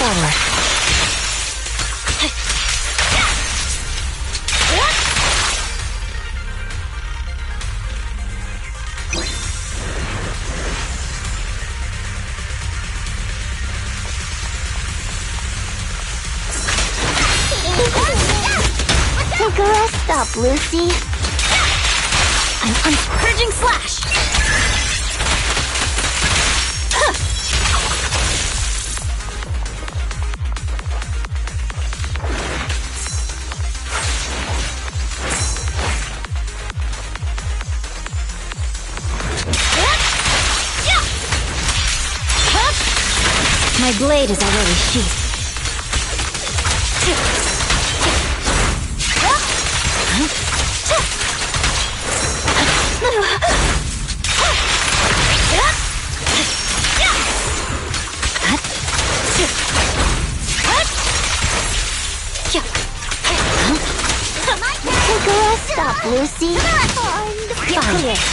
forward. Take a rest up, Lucy. I'm purging slash. My blade is already sheathed. Take a rest up, Lucy. Fine.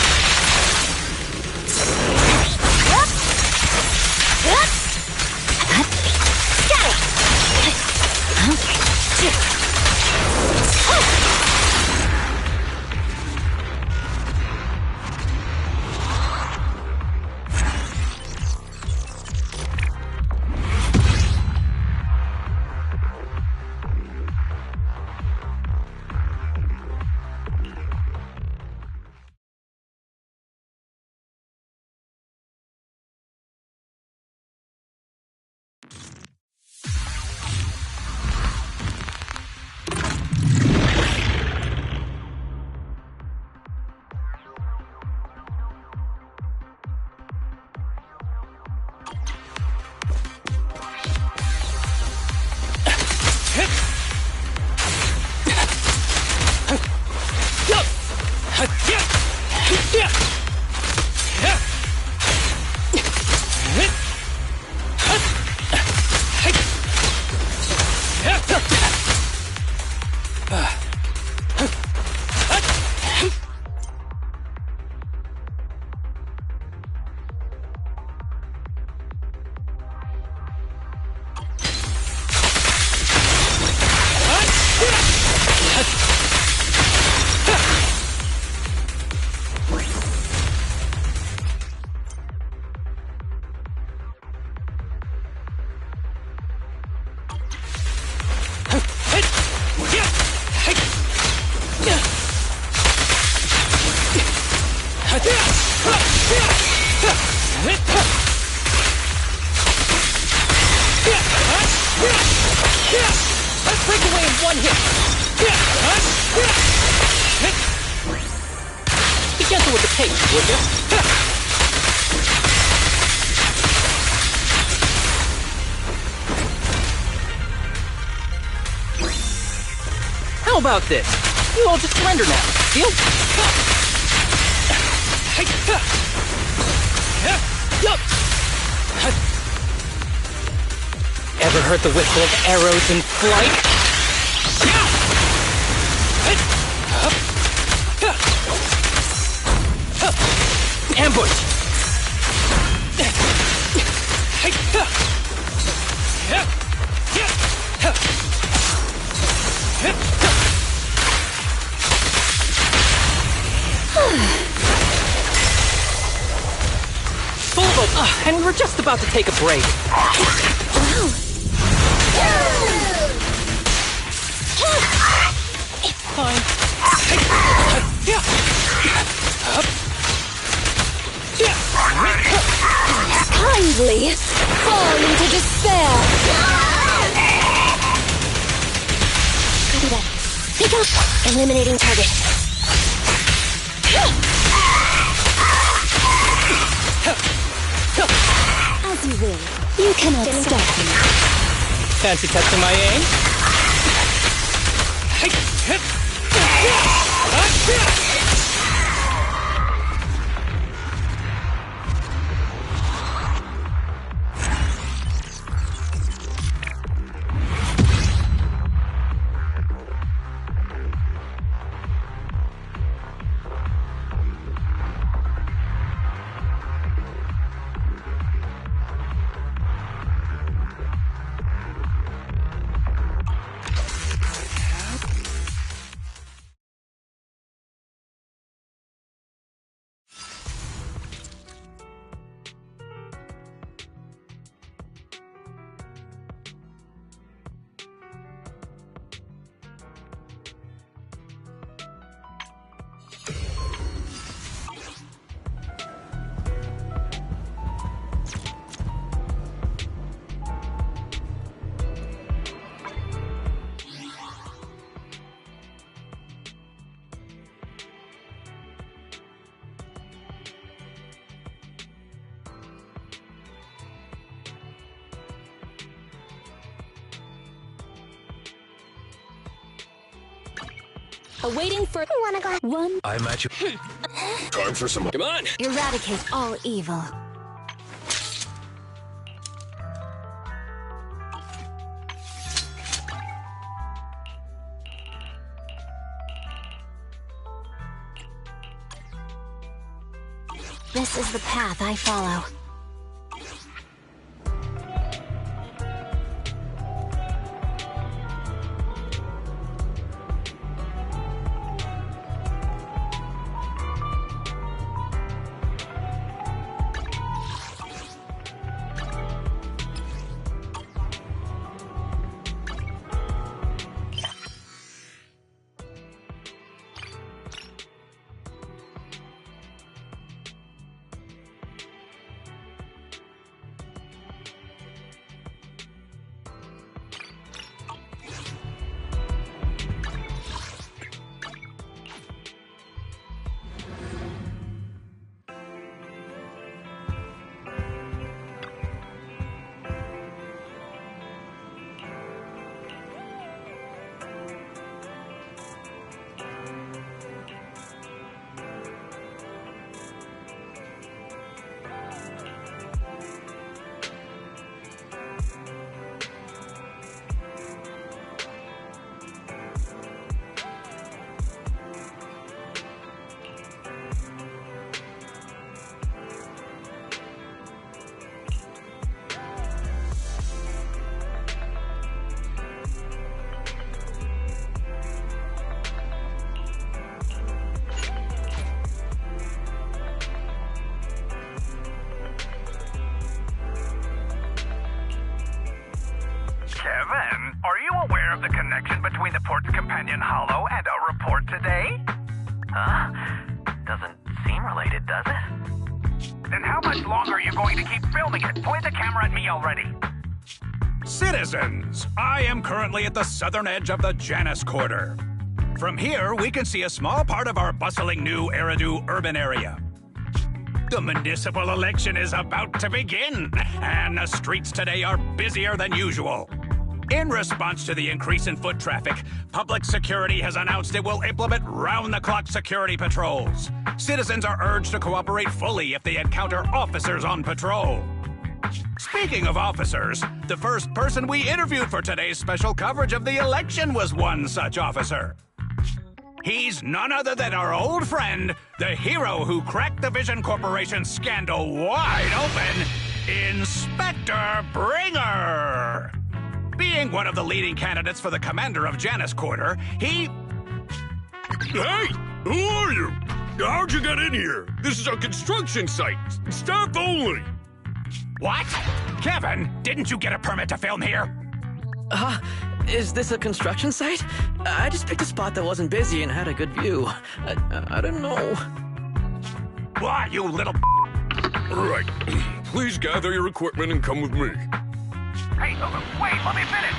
Let's break away in one hit. Be gentle with the pace, would you? How about this? You all just surrender now. Deal? Ever heard the whistle of arrows in flight? Ambush! Full of, and we're just about to take a break. It's fine. Kindly fall into despair. Copy that. Pick up. Eliminating target. As you will. You cannot stop me. Fancy testing my aim? Awaiting for wanna go one. I'm at you. Time for some. Come on. Eradicate all evil. This is the path I follow. Kevin, are you aware of the connection between the port's companion hollow and our report today? Huh? Doesn't seem related, does it? Then how much longer are you going to keep filming it? Point the camera at me already. Citizens, I am currently at the southern edge of the Janus Quarter. From here, we can see a small part of our bustling new Eridu urban area. The municipal election is about to begin, and the streets today are busier than usual. In response to the increase in foot traffic, public security has announced it will implement round-the-clock security patrols. Citizens are urged to cooperate fully if they encounter officers on patrol. Speaking of officers, the first person we interviewed for today's special coverage of the election was one such officer. He's none other than our old friend, the hero who cracked the Vision Corporation scandal wide open, Inspector Bringer. Being one of the leading candidates for the commander of Janus Quarter, he... Hey, who are you? How'd you get in here? This is a construction site. Staff only. What? Kevin, didn't you get a permit to film here? Is this a construction site? I just picked a spot that wasn't busy and had a good view. I don't know. Why, you little... Right. Please gather your equipment and come with me. Hey, wait, let me finish.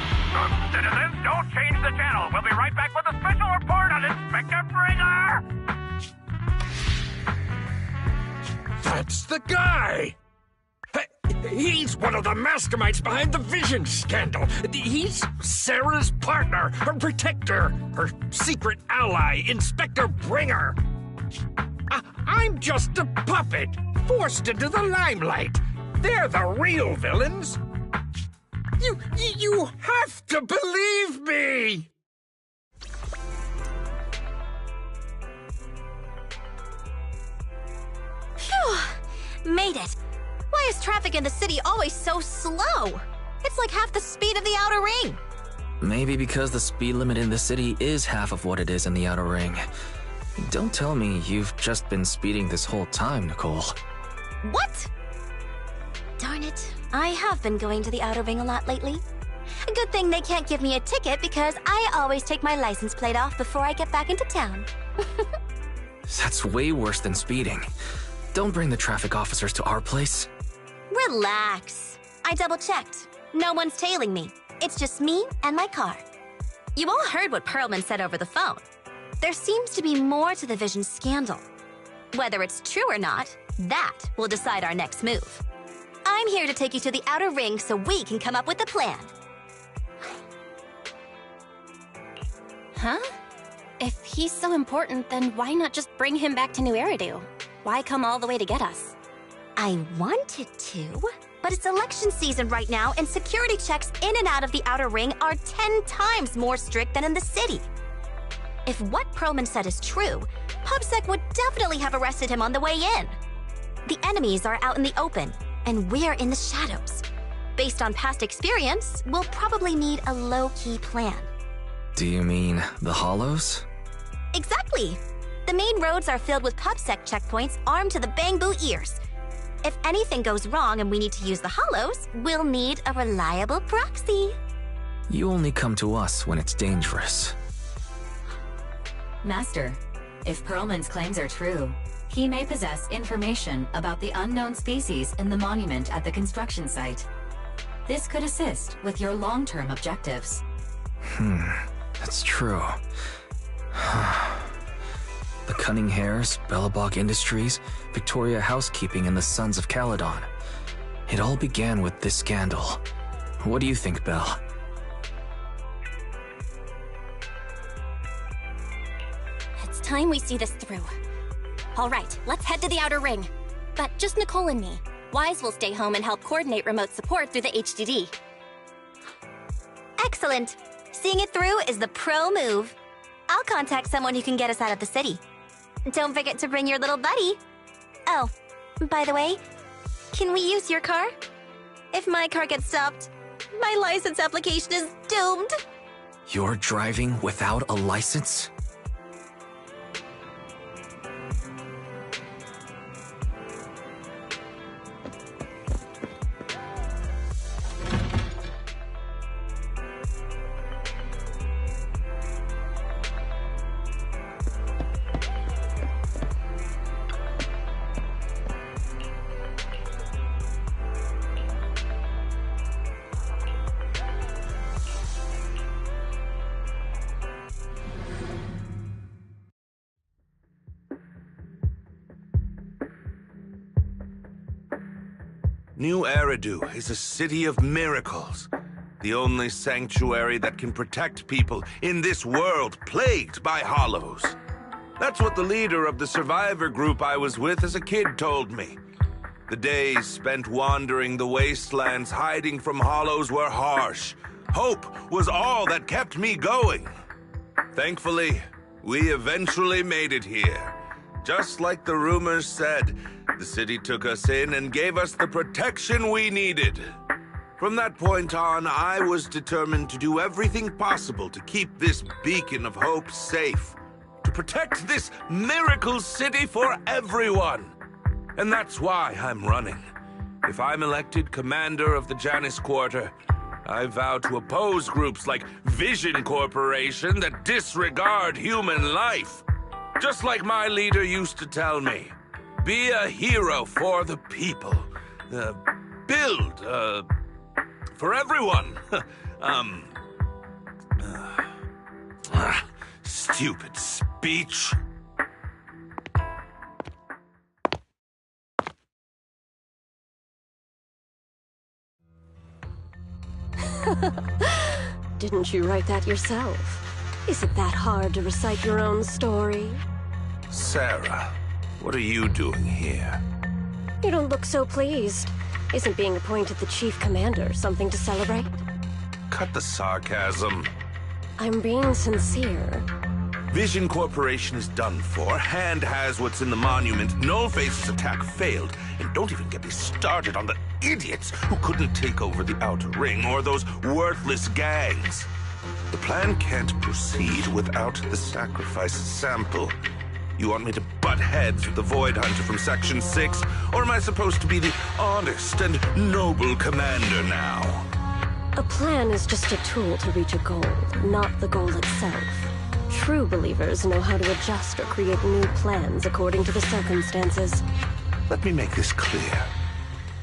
Citizens, don't change the channel. We'll be right back with a special report on Inspector Bringer. That's the guy! He's one of the masterminds behind the Vision scandal. He's Sarah's partner, her protector, her secret ally, Inspector Bringer. I'm just a puppet, forced into the limelight. They're the real villains. You have to believe me! Phew! Made it. Why is traffic in the city always so slow? It's like half the speed of the outer ring. Maybe because the speed limit in the city is half of what it is in the outer ring. Don't tell me you've just been speeding this whole time, Nicole. What? Darn it. I have been going to the outer ring a lot lately. A good thing they can't give me a ticket because I always take my license plate off before I get back into town. That's way worse than speeding. Don't bring the traffic officers to our place. Relax. I double-checked. No one's tailing me. It's just me and my car. You all heard what Perlman said over the phone. There seems to be more to the Vision scandal. Whether it's true or not, that will decide our next move. I'm here to take you to the outer ring so we can come up with a plan. Huh? If he's so important, then why not just bring him back to New Eridu? Why come all the way to get us? I wanted to, but it's election season right now, and security checks in and out of the Outer Ring are 10 times more strict than in the city. If what Perlman said is true, PubSec would definitely have arrested him on the way in. The enemies are out in the open, and we're in the shadows. Based on past experience, we'll probably need a low-key plan. Do you mean the Hollows? Exactly! The main roads are filled with PubSec checkpoints armed to the bang-boo ears. If anything goes wrong and we need to use the Hollows, we'll need a reliable proxy. You only come to us when it's dangerous. Master, if Perlman's claims are true, he may possess information about the unknown species in the monument at the construction site. This could assist with your long-term objectives. That's true. The Cunning Hares, Bellabog Industries, Victoria Housekeeping, and the Sons of Caledon. It all began with this scandal. What do you think, Belle? It's time we see this through. All right, let's head to the Outer Ring. But just Nicole and me. Wise will stay home and help coordinate remote support through the HDD. Excellent. Seeing it through is the pro move. I'll contact someone who can get us out of the city. Don't forget to bring your little buddy. Oh, by the way, can we use your car? If my car gets stopped, my license application is doomed. You're driving without a license? New Eridu is a city of miracles. The only sanctuary that can protect people in this world plagued by hollows. That's what the leader of the survivor group I was with as a kid told me. The days spent wandering the wastelands hiding from hollows were harsh. Hope was all that kept me going. Thankfully, we eventually made it here. Just like the rumors said, the city took us in and gave us the protection we needed. From that point on, I was determined to do everything possible to keep this beacon of hope safe. To protect this miracle city for everyone. And that's why I'm running. If I'm elected commander of the Janus Quarter, I vow to oppose groups like Vision Corporation that disregard human life. Just like my leader used to tell me, be a hero for the people. Build, for everyone. Stupid speech. Didn't you write that yourself? Is it that hard to recite your own story? Sarah, what are you doing here? You don't look so pleased. Isn't being appointed the chief commander something to celebrate? Cut the sarcasm. I'm being sincere. Vision Corporation is done for. Hand has what's in the monument. Nullface's attack failed. And don't even get me started on the idiots who couldn't take over the Outer Ring or those worthless gangs. The plan can't proceed without the sacrifice sample. You want me to butt heads with the Void Hunter from Section 6? Or am I supposed to be the honest and noble commander now? A plan is just a tool to reach a goal, not the goal itself. True believers know how to adjust or create new plans according to the circumstances. Let me make this clear.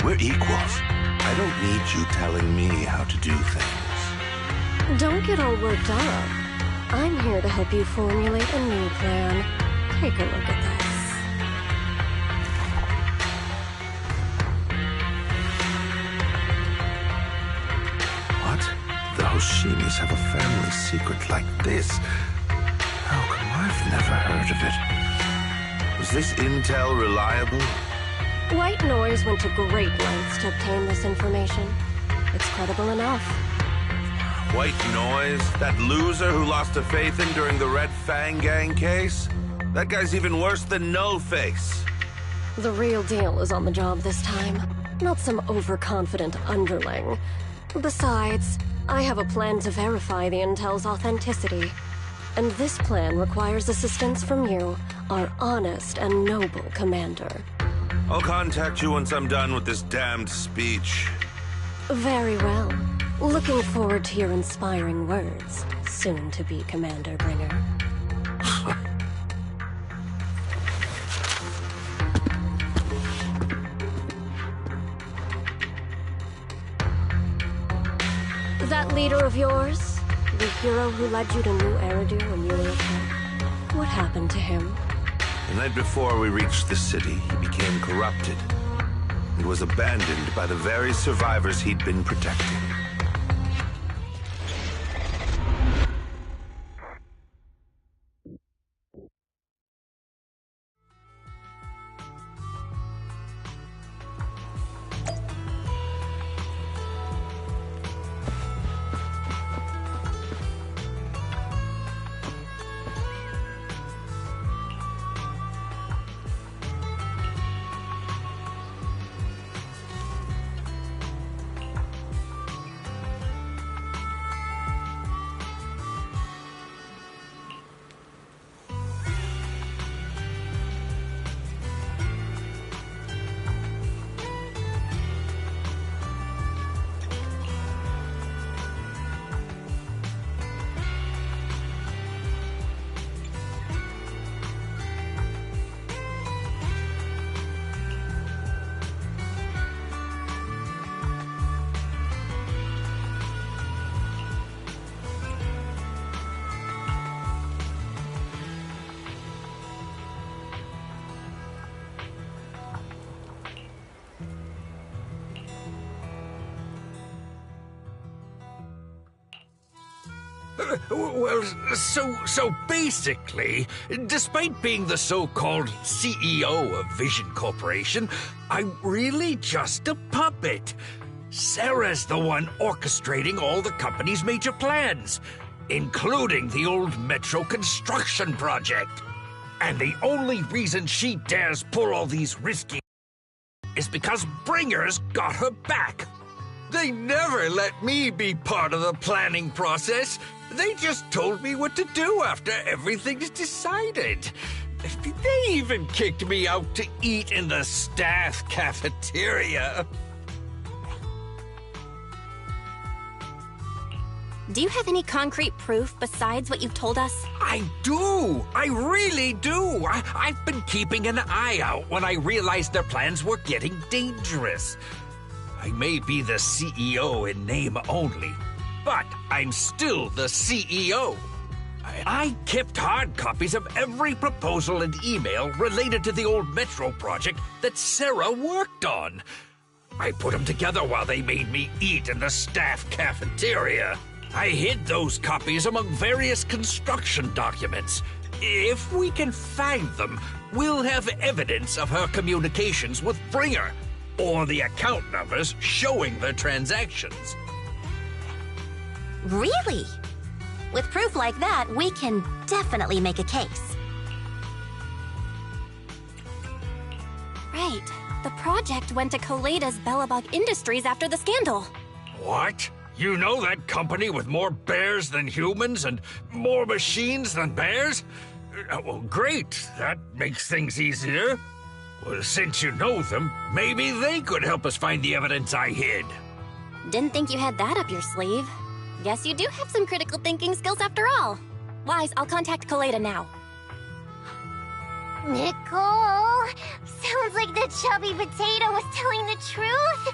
We're equals. I don't need you telling me how to do things. Don't get all worked up. I'm here to help you formulate a new plan. Take a look at this. What? The Hoshinis have a family secret like this? Oh, come Never heard of it. Was this intel reliable? White Noise went to great lengths to obtain this information. It's credible enough. White Noise? That loser who lost a faith in during the Red Fang Gang case? That guy's even worse than Nullface. The real deal is on the job this time, not some overconfident underling. Besides, I have a plan to verify the intel's authenticity. And this plan requires assistance from you, our honest and noble commander. I'll contact you once I'm done with this damned speech. Very well. Looking forward to your inspiring words, soon-to-be Commander Bringer. That leader of yours? The hero who led you to New Eridu when you were a kid? What happened to him? The night before we reached the city, he became corrupted and was abandoned by the very survivors he'd been protecting. Well, so basically, despite being the so-called CEO of Vision Corporation, I'm really just a puppet. Sarah's the one orchestrating all the company's major plans, including the old metro construction project. And the only reason she dares pull all these risky is because Bringer's got her back. They never let me be part of the planning process. They just told me what to do after everything's decided. They even kicked me out to eat in the staff cafeteria. Do you have any concrete proof besides what you've told us? I do! I really do! I've been keeping an eye out when I realized their plans were getting dangerous. I may be the CEO in name only, but I'm still the CEO. I kept hard copies of every proposal and email related to the old Metro project that Sarah worked on. I put them together while they made me eat in the staff cafeteria. I hid those copies among various construction documents. If we can find them, we'll have evidence of her communications with Bringer, or the account numbers showing the transactions. Really? With proof like that, we can definitely make a case. Right. The project went to Koleda's Bellabog Industries after the scandal. What? You know that company with more bears than humans and more machines than bears? Well, great. That makes things easier. Well, since you know them, maybe they could help us find the evidence I hid. Didn't think you had that up your sleeve. Guess you do have some critical thinking skills after all. Wise, I'll contact Koleda now. Nicole, sounds like the chubby potato was telling the truth.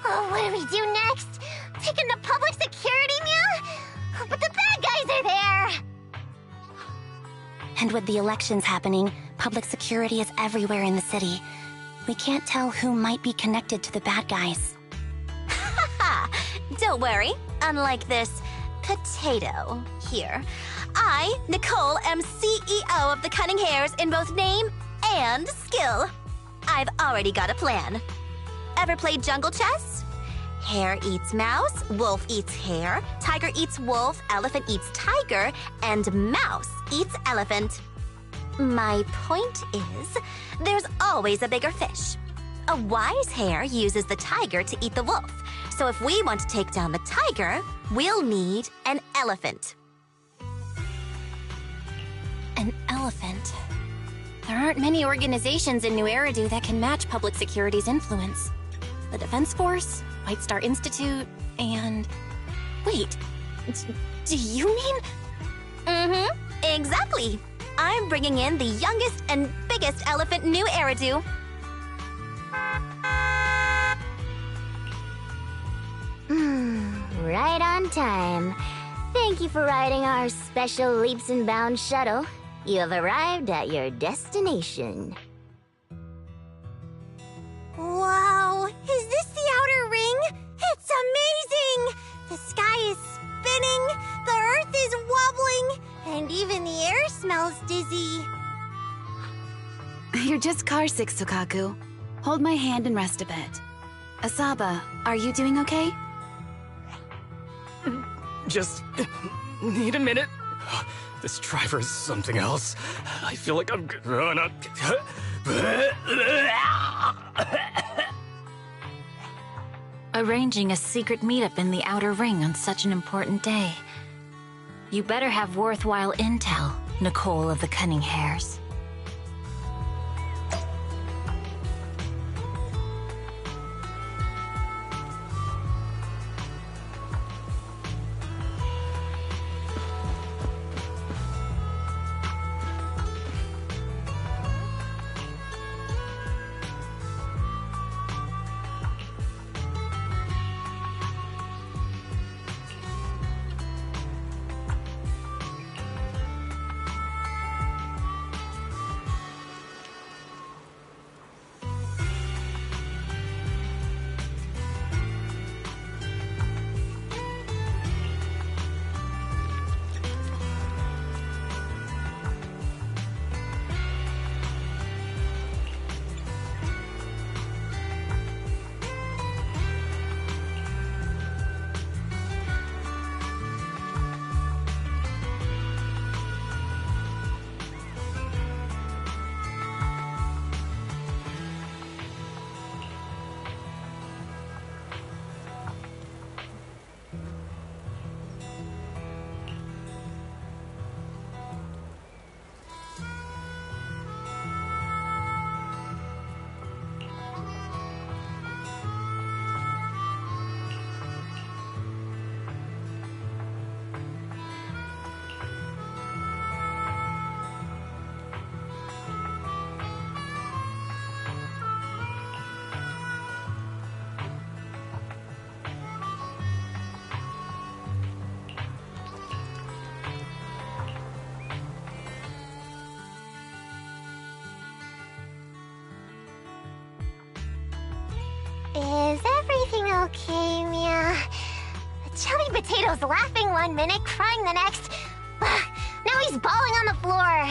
Oh, what do we do next? Take him to public security, meow? But the bad guys are there! And with the elections happening, public security is everywhere in the city. We can't tell who might be connected to the bad guys. Haha! Don't worry. Unlike this potato here, I, Nicole, am CEO of the Cunning Hares in both name and skill. I've already got a plan. Ever played jungle chess? Hare eats mouse, wolf eats hare, tiger eats wolf, elephant eats tiger, and mouse eats elephant. My point is, there's always a bigger fish. A wise hare uses the tiger to eat the wolf. So if we want to take down the tiger, we'll need an elephant. An elephant. There aren't many organizations in New Eridu that can match public security's influence. The Defense Force, White Star Institute, and... Wait, do you mean... Mm-hmm, exactly. I'm bringing in the youngest and biggest elephant in New Eridu. Right on time. Thank you for riding our special leaps and bounds shuttle. You have arrived at your destination. Wow, is this the outer ring? It's amazing! The sky is spinning, the earth is wobbling, and even the air smells dizzy. You're just carsick, Sukaku. Hold my hand and rest a bit. Asaba, are you doing okay? Just need a minute. This driver is something else. I feel like I'm gonna... Arranging a secret meetup in the Outer Ring on such an important day. You better have worthwhile intel, Nicole of the Cunning Hares. Is everything okay, Mia? Chubby Potato's laughing one minute, crying the next. Now he's bawling on the floor.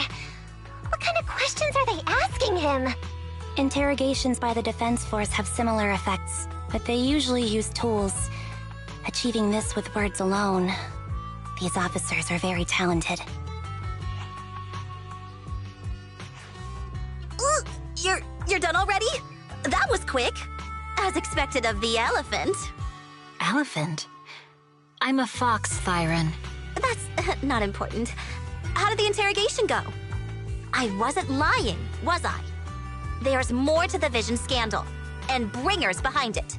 What kind of questions are they asking him? Interrogations by the Defense Force have similar effects, but they usually use tools. Achieving this with words alone. These officers are very talented. You're done already? That was quick. As expected of the elephant. Elephant? I'm a fox, Thyron. That's not important. How did the interrogation go? I wasn't lying, was I? There's more to the Vision scandal, and Bringer's behind it.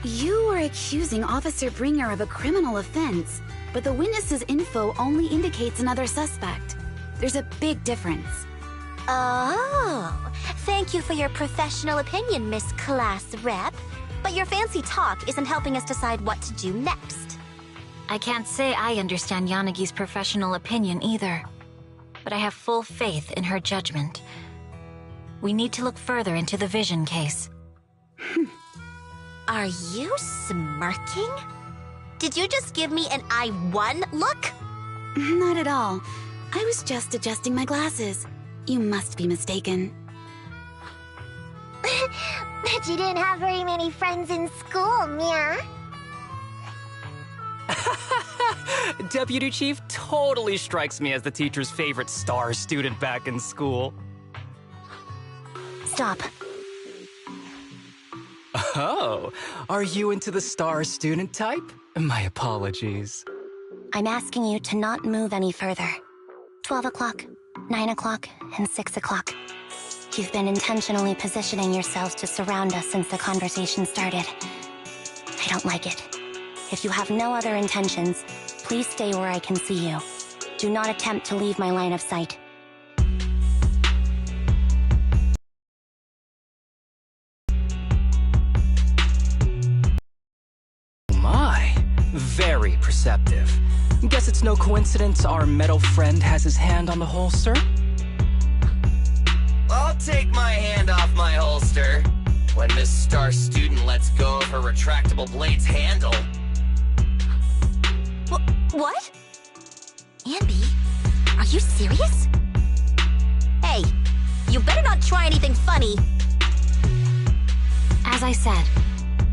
You were accusing Officer Bringer of a criminal offense, but the witness's info only indicates another suspect. There's a big difference. Oh, thank you for your professional opinion, Miss Class Rep. But your fancy talk isn't helping us decide what to do next. I can't say I understand Yanagi's professional opinion either, but I have full faith in her judgment. We need to look further into the Vision case. Are you smirking? Did you just give me an I won look? Not at all. I was just adjusting my glasses. You must be mistaken. Bet you didn't have very many friends in school, Mia. Deputy Chief totally strikes me as the teacher's favorite star student back in school. Stop. Oh, are you into the star student type? My apologies. I'm asking you to not move any further. 12 o'clock, 9 o'clock, and 6 o'clock. You've been intentionally positioning yourselves to surround us since the conversation started. I don't like it. If you have no other intentions, please stay where I can see you. Do not attempt to leave my line of sight. My, very perceptive. Guess it's no coincidence our metal friend has his hand on the holster? I'll take my hand off my holster when this star student lets go of her retractable blade's handle. What? Ambi? Are you serious? Hey, you better not try anything funny. As I said,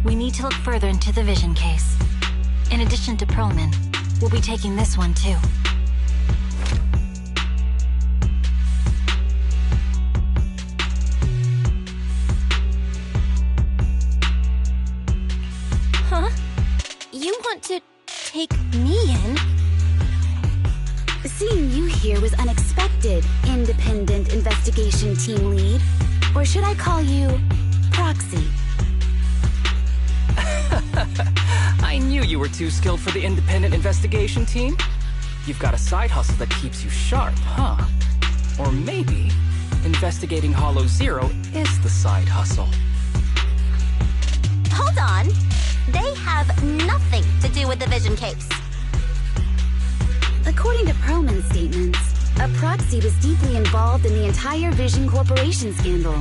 we need to look further into the vision case. In addition to Perlman, we'll be taking this one too. Huh? You want to take me in? Seeing you here was unexpected, independent investigation team lead. Or should I call you proxy? I knew you were too skilled for the independent investigation team. You've got a side hustle that keeps you sharp, huh? Or maybe investigating Hollow Zero is the side hustle. Hold on. They have nothing to do with the vision case. According to Perlman's statements, a proxy was deeply involved in the entire Vision Corporation scandal.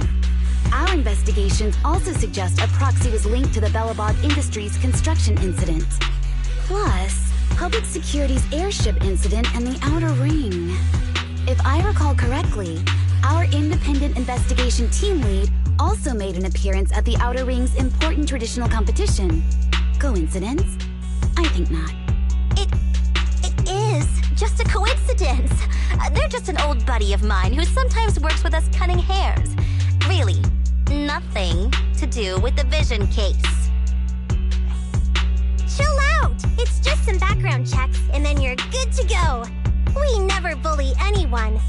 Our investigations also suggest a proxy was linked to the Belobog Industries construction incident. Plus, Public Security's airship incident and the Outer Ring. If I recall correctly, our independent investigation team lead also made an appearance at the Outer Ring's important traditional competition. Coincidence? I think not. It is just a coincidence. They're just an old buddy of mine who sometimes works with us cutting hairs. Really, nothing to do with the vision case. Chill out! It's just some background checks, and then you're good to go. We never bully anyone.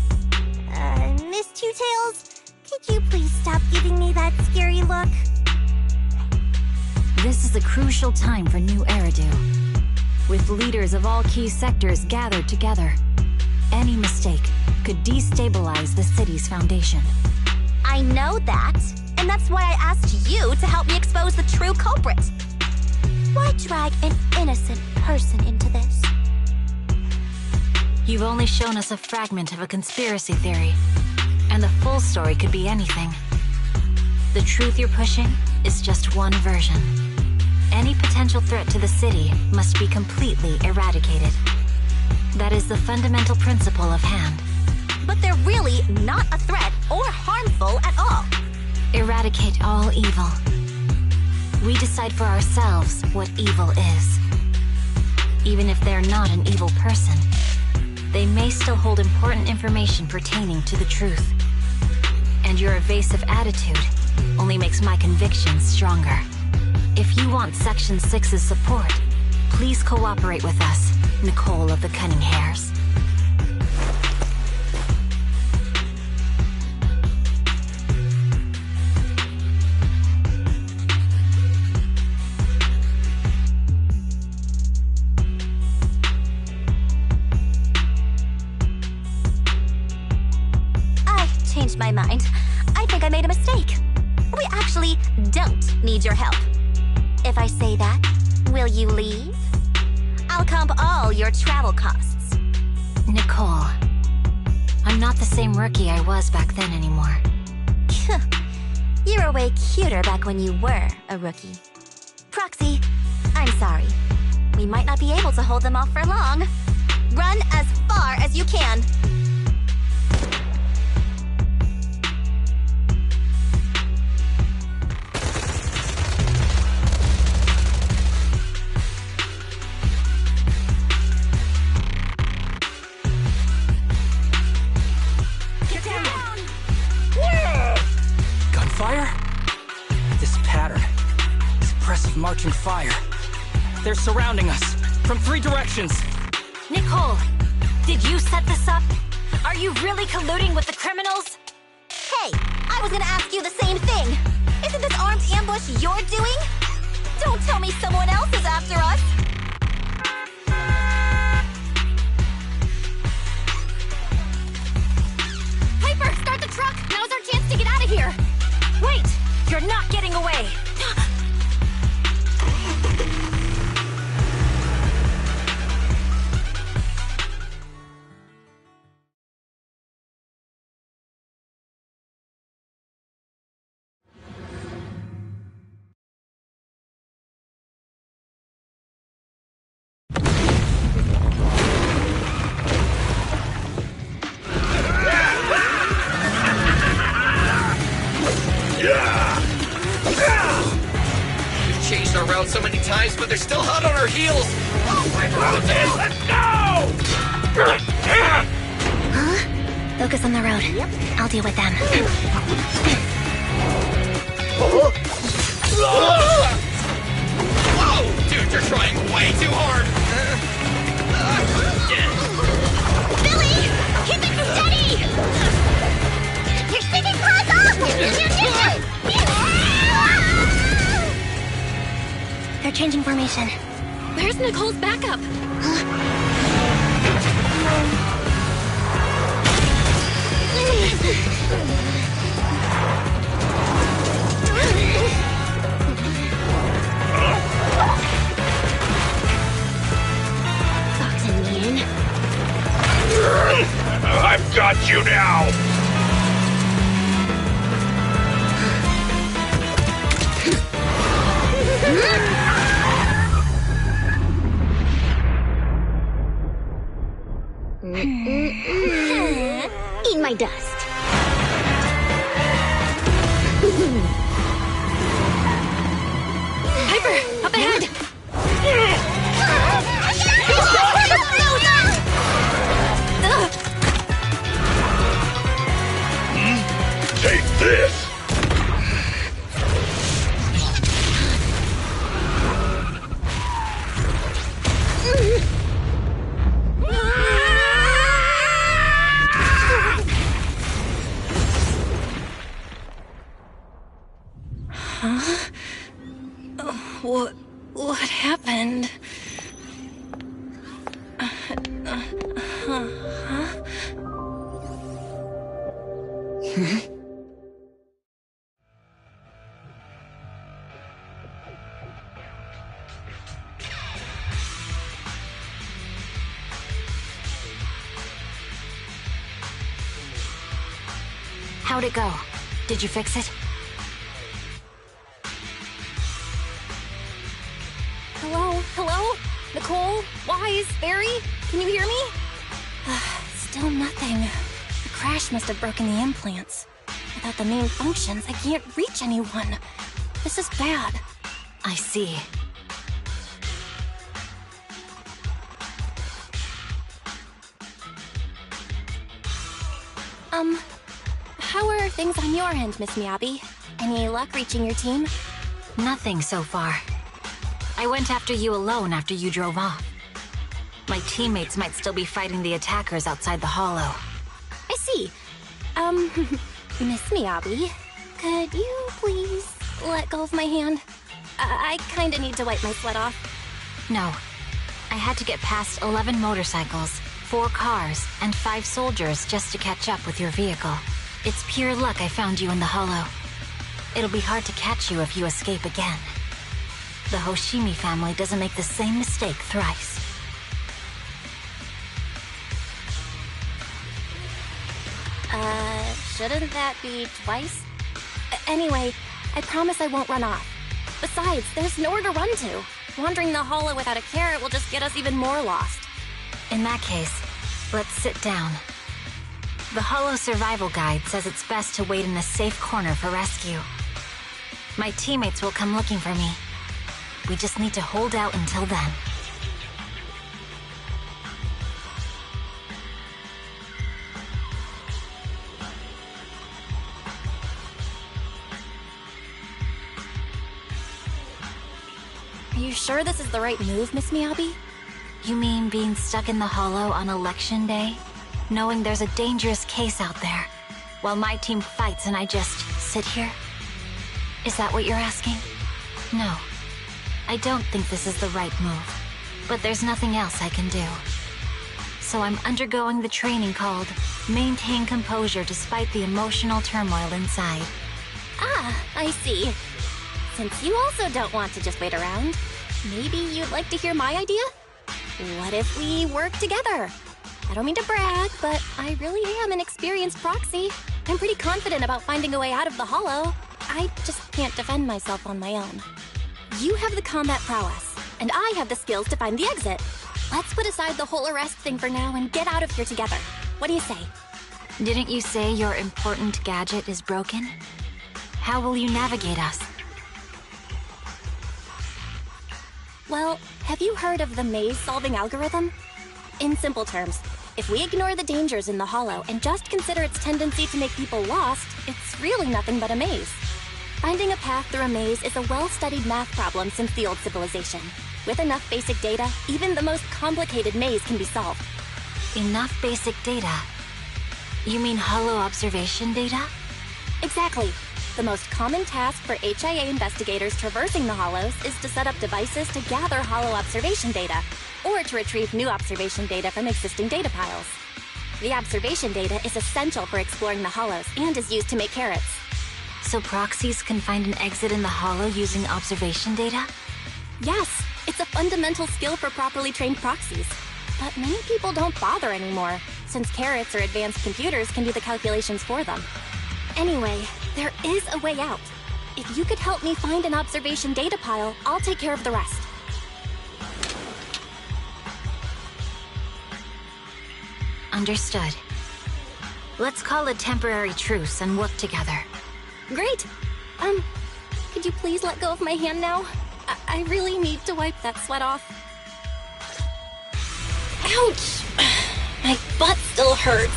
Miss Two Tails, could you please stop giving me that scary look? This is a crucial time for New Eridu. With leaders of all key sectors gathered together, any mistake could destabilize the city's foundation. I know that, and that's why I asked you to help me expose the true culprit. Why drag an innocent person into this? You've only shown us a fragment of a conspiracy theory, and the full story could be anything. The truth you're pushing is just one version. Any potential threat to the city must be completely eradicated. That is the fundamental principle of Hand. But they're really not a threat or harmful at all. Eradicate all evil. We decide for ourselves what evil is. Even if they're not an evil person, they may still hold important information pertaining to the truth. And your evasive attitude only makes my convictions stronger. If you want Section 6's support, please cooperate with us, Nicole of the Cunning Hairs. I've changed my mind. I think I made a mistake. We actually don't need your help. If I say that, will you leave? I'll comp all your travel costs. Nicole, I'm not the same rookie I was back then anymore. You were way cuter back when you were a rookie. Proxy, I'm sorry. We might not be able to hold them off for long. Run as far as you can. Get down! Gunfire? This pattern. Suppressive marching fire. They're surrounding us from 3 directions. Nicole, did you set this up? Are you really colluding with the criminals? Hey, I was gonna ask you the same thing. Isn't this armed ambush you're doing? Don't tell me someone else is after us. Piper, start the truck! Now's our chance to get out of here! Wait! You're not getting away! We've chased our route so many times, but they're still hot on our heels. Oh my Moses, let's go! Huh? Focus on the road. I'll deal with them. Whoa! Dude, you're trying way too hard! Billy! Keep it steady! You're sticking claws off! They're changing formation. Where's Nicole's backup? Boxing me in. I've got you now! Eat my dust. Piper, up ahead! Take this! Huh? What happened? Huh? How'd it go? Did you fix it? Hello? Hello? Nicole? Wise? Barry? Can you hear me? Still nothing. The crash must have broken the implants. Without the main functions, I can't reach anyone. This is bad. I see. How are things on your end, Miss Miyabi? Any luck reaching your team? Nothing so far. I went after you alone after you drove off. My teammates might still be fighting the attackers outside the hollow. I see. Miss Miyabi, could you please let go of my hand? I kinda need to wipe my sweat off. No. I had to get past 11 motorcycles, 4 cars, and 5 soldiers just to catch up with your vehicle. It's pure luck I found you in the hollow. It'll be hard to catch you if you escape again. The Hoshimi family doesn't make the same mistake thrice. Shouldn't that be twice? Anyway, I promise I won't run off. Besides, there's nowhere to run to. Wandering the hollow without a carrot will just get us even more lost. In that case, let's sit down. The Hollow Survival Guide says it's best to wait in a safe corner for rescue. My teammates will come looking for me. We just need to hold out until then. Are you sure this is the right move, Miss Miyabi? You mean being stuck in the Hollow on Election Day? Knowing there's a dangerous case out there, while my team fights and I just sit here? Is that what you're asking? No. I don't think this is the right move. But there's nothing else I can do. So I'm undergoing the training called Maintain Composure Despite the Emotional Turmoil Inside. Ah, I see. Since you also don't want to just wait around, maybe you'd like to hear my idea? What if we work together? I don't mean to brag, but I really am an experienced proxy. I'm pretty confident about finding a way out of the Hollow. I just can't defend myself on my own. You have the combat prowess, and I have the skills to find the exit. Let's put aside the whole arrest thing for now and get out of here together. What do you say? Didn't you say your important gadget is broken? How will you navigate us? Well, have you heard of the maze-solving algorithm? In simple terms, if we ignore the dangers in the Hollow and just consider its tendency to make people lost, it's really nothing but a maze. Finding a path through a maze is a well-studied math problem since the old civilization. With enough basic data, even the most complicated maze can be solved. Enough basic data? You mean Hollow observation data? Exactly. The most common task for HIA investigators traversing the Hollows is to set up devices to gather Hollow observation data, or to retrieve new observation data from existing data piles. The observation data is essential for exploring the Hollows and is used to make carrots. So proxies can find an exit in the Hollow using observation data? Yes, it's a fundamental skill for properly trained proxies. But many people don't bother anymore, since carrots or advanced computers can do the calculations for them. Anyway, there is a way out. If you could help me find an observation data pile, I'll take care of the rest. Understood. Let's call a temporary truce and work together. Great! Could you please let go of my hand now? I really need to wipe that sweat off. Ouch! My butt still hurts.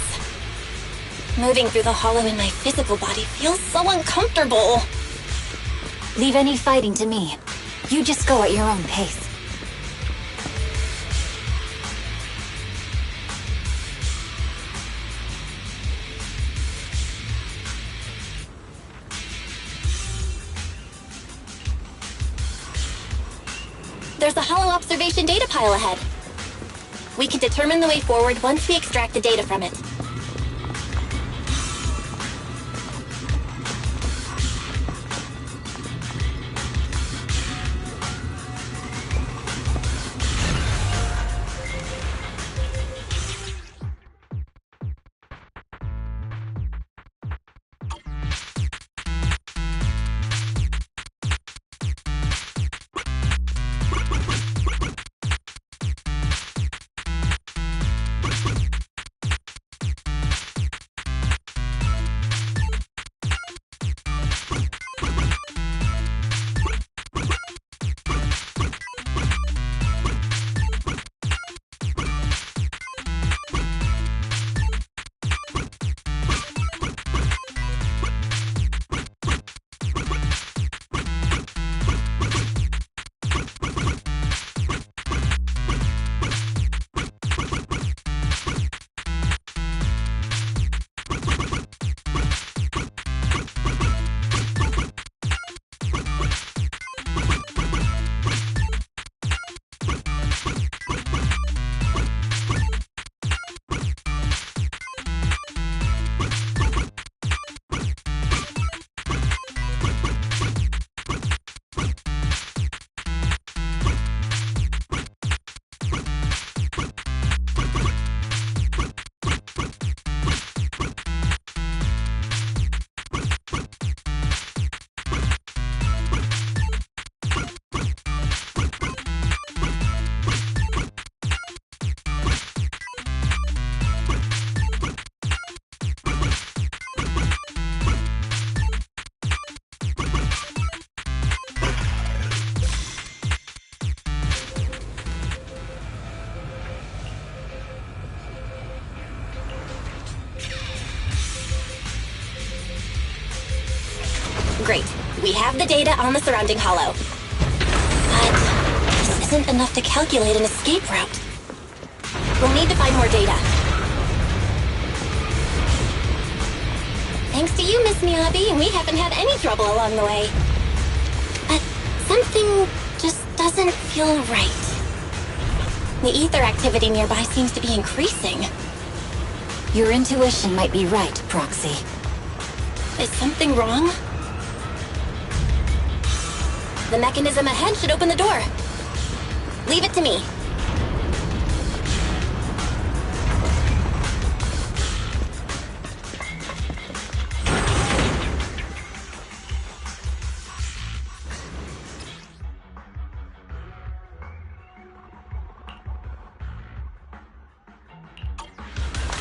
Moving through the Hollow in my physical body feels so uncomfortable. Leave any fighting to me. You just go at your own pace. There's a Hollow observation data pile ahead. We can determine the way forward once we extract the data from it. We have the data on the surrounding hollow. But this isn't enough to calculate an escape route. We'll need to find more data. Thanks to you, Miss Miyabi, we haven't had any trouble along the way. But something just doesn't feel right. The ether activity nearby seems to be increasing. Your intuition might be right, Proxy. Is something wrong? The mechanism ahead should open the door. Leave it to me.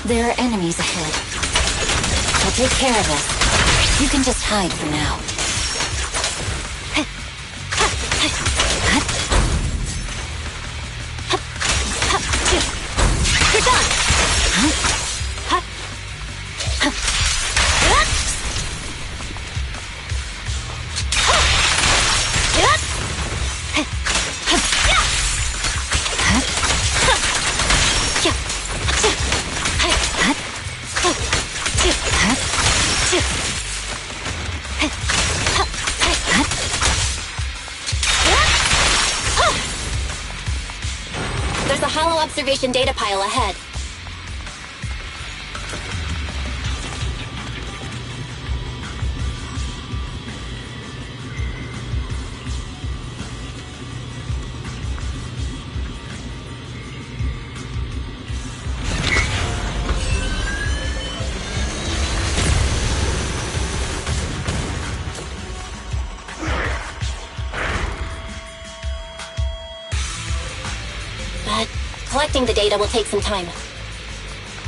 There are enemies ahead. I'll take care of this. You can just hide for now. You're done! There's a hollow observation data pile ahead. Collecting the data will take some time.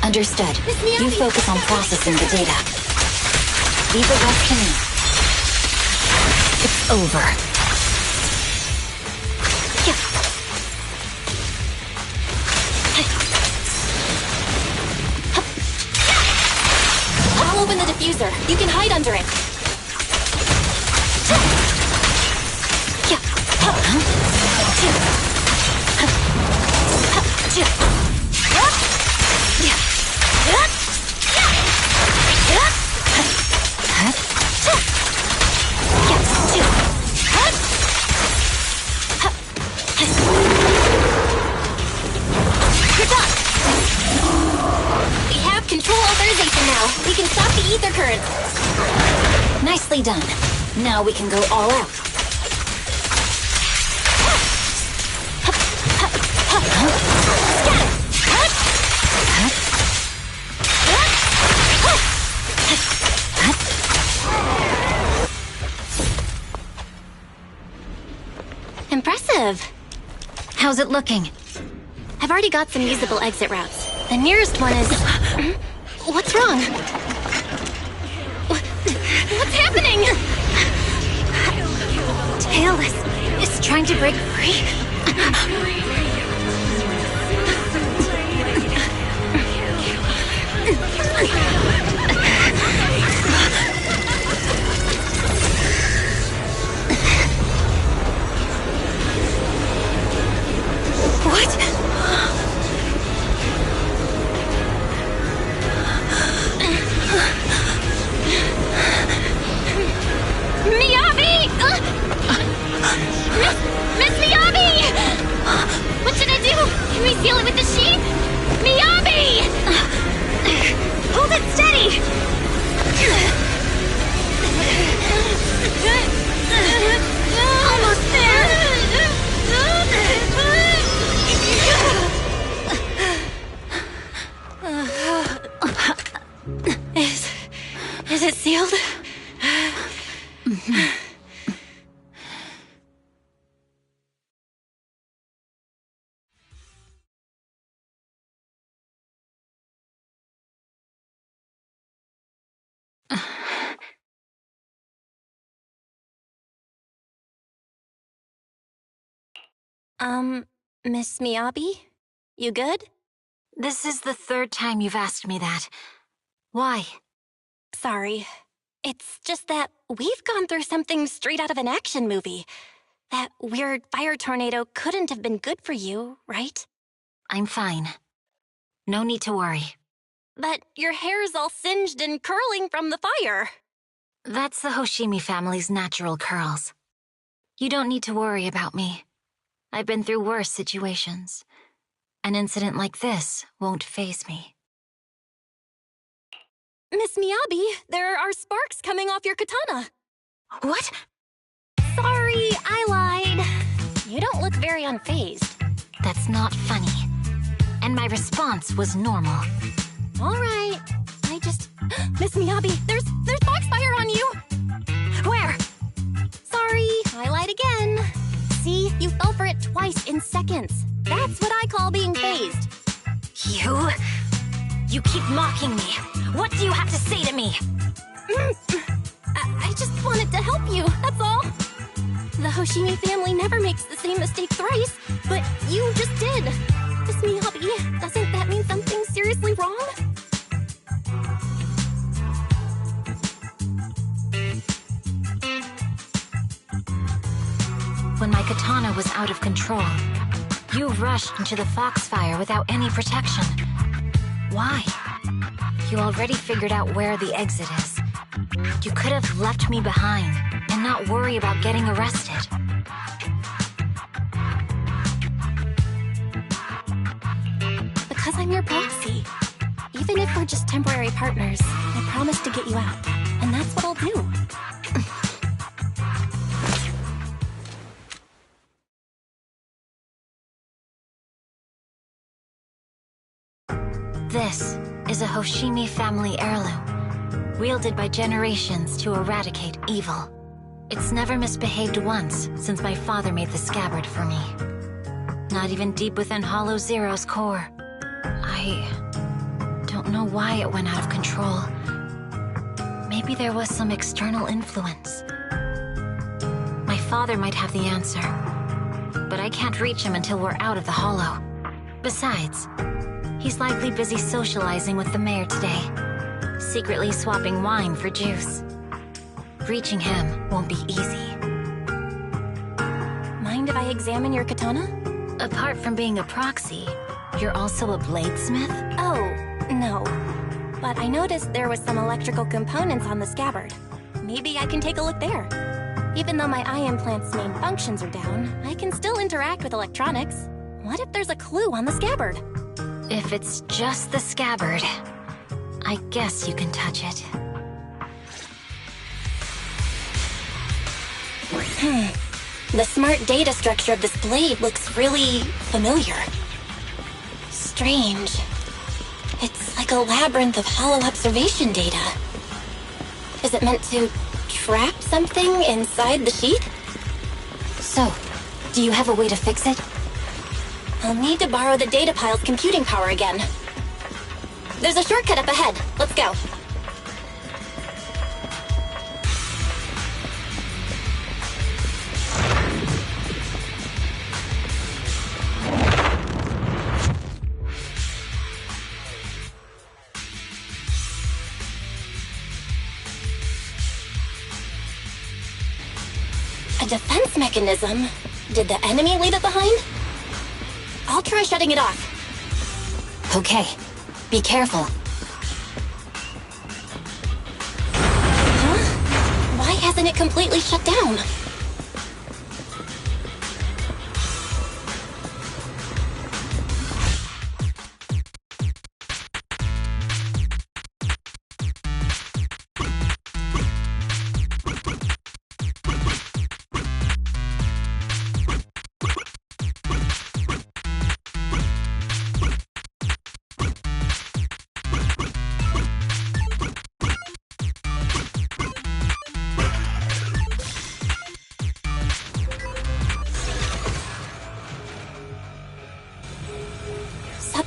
Understood. You focus on processing the data. Leave the rest to me. It's over. I'll open the diffuser. You can hide under it. We have control authorization now. We can stop the ether current. Nicely done. Now we can go all out. Impressive. How's it looking? I've already got some usable exit routes. The nearest one is... What's wrong? What's happening? Tailless is trying to break free. What? Miyabi! Miss Miyabi! What should I do? Can we seal it with the sheath? Miyabi! Hold it steady! Almost there! Is it sealed? Miss Miyabi? You good? This is the third time you've asked me that. Why? Sorry. It's just that we've gone through something straight out of an action movie. That weird fire tornado couldn't have been good for you, right? I'm fine. No need to worry. But your hair's all singed and curling from the fire. That's the Hoshimi family's natural curls. You don't need to worry about me. I've been through worse situations. An incident like this won't faze me. Miss Miyabi, there are sparks coming off your katana. What? Sorry, I lied. You don't look very unfazed. That's not funny. And my response was normal. All right. I just... Miss Miyabi, there's foxfire on you! Where? Sorry, I lied again. See, you fell for it twice in seconds. That's what I call being phased. You keep mocking me. What do you have to say to me? I just wanted to help you, that's all. The Hoshimi family never makes the same mistake thrice, but you just did. Miss Miyabi, doesn't that mean something's seriously wrong? When my katana was out of control, you rushed into the foxfire without any protection. Why? You already figured out where the exit is. You could have left me behind and not worry about getting arrested. Because I'm your proxy. Even if we're just temporary partners, I promise to get you out. And that's what I'll do. This is a Hoshimi family heirloom, wielded by generations to eradicate evil. It's never misbehaved once since my father made the scabbard for me. Not even deep within Hollow Zero's core. I don't know why it went out of control. Maybe there was some external influence. My father might have the answer, but I can't reach him until we're out of the Hollow. Besides, he's likely busy socializing with the mayor today, secretly swapping wine for juice. Reaching him won't be easy. Mind if I examine your katana? Apart from being a proxy, you're also a bladesmith? Oh, no. But I noticed there was some electrical components on the scabbard. Maybe I can take a look there. Even though my eye implant's main functions are down, I can still interact with electronics. What if there's a clue on the scabbard? If it's just the scabbard, I guess you can touch it. The smart data structure of this blade looks really familiar. Strange. It's like a labyrinth of hollow observation data. Is it meant to trap something inside the sheath? So, do you have a way to fix it? I'll need to borrow the data pile's computing power again. There's a shortcut up ahead. Let's go. A defense mechanism? Did the enemy leave it behind? I'll try shutting it off. Okay. Be careful. Huh? Why hasn't it completely shut down?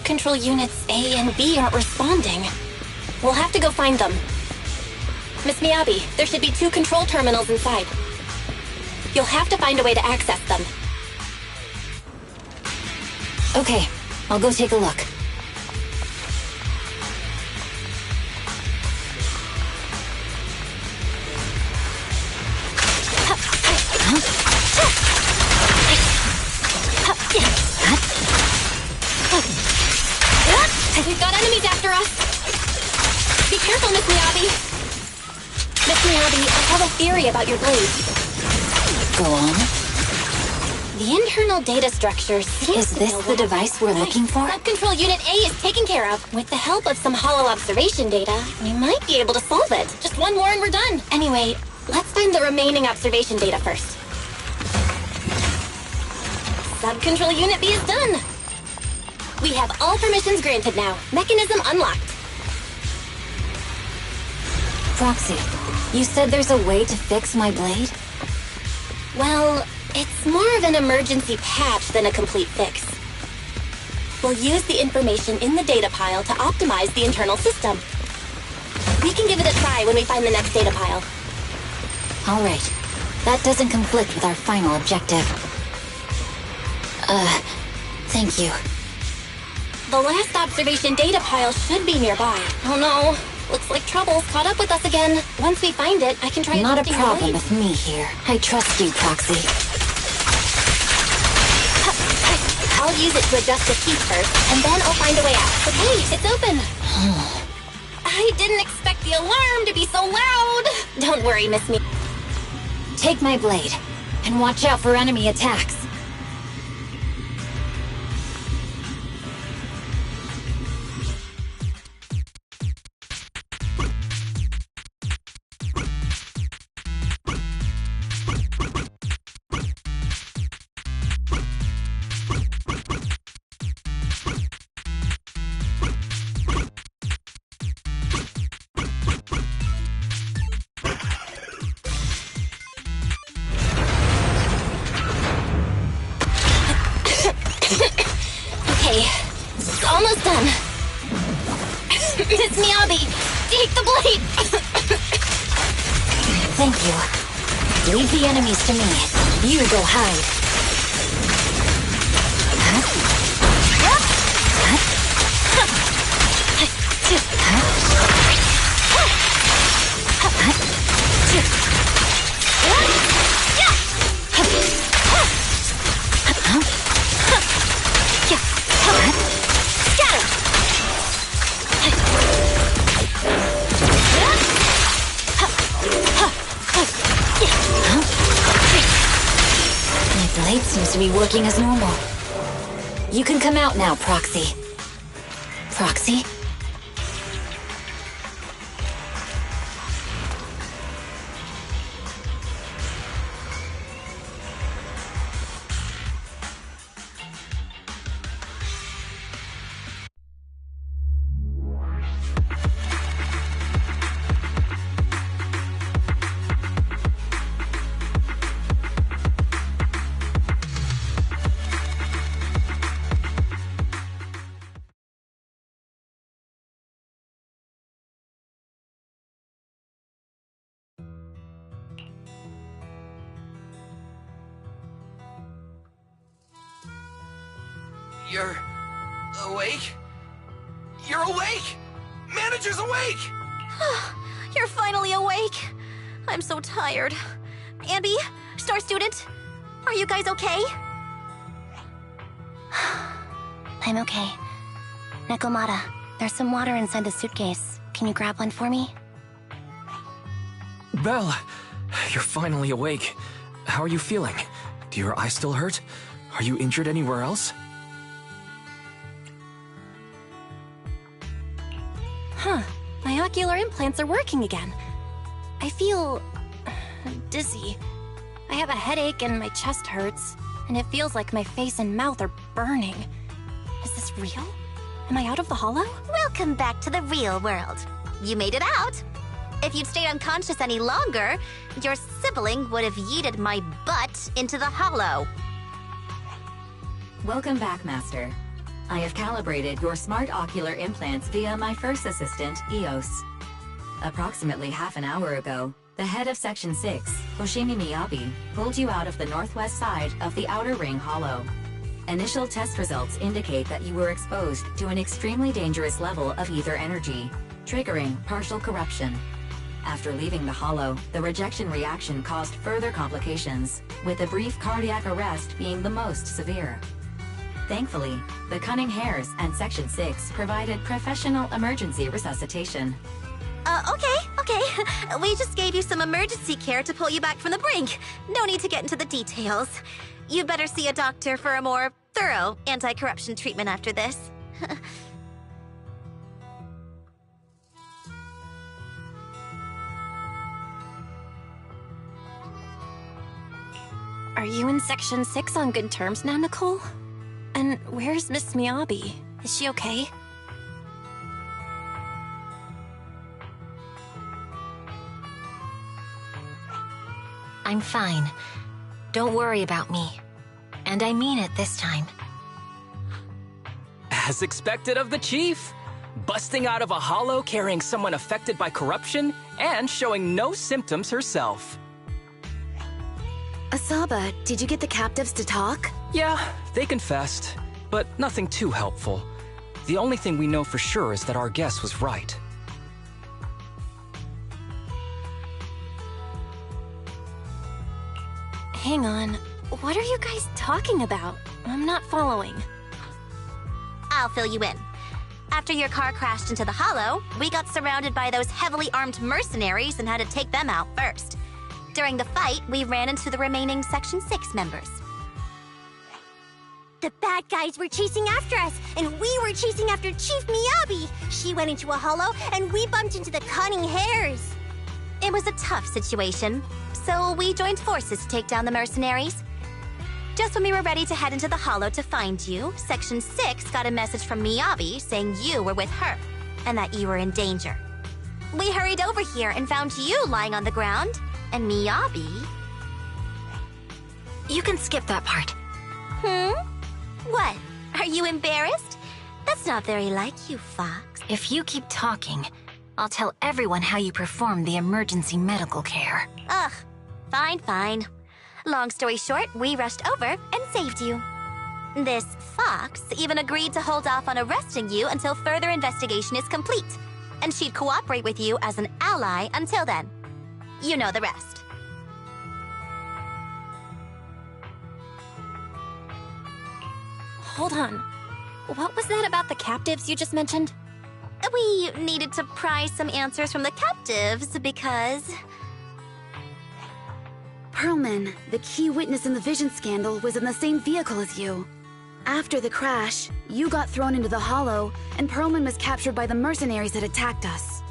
Control units A and B aren't responding. We'll have to go find them. Miss Miyabi, there should be 2 control terminals inside. You'll have to find a way to access them. Okay, I'll go take a look. enemies after us! Be careful, Miss Miyabi! Miss Miyabi, I have a theory about your blade. Go on. The internal data structure seems Is this the device we're looking for? Sub-control Unit A is taken care of. With the help of some hollow observation data, we might be able to solve it. Just one more and we're done. Anyway, let's find the remaining observation data first. Sub-control Unit B is done. We have all permissions granted now. Mechanism unlocked. Proxy, you said there's a way to fix my blade? Well, it's more of an emergency patch than a complete fix. We'll use the information in the data pile to optimize the internal system. We can give it a try when we find the next data pile. All right. That doesn't conflict with our final objective. Thank you. The last observation data pile should be nearby. Oh no. Looks like trouble's caught up with us again. Once we find it, I can try Not a adjusting your problem blade. with me here. I trust you, Proxy. I'll use it to adjust the heat first, and then I'll find a way out. Okay, it's open. I didn't expect the alarm to be so loud. Don't worry, Miss Me. Take my blade, and watch out for enemy attacks. Okay, it's almost done. Miss Miyabi, take the blade! Thank you. Leave the enemies to me. You go hide. My blade seems to be working as normal. You can come out now, Proxy. Proxy? You're awake? You're awake! Manager's awake! You're finally awake. I'm so tired. Ambi, Star Student, are you guys okay? I'm okay. Nekomata, there's some water inside the suitcase. Can you grab one for me? Belle, you're finally awake. How are you feeling? Do your eyes still hurt? Are you injured anywhere else? Huh. My ocular implants are working again. I feel dizzy. I have a headache and my chest hurts, and it feels like my face and mouth are burning. Is this real? Am I out of the hollow? Welcome back to the real world. You made it out. If you'd stayed unconscious any longer, your sibling would have yeeted my butt into the hollow. Welcome back, Master. I have calibrated your smart ocular implants via my first assistant, EOS. Approximately half an hour ago, the head of Section 6, Hoshimi Miyabi, pulled you out of the northwest side of the Outer Ring Hollow. Initial test results indicate that you were exposed to an extremely dangerous level of ether energy, triggering partial corruption. After leaving the hollow, the rejection reaction caused further complications, with a brief cardiac arrest being the most severe. Thankfully, the Cunning Hares and Section 6 provided professional emergency resuscitation. Okay. We just gave you some emergency care to pull you back from the brink. No need to get into the details. You'd better see a doctor for a more thorough anti-corruption treatment after this. Are you in Section 6 on good terms now, Nicole? And where's Miss Miyabi? Is she okay? I'm fine. Don't worry about me. And I mean it this time. As expected of the Chief. Busting out of a hollow carrying someone affected by corruption and showing no symptoms herself. Asaba, did you get the captives to talk? Yeah, they confessed, but nothing too helpful. The only thing we know for sure is that our guess was right. Hang on. What are you guys talking about? I'm not following. I'll fill you in. After your car crashed into the hollow, we got surrounded by those heavily armed mercenaries and had to take them out first. During the fight, we ran into the remaining Section 6 members. The bad guys were chasing after us, and we were chasing after Chief Miyabi. She went into a hollow, and we bumped into the Cunning Hares. It was a tough situation, so we joined forces to take down the mercenaries. Just when we were ready to head into the hollow to find you, Section 6 got a message from Miyabi saying you were with her, and that you were in danger. We hurried over here and found you lying on the ground, and Miyabi... You can skip that part. What? Are you embarrassed? That's not very like you, Fox. If you keep talking, I'll tell everyone how you performed the emergency medical care. Ugh, fine. Long story short, we rushed over and saved you. This Fox even agreed to hold off on arresting you until further investigation is complete, and she'd cooperate with you as an ally until then. You know the rest. Hold on. What was that about the captives you just mentioned? We needed to pry some answers from the captives because... Pearlman, the key witness in the Vision scandal, was in the same vehicle as you. After the crash, you got thrown into the hollow, and Pearlman was captured by the mercenaries that attacked us.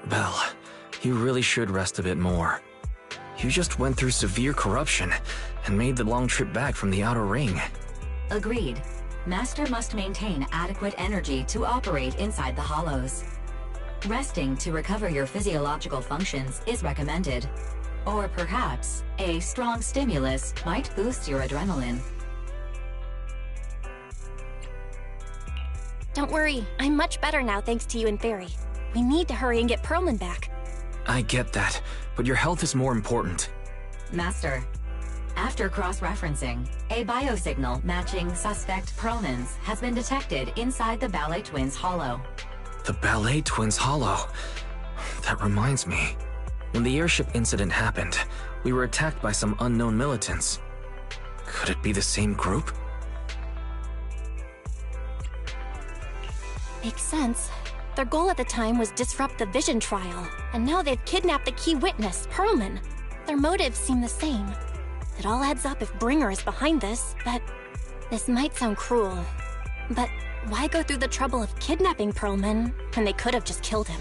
Belle, you really should rest a bit more. You just went through severe corruption and made the long trip back from the outer ring. Agreed. Master must maintain adequate energy to operate inside the hollows. Resting to recover your physiological functions is recommended. Or perhaps, a strong stimulus might boost your adrenaline. Don't worry, I'm much better now thanks to you and Fairy. We need to hurry and get Pearlman back. I get that, but your health is more important. Master, after cross-referencing, a biosignal matching suspect Pearlman's has been detected inside the Ballet Twins hollow. The Ballet Twins hollow? That reminds me. When the airship incident happened, we were attacked by some unknown militants. Could it be the same group? Makes sense. Their goal at the time was disrupt the Vision trial, and now they've kidnapped the key witness, Perlman. Their motives seem the same. It all adds up if Bringer is behind this, but... This might sound cruel, but why go through the trouble of kidnapping Perlman when they could have just killed him?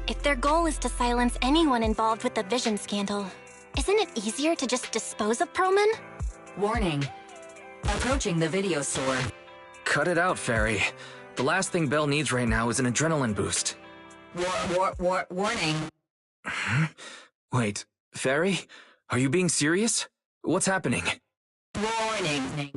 If their goal is to silence anyone involved with the Vision scandal, isn't it easier to just dispose of Perlman? Warning. Approaching the video store. Cut it out, Fairy. The last thing Belle needs right now is an adrenaline boost. Warning. Wait, Fairy? Are you being serious? What's happening? Warning.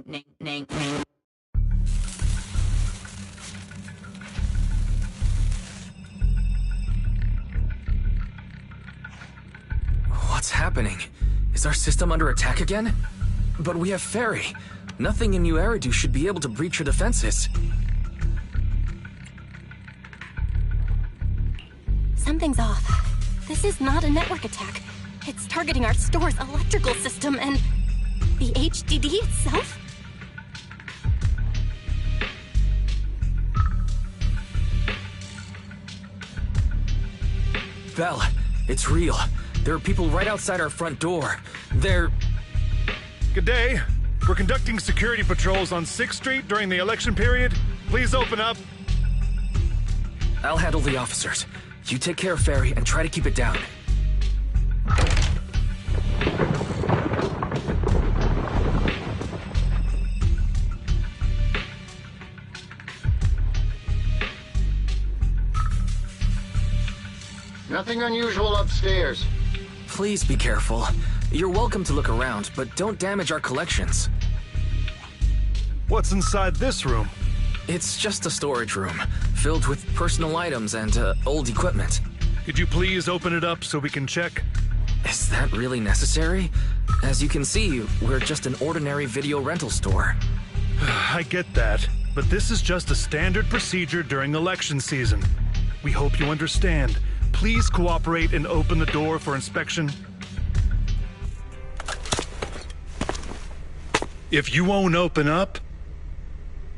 What's happening? Is our system under attack again? But we have Fairy. Nothing in New Eridu should be able to breach her defenses. Something's off. This is not a network attack. It's targeting our store's electrical system and... the HDD itself? Belle, it's real. There are people right outside our front door. They're... Good day. We're conducting security patrols on 6th Street during the election period. Please open up. I'll handle the officers. You take care of Fairy and try to keep it down. Nothing unusual upstairs. Please be careful. You're welcome to look around, but don't damage our collections. What's inside this room? It's just a storage room, filled with personal items and old equipment. Could you please open it up so we can check? Is that really necessary? As you can see, we're just an ordinary video rental store. I get that, but this is just a standard procedure during election season. We hope you understand. Please cooperate and open the door for inspection. If you won't open up,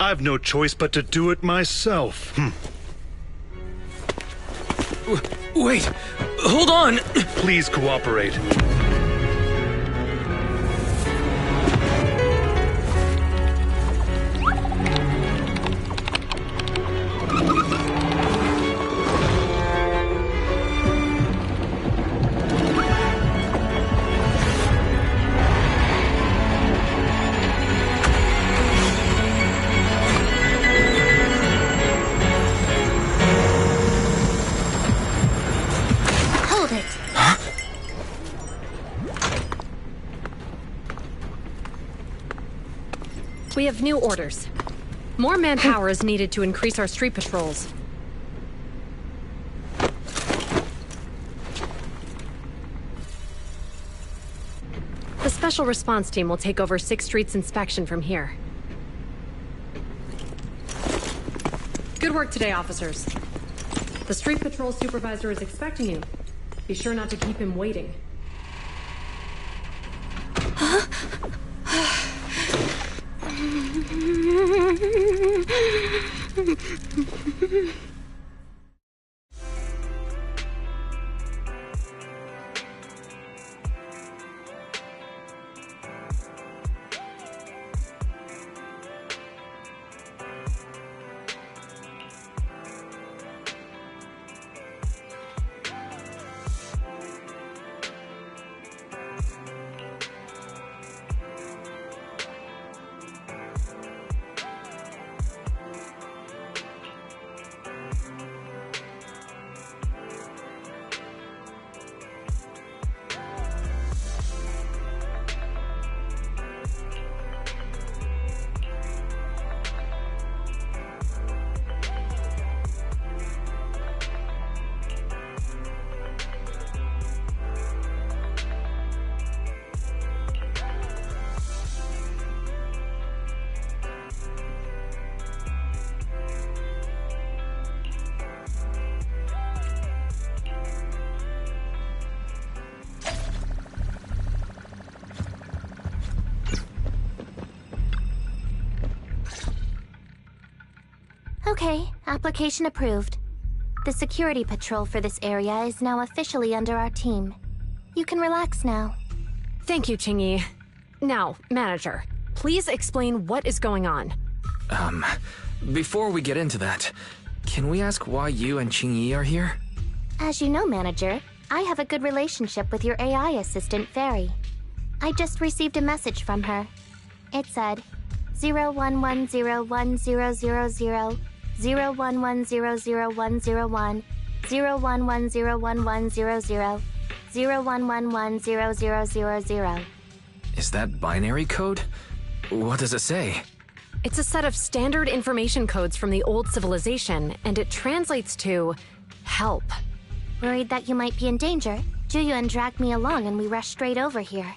I've no choice but to do it myself. Wait! Hold on! Please cooperate. We have new orders. More manpower is needed to increase our street patrols. The Special Response Team will take over 6th Street's inspection from here. Good work today, officers. The street patrol supervisor is expecting you. Be sure not to keep him waiting. Okay, application approved. The security patrol for this area is now officially under our team. You can relax now. Thank you, Qingyi. Now, manager, please explain what is going on. Before we get into that, can we ask why you and Qingyi are here? As you know, manager, I have a good relationship with your AI assistant, Fairy. I just received a message from her. It said, 01101000, 01100101, 01101100, 01110000. Is that binary code? What does it say? It's a set of standard information codes from the old civilization, and it translates to help. Worried that you might be in danger, Juyuan dragged me along and we rushed straight over here.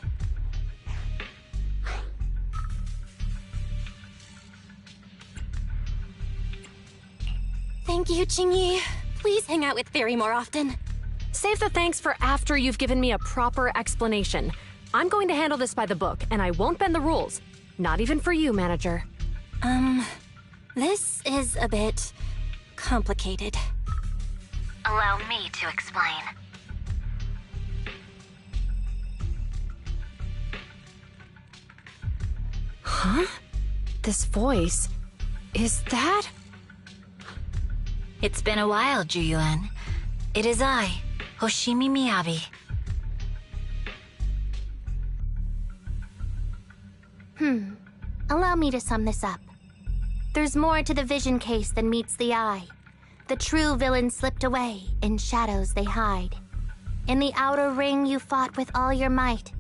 Thank you, Qingyi. Please hang out with Fairy more often. Save the thanks for after you've given me a proper explanation. I'm going to handle this by the book, and I won't bend the rules. Not even for you, manager. This is a bit complicated. Allow me to explain. Huh? This voice... is that... It's been a while, Juyuan. It is I, Hoshimi Miyabi. Allow me to sum this up. There's more to the vision case than meets the eye. The true villain slipped away, in shadows they hide. In the outer ring you fought with all your might.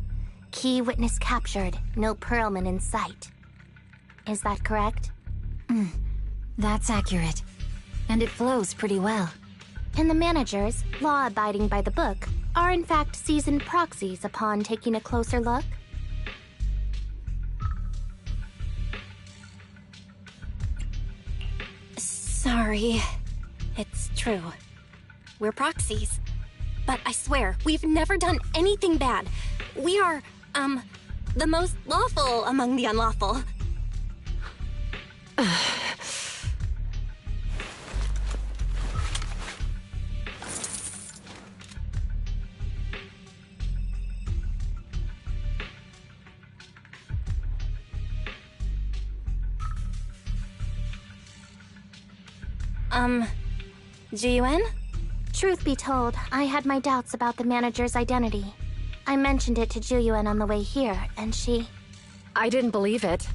Key witness captured, no Perlman in sight. Is that correct? That's accurate. And it flows pretty well. And the managers, law-abiding by the book, are in fact seasoned proxies upon taking a closer look? Sorry. It's true. We're proxies. But I swear, we've never done anything bad. We are, the most lawful among the unlawful. Juyuan? Truth be told, I had my doubts about the manager's identity. I mentioned it to Juyuan on the way here, and she... I didn't believe it.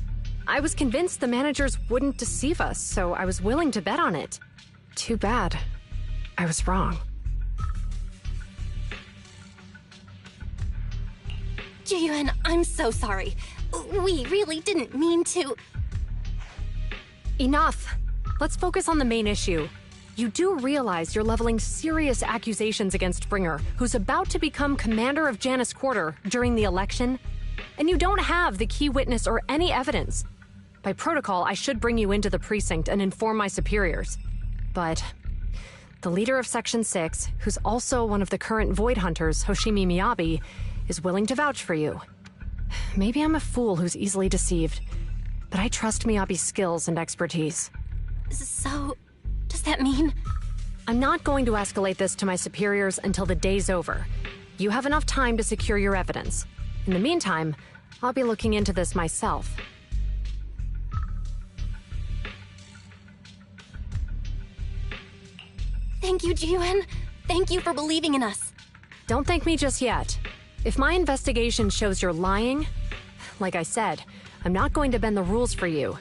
I was convinced the managers wouldn't deceive us, so I was willing to bet on it. Too bad. I was wrong. Juyuan, I'm so sorry. We really didn't mean to... Enough! Let's focus on the main issue. You do realize you're leveling serious accusations against Bringer, who's about to become commander of Janus Quarter during the election? And you don't have the key witness or any evidence. By protocol, I should bring you into the precinct and inform my superiors. But the leader of Section 6, who's also one of the current Void Hunters, Hoshimi Miyabi, is willing to vouch for you. Maybe I'm a fool who's easily deceived, but I trust Miyabi's skills and expertise. So, does that mean... I'm not going to escalate this to my superiors until the day's over. You have enough time to secure your evidence. In the meantime, I'll be looking into this myself. Thank you, Juyuan. Thank you for believing in us. Don't thank me just yet. If my investigation shows you're lying, like I said, I'm not going to bend the rules for you.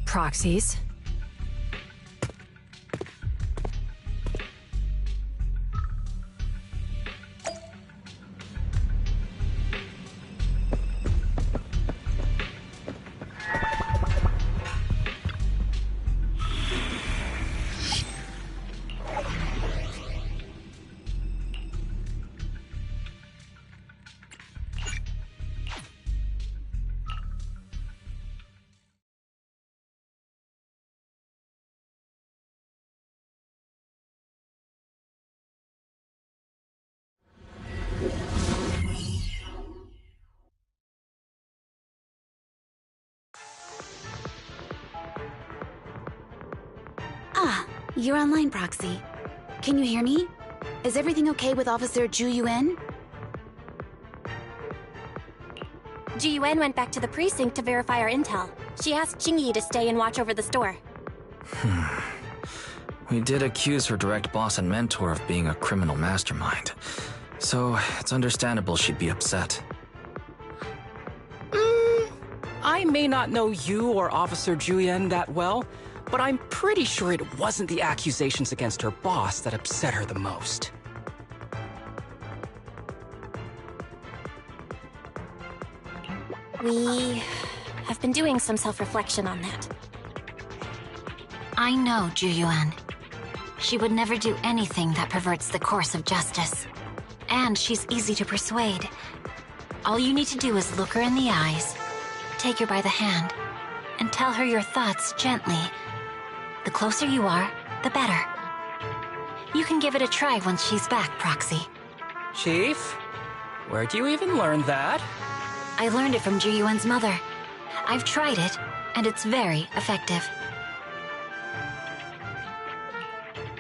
Proxies. You're online, Proxy. Can you hear me? Is everything okay with Officer Zhu Yuan? Ji Yuan went back to the precinct to verify our intel. She asked Jingyi to stay and watch over the store. We did accuse her direct boss and mentor of being a criminal mastermind. So, it's understandable she'd be upset. I may not know you or Officer Julian that well, but I'm pretty sure it wasn't the accusations against her boss that upset her the most. We have been doing some self-reflection on that. I know Zhu Yuan. She would never do anything that perverts the course of justice. And she's easy to persuade. All you need to do is look her in the eyes, take her by the hand, and tell her your thoughts gently. The closer you are, the better. You can give it a try once she's back, Proxy. Chief, where'd you even learn that? I learned it from Zhu Yuan's mother. I've tried it, and it's very effective.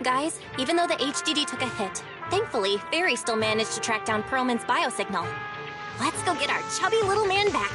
Guys, even though the HDD took a hit, thankfully, Fairy still managed to track down Perlman's biosignal. Let's go get our chubby little man back.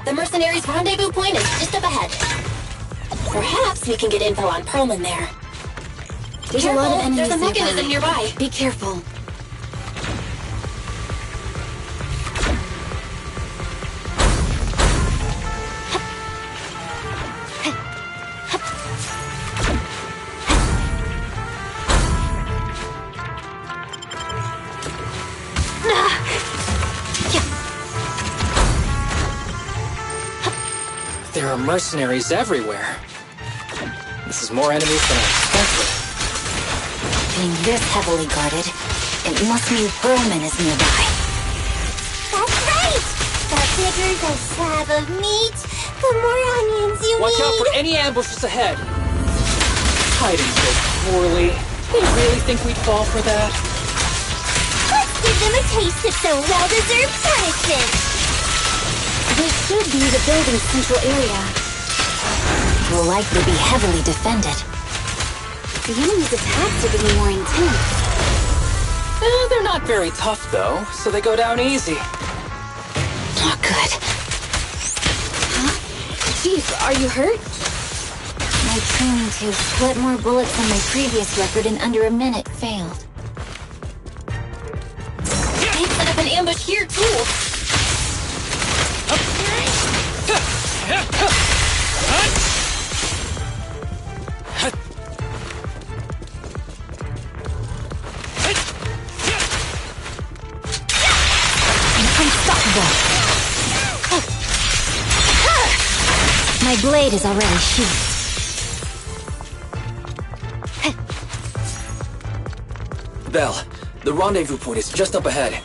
The mercenaries' rendezvous point is just up ahead. Perhaps we can get info on Perlman there. There's a lot of enemies There's a mechanism nearby. Be careful. There are mercenaries everywhere. This is more enemies than I expected. Being this heavily guarded, it must mean Perlman is nearby. That's right! The bigger the slab of meat, the more onions you Watch need. out for any ambushes ahead. Hiding so poorly. They really think we'd fall for that? Let's give them a taste of some well-deserved punishment. This should be the building's central area. Will likely be heavily defended. The enemy's attacks are getting more intense. They're not very tough, though, so they go down easy. Not good. Huh? Chief, are you hurt? My training to split more bullets than my previous record in under a minute failed. They set up an ambush here, too. My blade is already sheathed. Belle, the rendezvous point is just up ahead.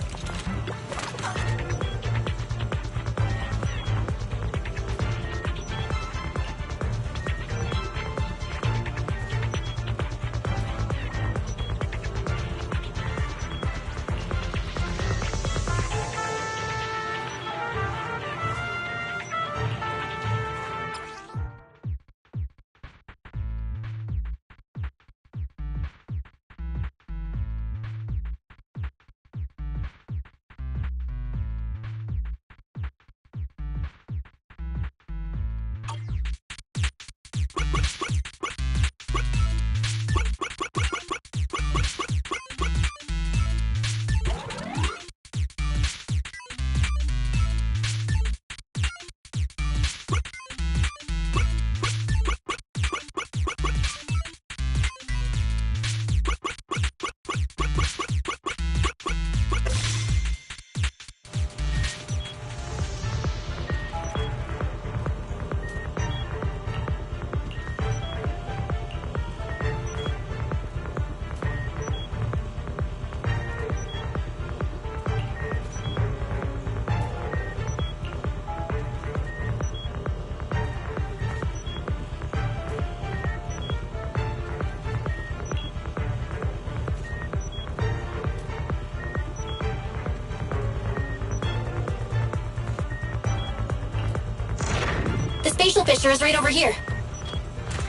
spatial fissure is right over here.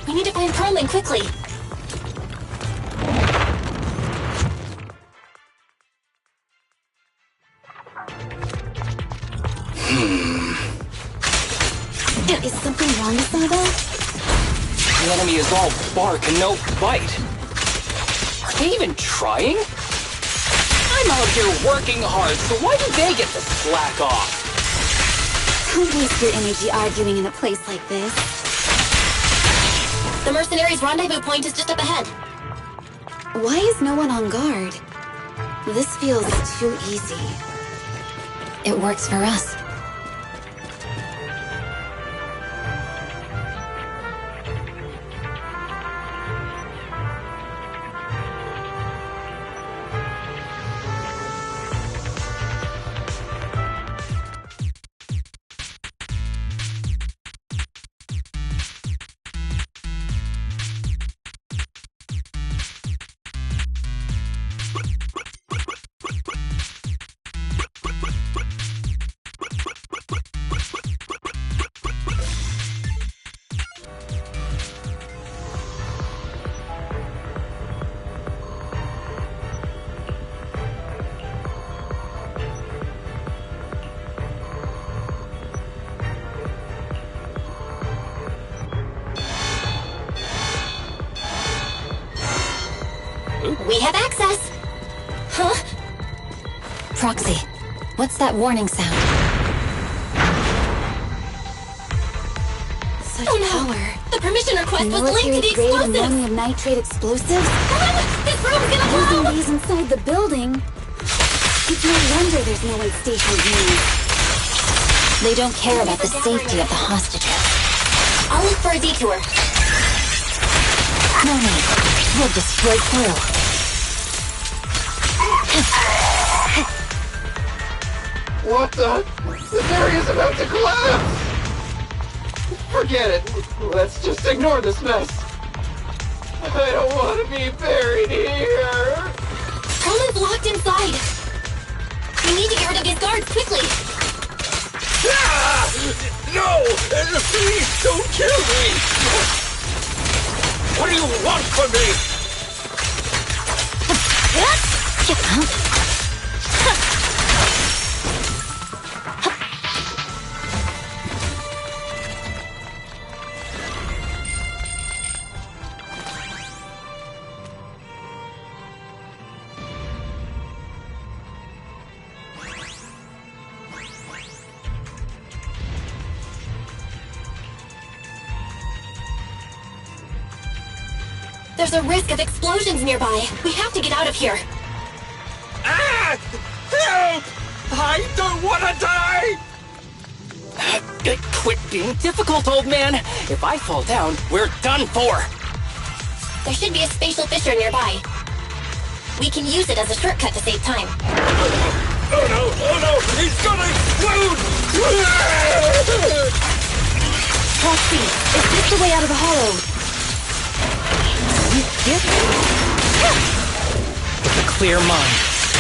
We need to find Perlman quickly. Is something wrong with Saba? The enemy is all bark and no bite. Are they even trying? I'm out here working hard, so why do they get to slack off? Don't waste your energy arguing in a place like this. The mercenaries' rendezvous point is just up ahead. Why is no one on guard? This feels too easy. It works for us. We have access! Huh? Proxy, what's that warning sound? Such power! The permission request was linked to the Military-grade explosives! ammonium nitrate explosives? This room's gonna blow! Using these inside the building? It's no wonder there's no one stationed here. They don't care about the safety of the hostages. I'll look for a detour. No need. We'll just break through. What the? This area's about to collapse! Forget it. Let's just ignore this mess. I don't want to be buried here. Perlman's locked inside. We need to get rid of these guards quickly. Ah! No! Please don't kill me! What do you want from me? There's a risk of explosions nearby. We have to get out of here. Ah! Help! I don't want to die! Quit being difficult, old man. If I fall down, we're done for. There should be a spatial fissure nearby. We can use it as a shortcut to save time. Oh no! Oh no! He's gonna explode! Proxy, is this the way out of the hollow? With a clear mind,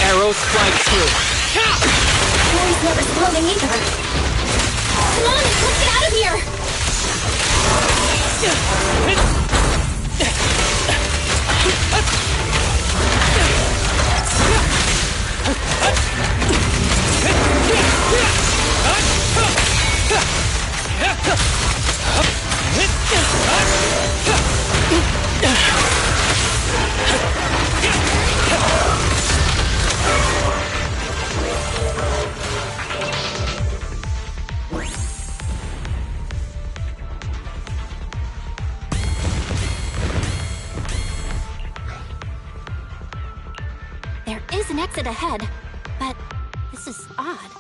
arrows fly true. Rory's not responding either. Come on, let's get out of here! There is an exit ahead, but this is odd.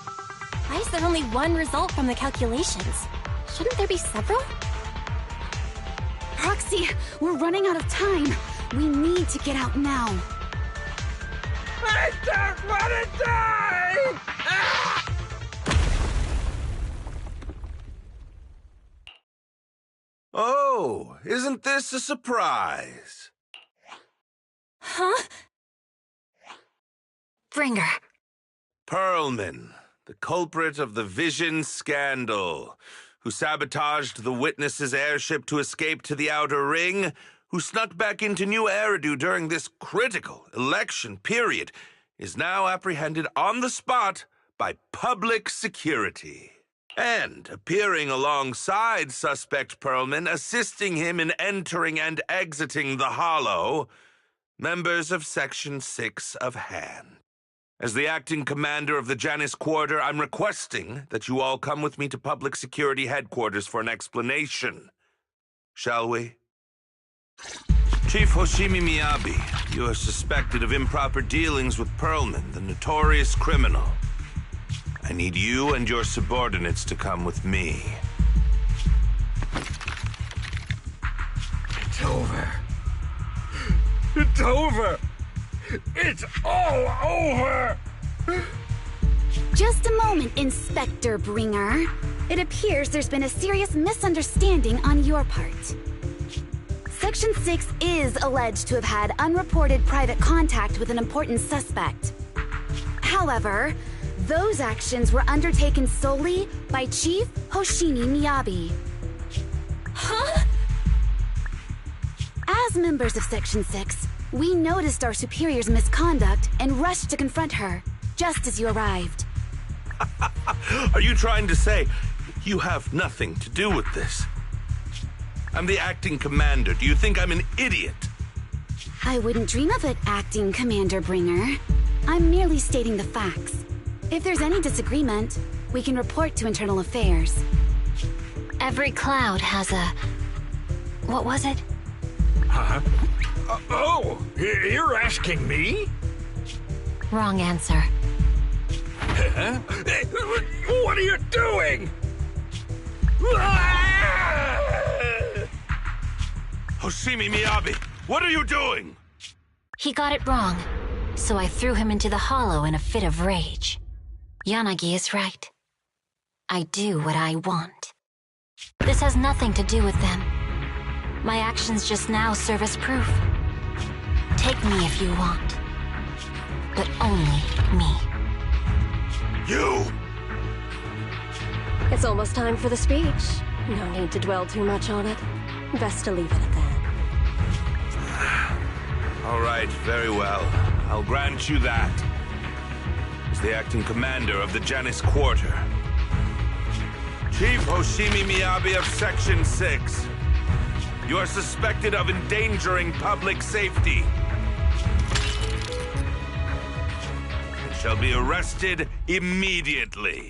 Why is there only one result from the calculations? Shouldn't there be several? Proxy, we're running out of time. We need to get out now. I don't want to die! Ah! Oh, isn't this a surprise? Huh? Bringer. Perlman, the culprit of the Vision scandal. who sabotaged the Witness's airship to escape to the Outer Ring, who snuck back into New Eridu during this critical election period, is now apprehended on the spot by public security. And appearing alongside suspect Perlman, assisting him in entering and exiting the Hollow, members of Section 6 of Han. As the acting commander of the Janus Quarter, I'm requesting that you all come with me to Public Security Headquarters for an explanation. Shall we? Chief Hoshimi Miyabi, you are suspected of improper dealings with Perlman, the notorious criminal. I need you and your subordinates to come with me. It's over. It's over. It's all over! Just a moment, Inspector Bringer. It appears there's been a serious misunderstanding on your part. Section 6 is alleged to have had unreported private contact with an important suspect. However, those actions were undertaken solely by Chief Hoshimi Miyabi. Huh? As members of Section 6, we noticed our superior's misconduct and rushed to confront her, just as you arrived. Are you trying to say you have nothing to do with this? I'm the acting commander. Do you think I'm an idiot? I wouldn't dream of it, Acting Commander Bringer. I'm merely stating the facts. If there's any disagreement, we can report to Internal Affairs. Every cloud has a... what was it? Huh? Oh, you're asking me? Wrong answer. Huh? What are you doing? Hoshimi Miyabi, what are you doing? He got it wrong, so I threw him into the hollow in a fit of rage. Yanagi is right. I do what I want. This has nothing to do with them. My actions just now serve as proof. Take me if you want. But only me. You! It's almost time for the speech. No need to dwell too much on it. Best to leave it at that. All right, very well. I'll grant you that. As the acting commander of the Janus Quarter, Chief Hoshimi Miyabi of Section 6, you are suspected of endangering public safety and shall be arrested immediately.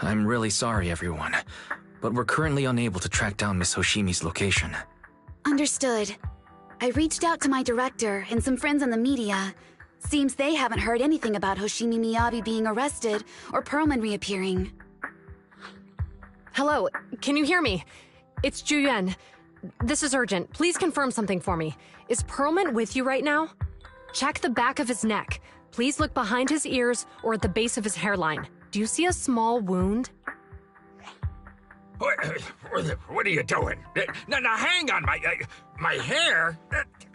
I'm really sorry, everyone, but we're currently unable to track down Miss Hoshimi's location. Understood. I reached out to my director and some friends in the media. Seems they haven't heard anything about Hoshimi Miyabi being arrested or Perlman reappearing. Hello, can you hear me? It's Juyuan. This is urgent. Please confirm something for me. Is Perlman with you right now? Check the back of his neck. Please look behind his ears or at the base of his hairline. Do you see a small wound? What are you doing? Now hang on, my hair?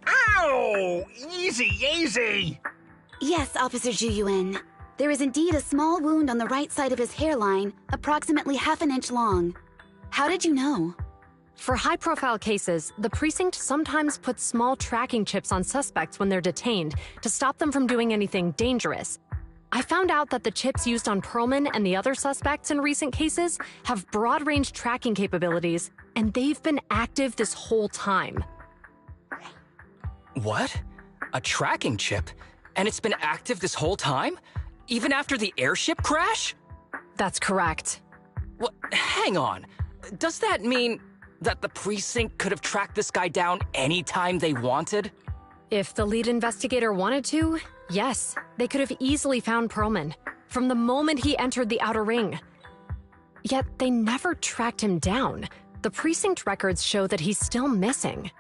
Ow! Easy, easy! Yes, Officer Juyuan. There is indeed a small wound on the right side of his hairline, approximately half an inch long. How did you know? For high-profile cases, the precinct sometimes puts small tracking chips on suspects when they're detained to stop them from doing anything dangerous. I found out that the chips used on Perlman and the other suspects in recent cases have broad-range tracking capabilities, and they've been active this whole time. What? A tracking chip? And it's been active this whole time? Even after the airship crash? That's correct. What? Hang on. Does that mean that the precinct could have tracked this guy down anytime they wanted? If the lead investigator wanted to, yes, they could have easily found Perlman from the moment he entered the outer ring. Yet they never tracked him down. The precinct records show that he's still missing.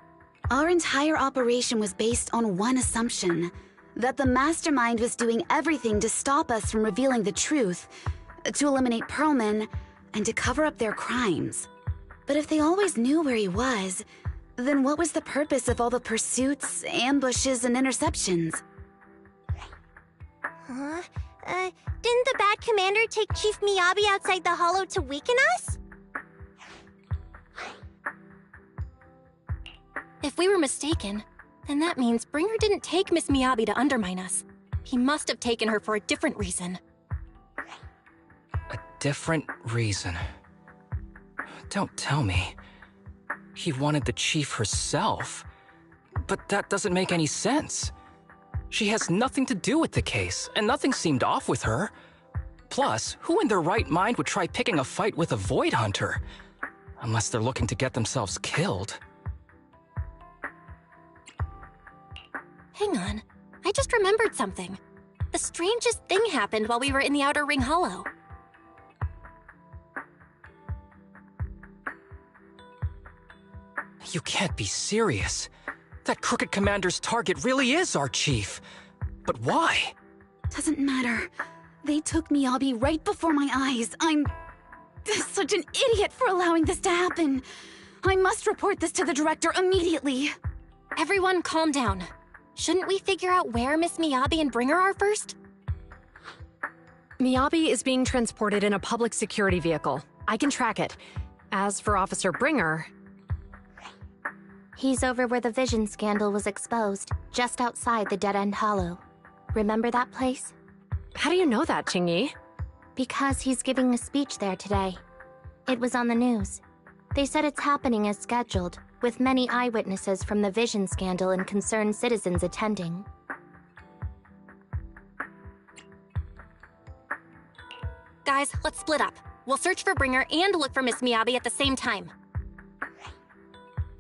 Our entire operation was based on one assumption, that the mastermind was doing everything to stop us from revealing the truth, to eliminate Perlman, and to cover up their crimes. But if they always knew where he was, then what was the purpose of all the pursuits, ambushes, and interceptions? Huh? Didn't the bad commander take Chief Miyabi outside the hollow to weaken us? If we were mistaken, then that means Bringer didn't take Miss Miyabi to undermine us. He must have taken her for a different reason. A different reason? Don't tell me. He wanted the chief herself. But that doesn't make any sense. She has nothing to do with the case, and nothing seemed off with her. Plus, who in their right mind would try picking a fight with a Void Hunter? Unless they're looking to get themselves killed. Hang on, I just remembered something. The strangest thing happened while we were in the Outer Ring Hollow. You can't be serious. That crooked commander's target really is our chief. But why? Doesn't matter. They took Miyabi right before my eyes. I'm such an idiot for allowing this to happen. I must report this to the director immediately. Everyone calm down. Shouldn't we figure out where Miss Miyabi and Bringer are first? Miyabi is being transported in a public security vehicle. I can track it. As for Officer Bringer... He's over where the vision scandal was exposed, just outside the Dead End Hollow. Remember that place? How do you know that, Qingyi? Because he's giving a speech there today. It was on the news. They said it's happening as scheduled, with many eyewitnesses from the vision scandal and concerned citizens attending. Guys, let's split up. We'll search for Bringer and look for Miss Miyabi at the same time.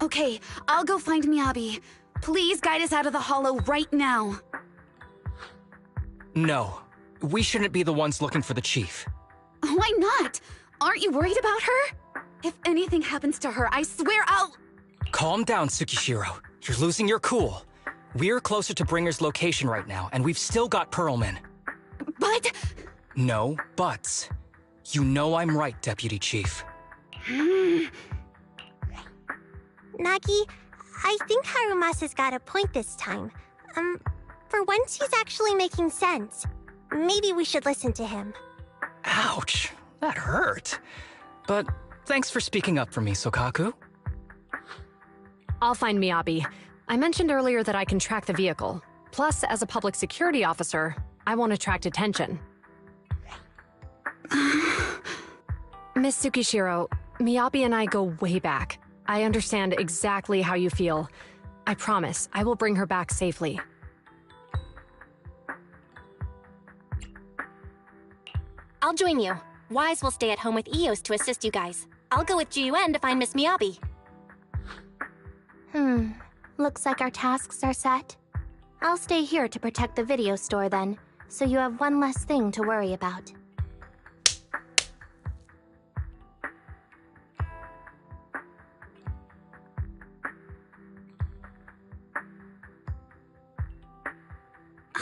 Okay, I'll go find Miyabi. Please guide us out of the hollow right now. No, we shouldn't be the ones looking for the chief. Why not? Aren't you worried about her? If anything happens to her, I swear I'll... Calm down, Tsukishiro. You're losing your cool. We're closer to Bringer's location right now, and we've still got Perlman. But... No buts. You know I'm right, Deputy Chief. Nagi, I think Harumasa's got a point this time. For once he's actually making sense. Maybe we should listen to him. Ouch, that hurt. But thanks for speaking up for me, Sokaku. I'll find Miyabi. I mentioned earlier that I can track the vehicle. Plus, as a public security officer, I won't attract attention. Miss Tsukishiro, Miyabi and I go way back. I understand exactly how you feel. I promise I will bring her back safely. I'll join you. Wise will stay at home with Eos to assist you guys. I'll go with GUN to find Miss Miyabi. Looks like our tasks are set. I'll stay here to protect the video store then, so you have one less thing to worry about.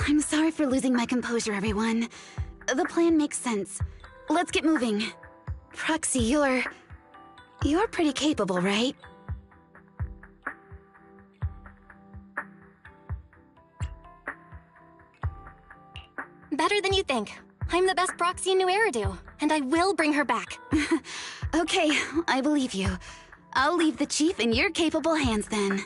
I'm sorry for losing my composure, everyone. The plan makes sense. Let's get moving. Proxy, you're pretty capable, right? Better than you think. I'm the best proxy in New Eridu, and I will bring her back. Okay, I believe you. I'll leave the chief in your capable hands then.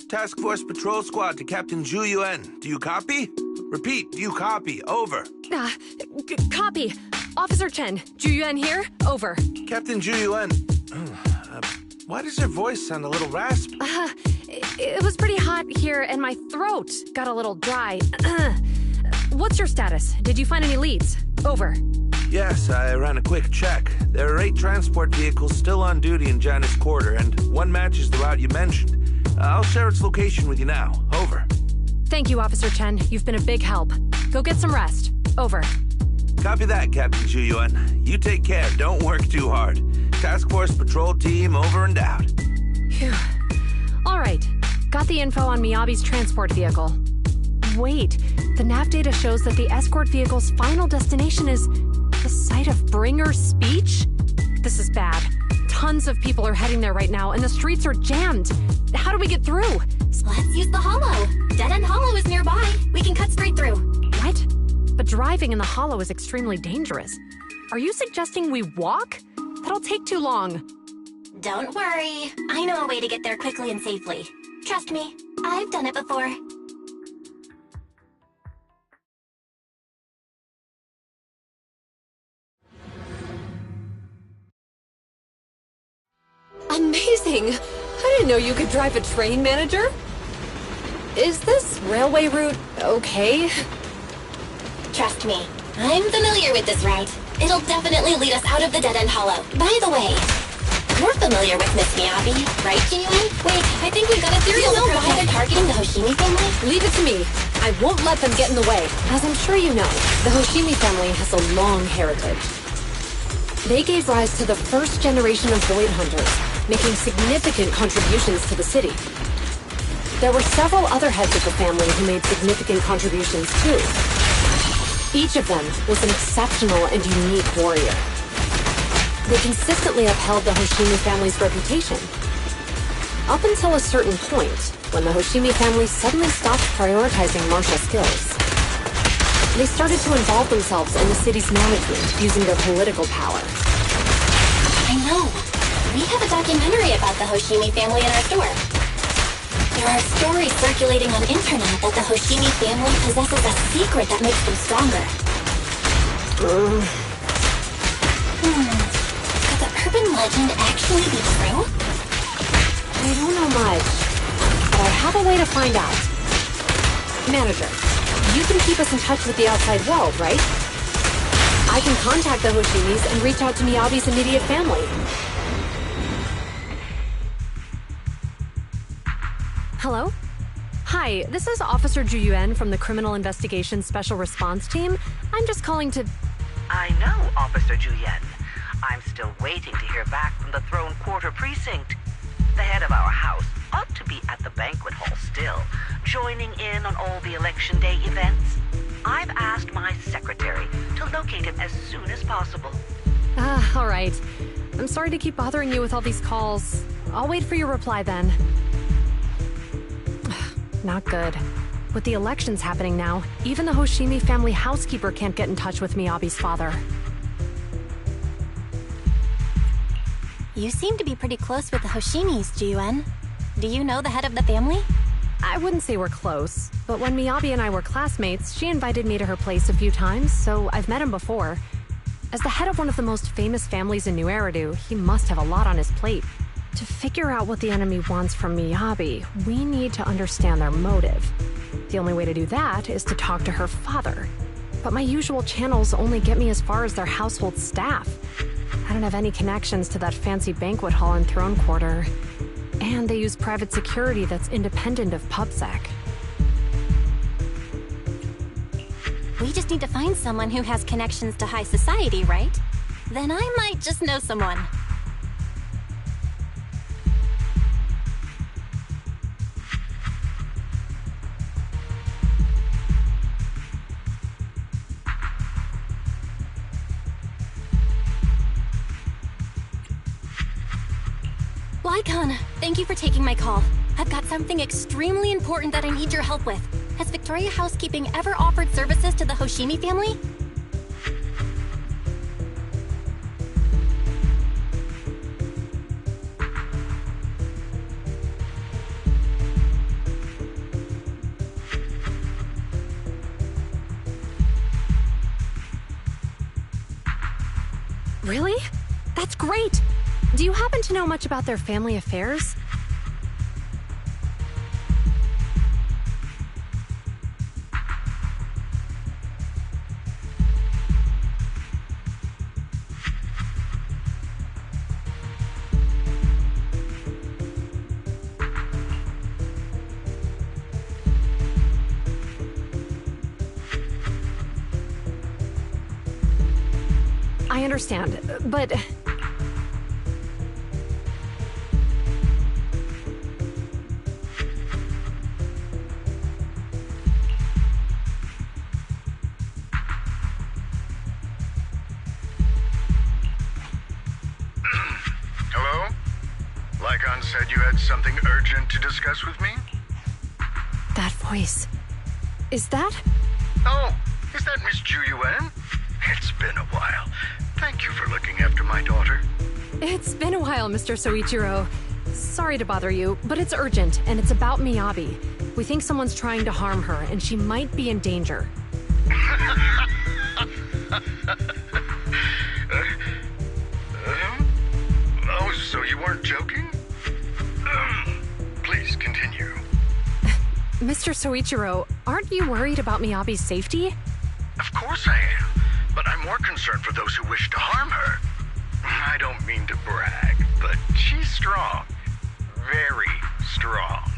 Task Force Patrol Squad to Captain Zhu Yuan. Do you copy? Repeat, do you copy? Over. Copy. Officer Chen, Zhu Yuan here. Over. Captain Zhu Yuan. Why does your voice sound a little raspy? It was pretty hot here, and my throat got a little dry. What's your status? Did you find any leads? Over. Yes, I ran a quick check. There are 8 transport vehicles still on duty in Janus Quarter, and one matches the route you mentioned. I'll share its location with you now. Over. Thank you, Officer Chen. You've been a big help. Go get some rest. Over. Copy that, Captain Zhu Yuan. You take care. Don't work too hard. Task Force Patrol Team over and out. Phew. All right. Got the info on Miyabi's transport vehicle. Wait. The nav data shows that the escort vehicle's final destination is the site of Bringer's speech? This is bad. Tons of people are heading there right now, and the streets are jammed. How do we get through? Let's use the hollow. Dead End Hollow is nearby. We can cut straight through. What? But driving in the hollow is extremely dangerous. Are you suggesting we walk? That'll take too long. Don't worry. I know a way to get there quickly and safely. Trust me, I've done it before. Amazing! I didn't know you could drive a train, manager. Is this railway route okay? Trust me, I'm familiar with this route. It'll definitely lead us out of the Dead End Hollow. By the way, you're familiar with Miss Miyabi, right, Ji-Yuan? Wait, I think we've got a theory. Do you know why they're targeting the Hoshimi family? Leave it to me. I won't let them get in the way. As I'm sure you know, the Hoshimi family has a long heritage. They gave rise to the first generation of Void Hunters, making significant contributions to the city. There were several other heads of the family who made significant contributions too. Each of them was an exceptional and unique warrior. They consistently upheld the Hoshimi family's reputation. Up until a certain point, when the Hoshimi family suddenly stopped prioritizing martial skills. They started to involve themselves in the city's management using their political power. I know. We have a documentary about the Hoshimi family in our store. There are stories circulating on internet that the Hoshimi family possesses a secret that makes them stronger. Could the urban legend actually be true? I don't know much, but I have a way to find out. Manager, you can keep us in touch with the outside world, right? I can contact the Hoshimis and reach out to Miyabi's immediate family. Hello? Hi, this is Officer Ju Yuen from the Criminal Investigations Special Response Team. I'm just calling to... I know, Officer Ju Yuen. I'm still waiting to hear back from the Throne Quarter Precinct. The head of our house ought to be at the banquet hall still, joining in on all the Election Day events. I've asked my secretary to locate him as soon as possible. All right. I'm sorry to keep bothering you with all these calls. I'll wait for your reply then. Not good. With the elections happening now, even the Hoshimi family housekeeper can't get in touch with Miyabi's father. You seem to be pretty close with the Hoshimis, Ju Yuen. Do you know the head of the family? I wouldn't say we're close, but when Miyabi and I were classmates, she invited me to her place a few times, so I've met him before. As the head of one of the most famous families in New Eridu, he must have a lot on his plate. To figure out what the enemy wants from Miyabi, we need to understand their motive. The only way to do that is to talk to her father. But my usual channels only get me as far as their household staff. I don't have any connections to that fancy banquet hall in Throne Quarter. And they use private security that's independent of PubSec. We just need to find someone who has connections to high society, right? Then I might just know someone. Lycon, thank you for taking my call. I've got something extremely important that I need your help with. Has Victoria Housekeeping ever offered services to the Hoshimi family? Really? That's great! Do you happen to know much about their family affairs? I understand, but... Hello? Lycon said you had something urgent to discuss with me? That voice... Is that... Oh, is that Miss Ju Yuen? It's been a while. Thank you for looking after my daughter. It's been a while, Mr. Soichiro. Sorry to bother you, but it's urgent, and it's about Miyabi. We think someone's trying to harm her, and she might be in danger. Oh, so you weren't joking? Please continue. Mr. Soichiro, aren't you worried about Miyabi's safety? Of course I am, but I'm more concerned for those who wish to harm her. I don't mean to brag, but she's strong. Very strong.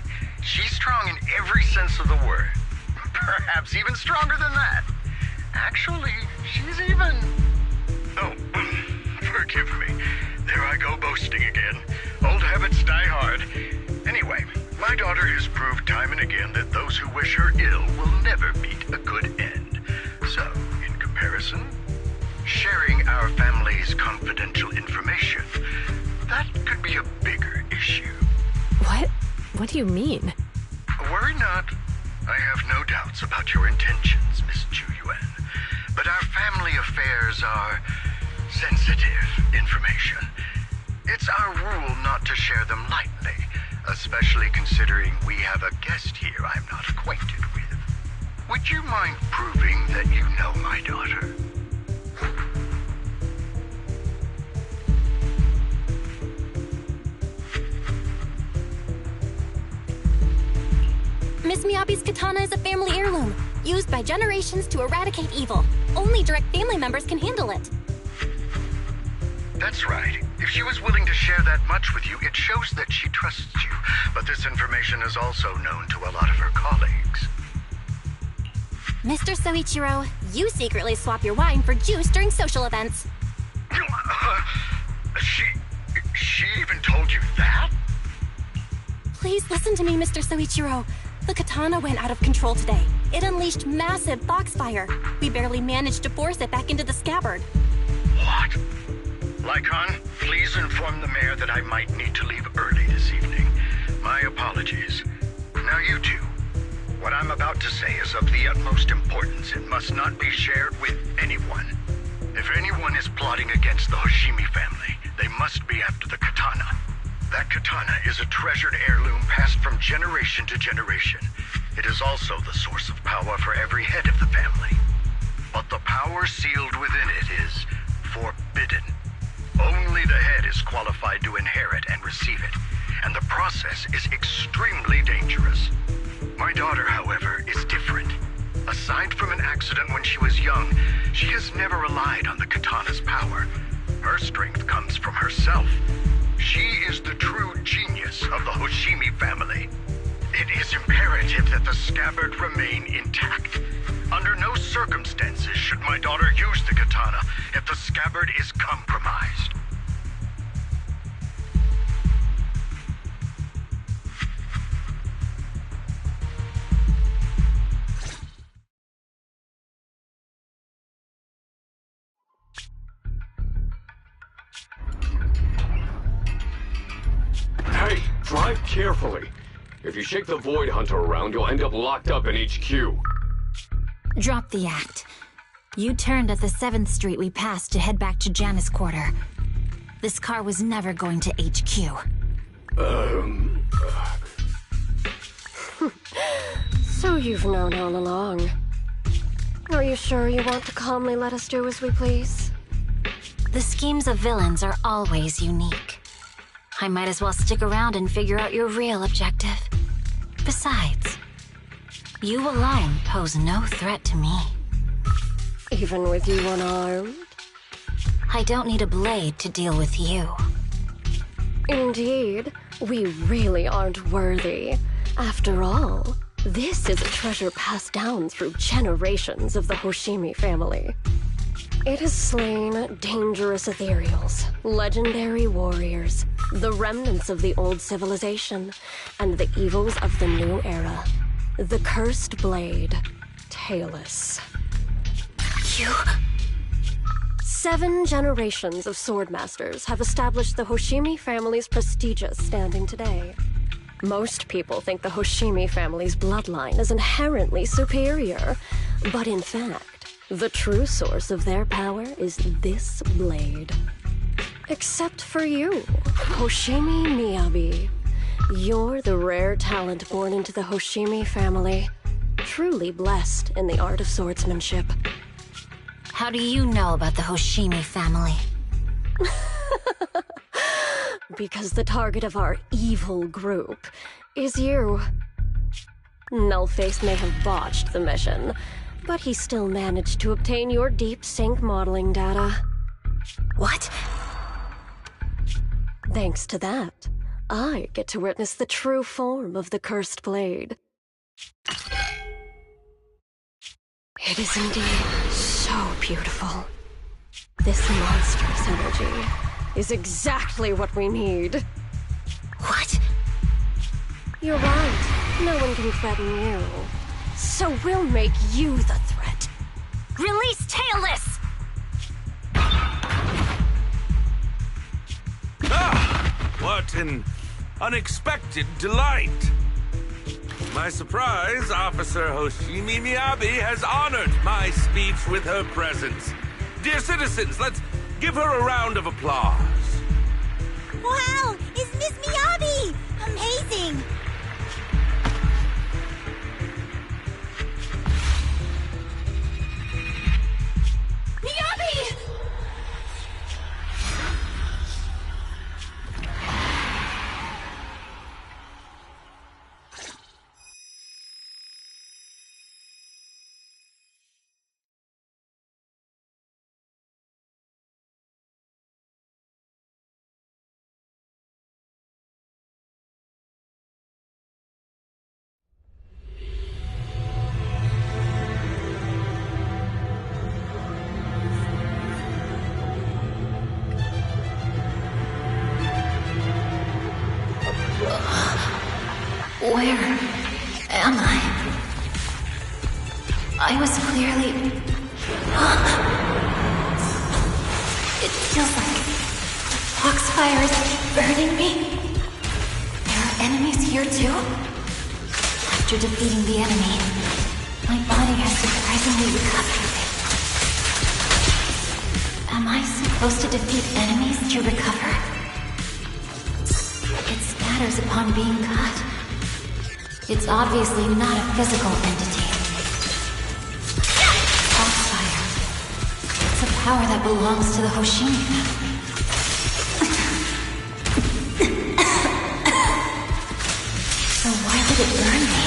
She's strong in every sense of the word. Perhaps even stronger than that. Actually, she's even... Oh, forgive me. There I go boasting again. Old habits die hard. Anyway, my daughter has proved time and again that those who wish her ill will never meet a good end. So, in comparison, sharing our family's confidential information, that could be a bigger issue. What? What do you mean? Worry not. I have no doubts about your intentions, Miss Ju Yuen. But our family affairs are sensitive information. It's our rule not to share them lightly, especially considering we have a guest here I'm not acquainted with. Would you mind proving that you know my daughter? Miss Miyabi's katana is a family heirloom, used by generations to eradicate evil. Only direct family members can handle it. That's right. If she was willing to share that much with you, it shows that she trusts you. But this information is also known to a lot of her colleagues. Mr. Soichiro, you secretly swap your wine for juice during social events. She even told you that? Please listen to me, Mr. Soichiro. The katana went out of control today. It unleashed massive foxfire. We barely managed to force it back into the scabbard. What? Lycon, please inform the mayor that I might need to leave early this evening. My apologies. Now you two. What I'm about to say is of the utmost importance. It must not be shared with anyone. If anyone is plotting against the Hoshimi family, they must be after the katana. That katana is a treasured heirloom passed from generation to generation. It is also the source of power for every head of the family. But the power sealed within it is forbidden. Only the head is qualified to inherit and receive it, and the process is extremely dangerous. My daughter, however, is different. Aside from an accident when she was young, she has never relied on the katana's power. Her strength comes from herself. She is the true genius of the Hoshimi family. It is imperative that the scabbard remain intact. Under no circumstances should my daughter use the katana if the scabbard is compromised. Hey, drive carefully. If you shake the Void Hunter around, you'll end up locked up in HQ. Drop the act. You turned at the 7th Street we passed to head back to Janus Quarter. This car was never going to HQ. So you've known all along. Are you sure you want to calmly let us do as we please? The schemes of villains are always unique. I might as well stick around and figure out your real objective. Besides, you alone pose no threat to me. Even with you unarmed? I don't need a blade to deal with you. Indeed, we really aren't worthy. After all, this is a treasure passed down through generations of the Hoshimi family. It has slain dangerous ethereals, legendary warriors, the remnants of the old civilization, and the evils of the new era. The cursed blade, Tailless. You... 7 generations of swordmasters have established the Hoshimi family's prestigious standing today. Most people think the Hoshimi family's bloodline is inherently superior, but in fact, the true source of their power is this blade. Except for you, Hoshimi Miyabi. You're the rare talent born into the Hoshimi family, truly blessed in the art of swordsmanship. How do you know about the Hoshimi family? Because the target of our evil group is you. Nullface may have botched the mission, but he still managed to obtain your deep sync modeling data. What? Thanks to that, I get to witness the true form of the cursed blade. It is indeed so beautiful. This monstrous energy is exactly what we need. What? You're right. No one can threaten you. So we'll make you the threat. Release Tailless! Ah! What an unexpected delight! My surprise, Officer Hoshimi Miyabi has honored my speech with her presence. Dear citizens, let's give her a round of applause. Wow! It's Miss Miyabi! Amazing! Miyabi! Where am I? I was clearly... It feels like the foxfire is burning me. There are enemies here too? After defeating the enemy, my body has surprisingly recovered. Am I supposed to defeat enemies to recover? It scatters upon being cut. It's obviously not a physical entity. Foxfire. It's a power that belongs to the Hoshimi family. So why did it burn me?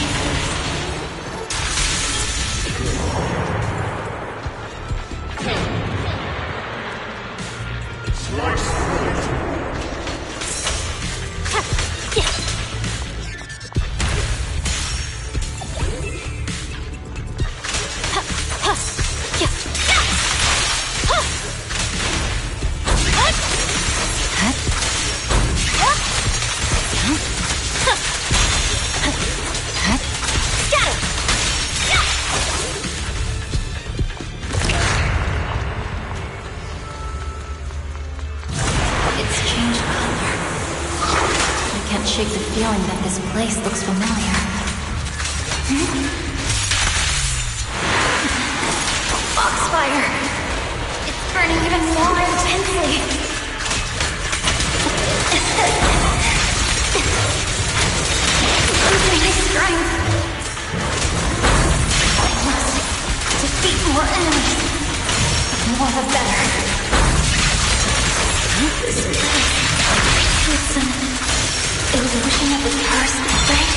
Shake the feeling that this place looks familiar. Foxfire! It's burning even more intensely. Losing my strength. I must defeat more enemies. The more the better. This place. It's an illusion of the past, right?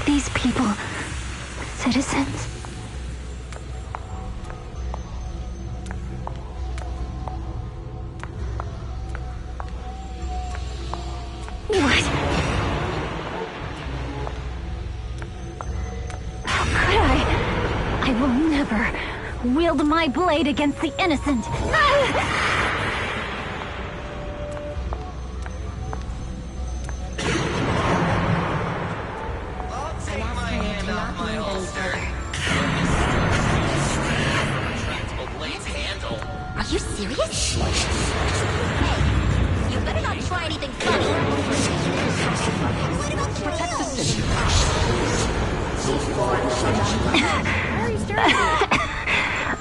These people, citizens? What? How could I? I will never wield my blade against the innocent. Are you serious? Hey, you better not try anything funny. Protect the city.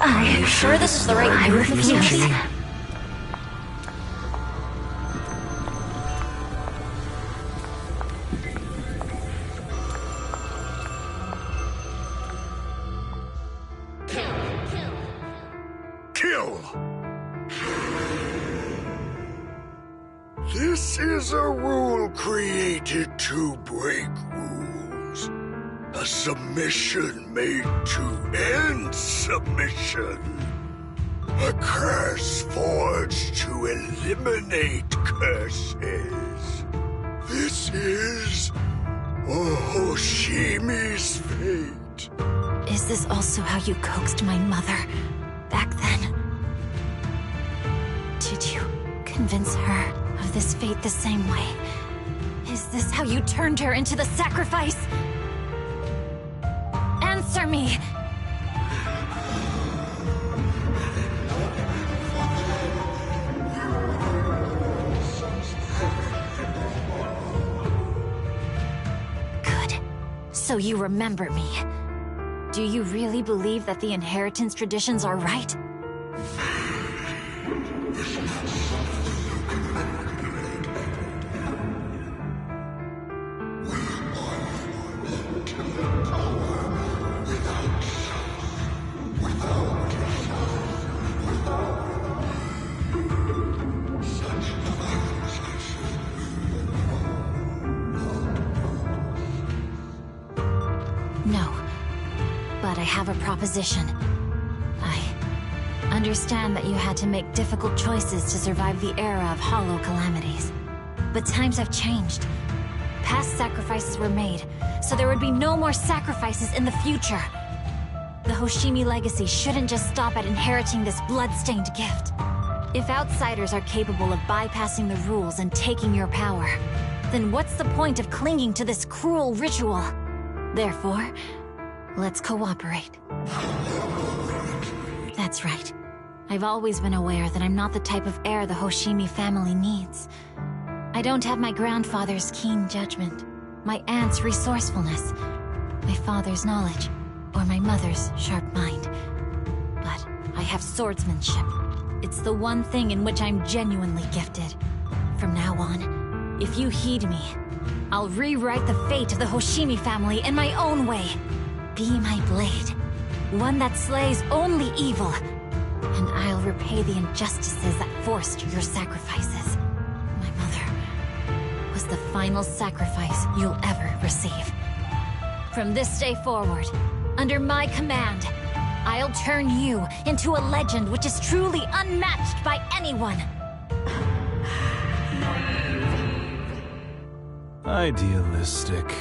Are you sure this is the right move, Miyabi? This is a rule created to break rules. A submission made to end submission. A curse forged to eliminate curses. This is Hoshimi's fate. Is this also how you coaxed my mother back then? Did you convince her of this fate the same way? Is this how you turned her into the sacrifice? Answer me! Good. So you remember me. Do you really believe that the inheritance traditions are right? No. But I have a proposition. I understand that you had to make difficult choices to survive the era of hollow calamities. But times have changed. Past sacrifices were made, so there would be no more sacrifices in the future. The Hoshimi legacy shouldn't just stop at inheriting this blood-stained gift. If outsiders are capable of bypassing the rules and taking your power, then what's the point of clinging to this cruel ritual? Therefore, let's cooperate. That's right. I've always been aware that I'm not the type of heir the Hoshimi family needs. I don't have my grandfather's keen judgment, my aunt's resourcefulness, my father's knowledge, or my mother's sharp mind. But I have swordsmanship. It's the one thing in which I'm genuinely gifted. From now on, if you heed me, I'll rewrite the fate of the Hoshimi family in my own way. Be my blade, one that slays only evil, and I'll repay the injustices that forced your sacrifices. My mother was the final sacrifice you'll ever receive. From this day forward, under my command, I'll turn you into a legend which is truly unmatched by anyone. Idealistic.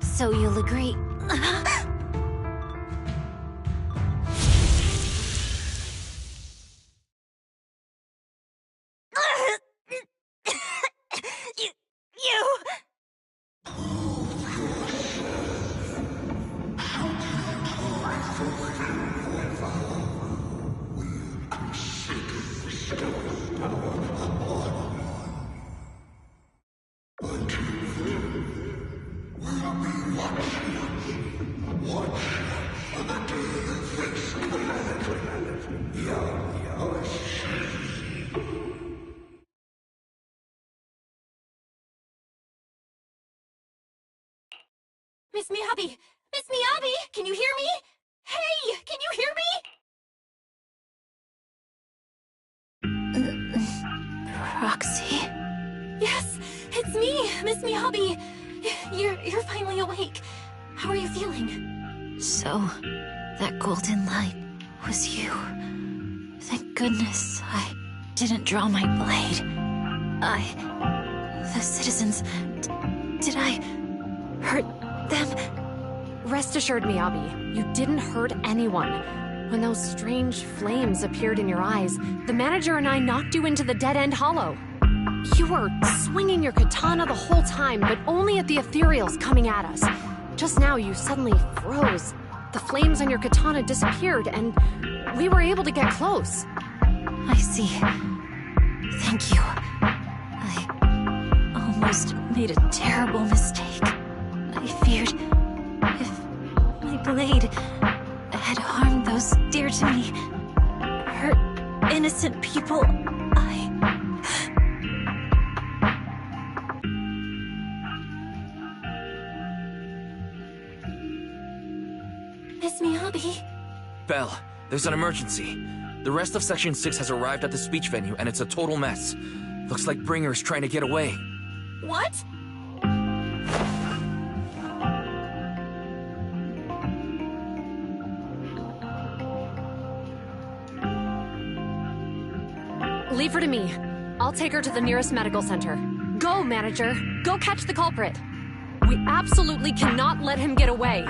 So you'll agree. Miss Miyabi! Miss Miyabi! Can you hear me? Hey! Can you hear me? Proxy? Yes! It's me! Miss Miyabi! You're finally awake. How are you feeling? So, that golden light was you. Thank goodness I didn't draw my blade. The citizens... did I hurt them? Rest assured, Miyabi, you didn't hurt anyone. When those strange flames appeared in your eyes, the manager and I knocked you into the dead-end hollow. You were swinging your katana the whole time, but only at the ethereals coming at us. Just now, you suddenly froze. The flames on your katana disappeared, and we were able to get close. I see. Thank you. I almost made a terrible mistake. I feared if my blade had harmed those dear to me, hurt innocent people. Miss Miyabi? Belle, there's an emergency. The rest of Section 6 has arrived at the speech venue, and it's a total mess. Looks like Bringer's trying to get away. What? Leave her to me. I'll take her to the nearest medical center. Go, manager. Go catch the culprit. We absolutely cannot let him get away.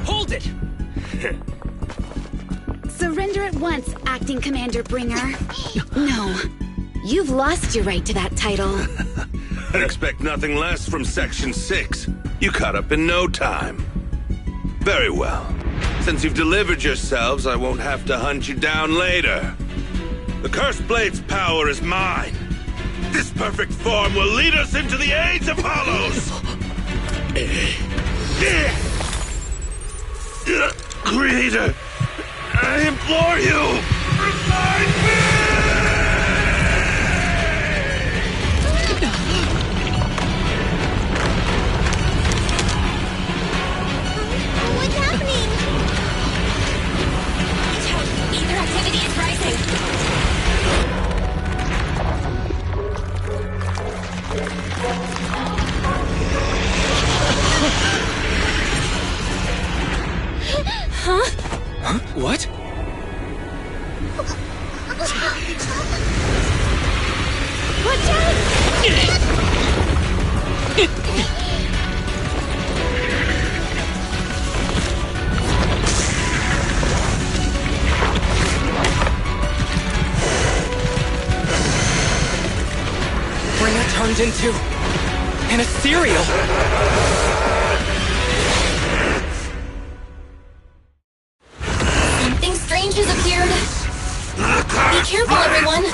Hold it! Surrender at once, Acting Commander Bringer. No. You've lost your right to that title. I'd expect nothing less from Section 6. You caught up in no time. Very well. Since you've delivered yourselves, I won't have to hunt you down later. The Cursed Blade's power is mine. This perfect form will lead us into the age of Hollows! Creator, I implore you, revive me! What's happening? Ether activity is rising. Huh? What? Watch out! Bringer turned into an ethereal. Something strange has appeared. Be careful, everyone.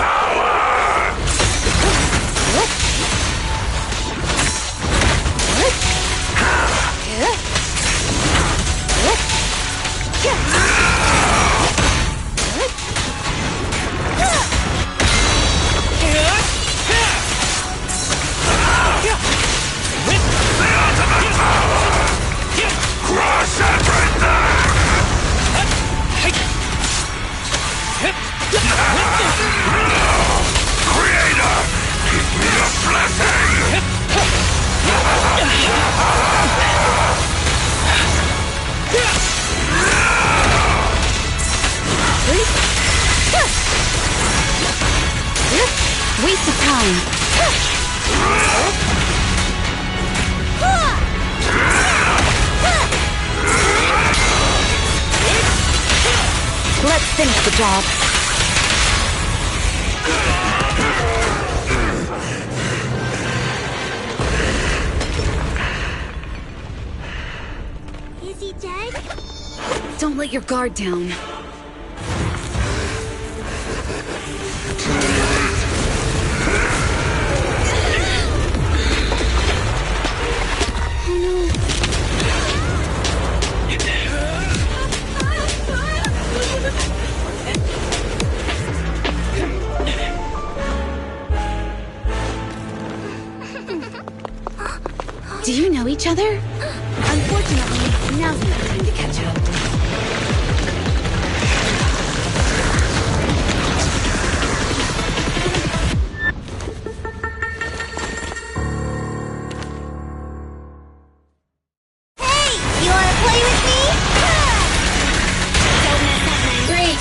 Crush everything! Creator, give me a blessing! Waste of time. Let's finish the job. Is he dead? Don't let your guard down. Do you know each other? Unfortunately, now's not the time to catch up. Hey! You wanna play with me? Great.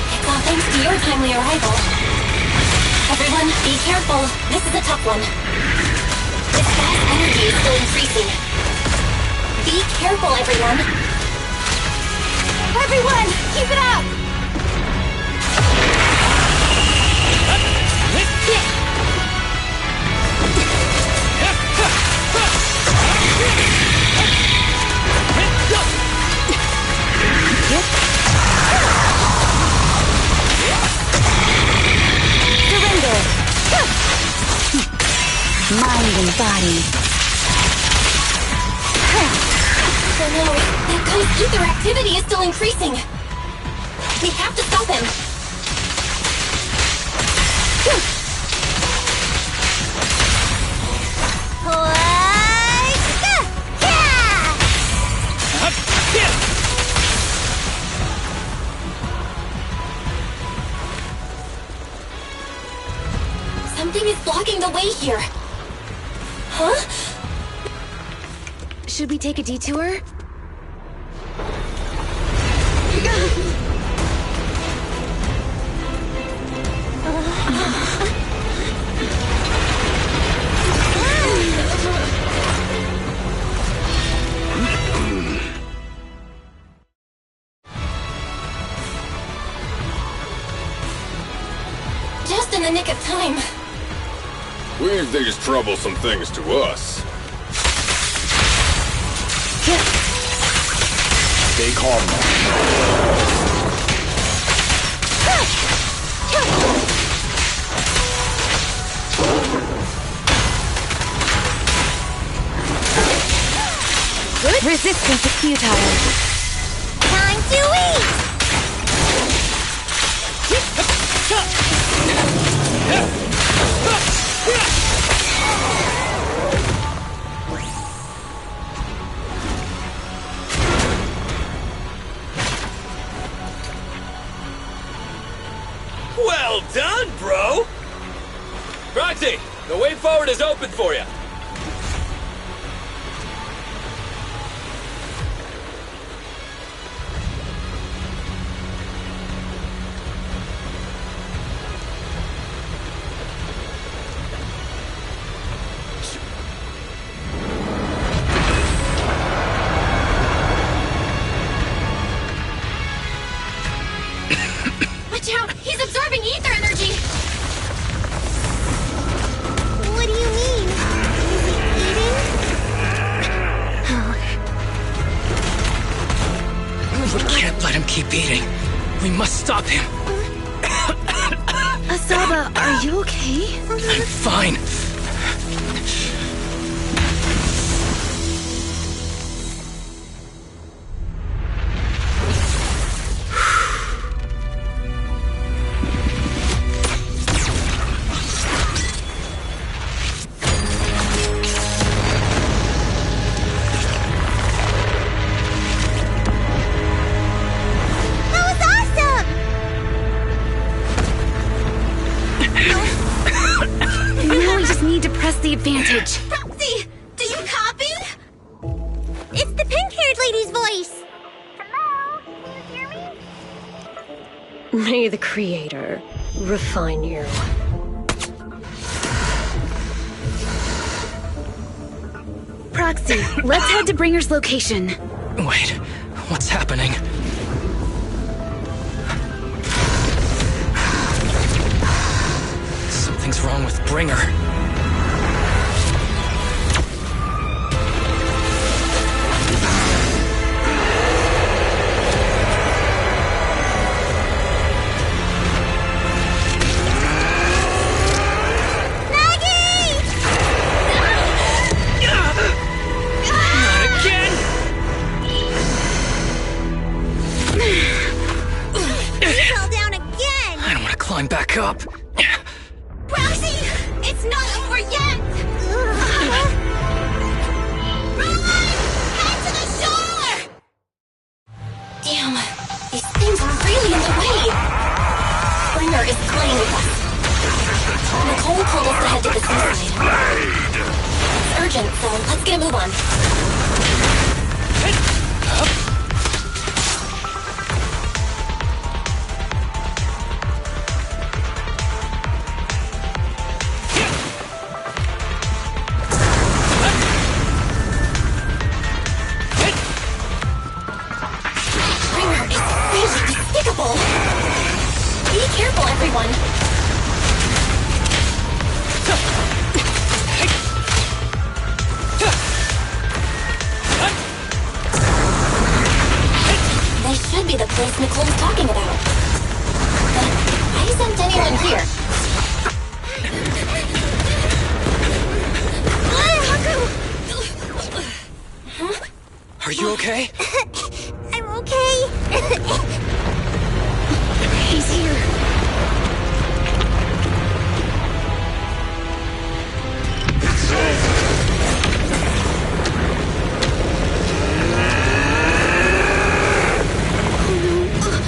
It's all thanks to your timely arrival. Everyone, be careful. This is a tough one. This gas energy is still increasing. Be careful, everyone. Everyone, keep it up! Surrender! Mind and body. Oh no, that guy's ether activity is still increasing. We have to stop him. Something is blocking the way here. Huh? Should we take a detour? the nick of time. We ain't these troublesome things to us. Stay calm. Good resistance is futile. Time to eat! Well done, bro! Proxy, the way forward is open for you. Watch out! He's absorbing ether energy! What do you mean? We can't let him keep eating. We must stop him. Asaba, are you okay? I'm fine. Now we just need to press the advantage. Proxy, do you copy? It's the pink-haired lady's voice. Hello? Can you hear me? May the Creator refine you. Proxy, let's head to Bringer's location. Wait, what's happening? Something's wrong with Bringer. Climb back up. Proxy, it's not over yet. Head to the shore. Damn, these things are really in the way. Bringer is playing with us. Nicole told us to head to the seaside. It's urgent, so let's get a move on. Be careful, everyone! This should be the place Nicole was talking about. But why isn't anyone here? Are you okay? I'm okay. He's here.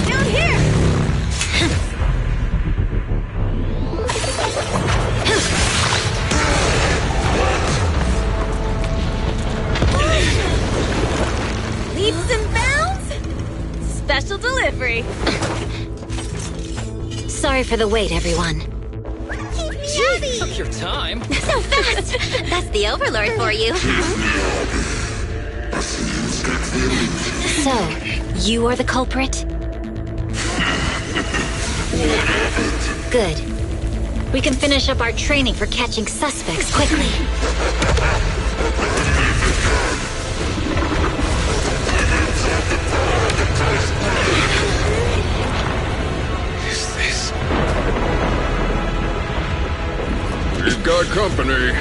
Down here. Leaps and bounds. Special delivery. Sorry for the wait, everyone. Keep me happy. Took your time. So fast! That's the Overlord for you. So, you are the culprit? Good. We can finish up our training for catching suspects quickly. Is this? We've got company.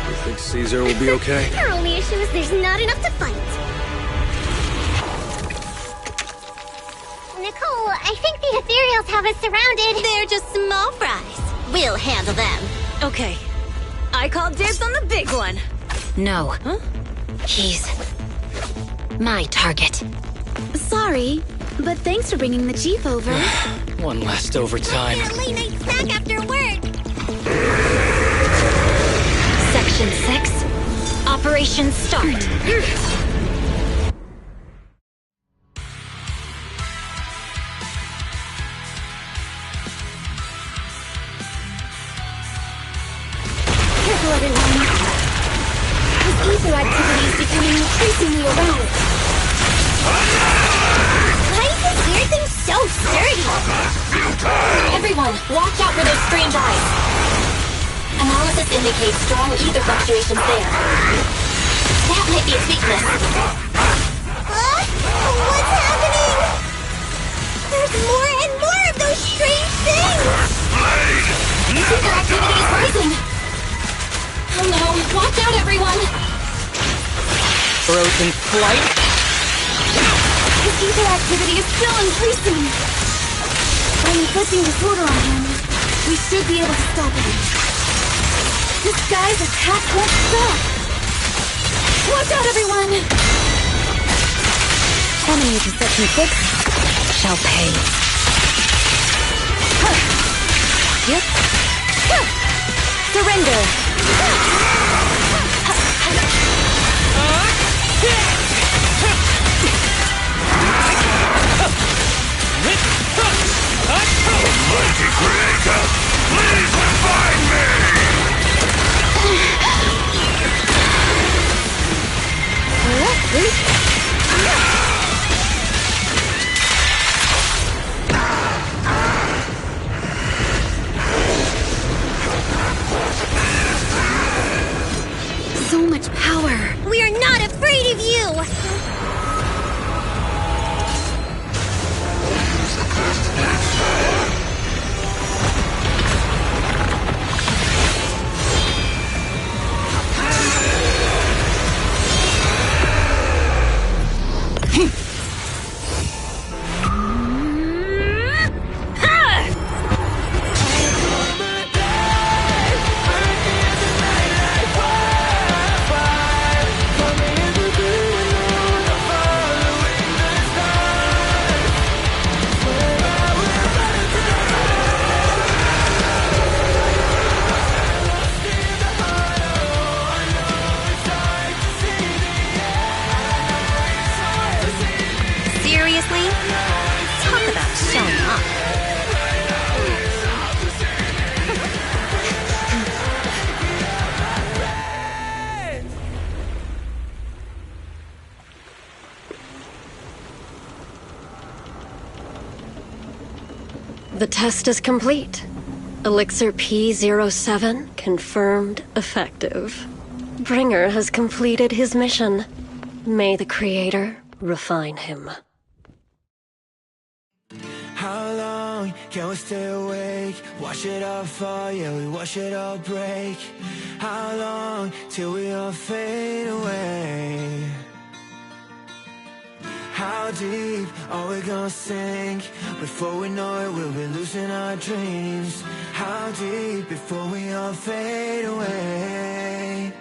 You think Caesar will be okay? Our only issue is there's not enough to fight. Nicole, I think the ethereals have us surrounded. They're just small fries. We'll handle them. Okay. I call dibs on the big one. No. Huh? He's my target. Sorry, but thanks for bringing the Chief over. One last overtime. Get a late night snack after work. Section 6. Operation start. Careful, everyone. This ether activity is becoming increasingly erratic. Why is this weird thing so sturdy? Everyone, watch out for those strange eyes. Analysis indicates strong ether fluctuations there. That might be its weakness. What's happening? There's more and more of those strange things! Ether activity is rising. Oh no, watch out everyone! Frozen flight? His ether activity is still increasing. By inflicting disorder on him, we should be able to stop him. This guy's attack won't stop. Watch out, everyone! Enemy to Section 6 shall pay. Yep. Surrender! Mighty Creator, please revive me! So much power! We are not afraid of you! Seriously? Talk about showing off. The test is complete. Elixir P07 confirmed effective. Bringer has completed his mission. May the Creator refine him. How long can we stay awake? Wash it all fall, yeah, we wash it all break. How long till we all fade away? How deep are we gonna sink? Before we know it, we'll be losing our dreams. How deep before we all fade away?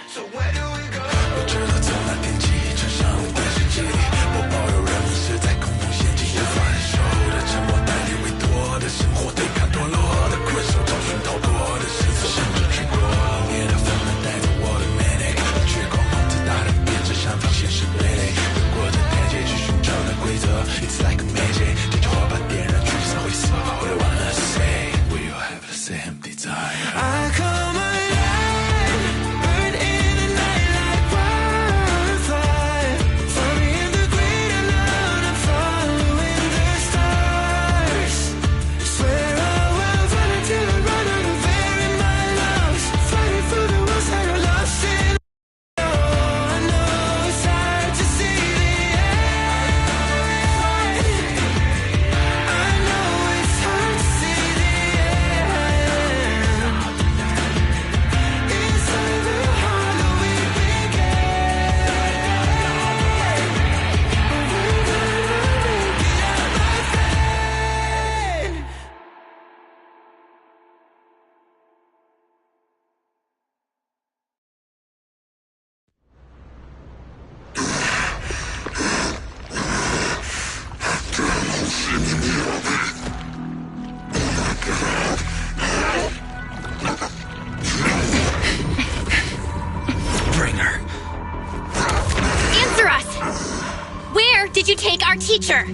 So where do we go? 我知道从那天起，穿上了单身记忆，我保有人们是在恐怖陷阱，无法忍受的沉默，带你委托的生活，对抗堕落的困兽，找寻逃脱的时刻，甚至去过你的风能带走我的美丽，绝光梦自大的变成相反现实对垒，越过这台阶去寻找的规则 ，It's like a magic， 点着火把点燃橘色灰色 ，What I wanna say， we all have the same desire。I come alive, burn in the night like teacher!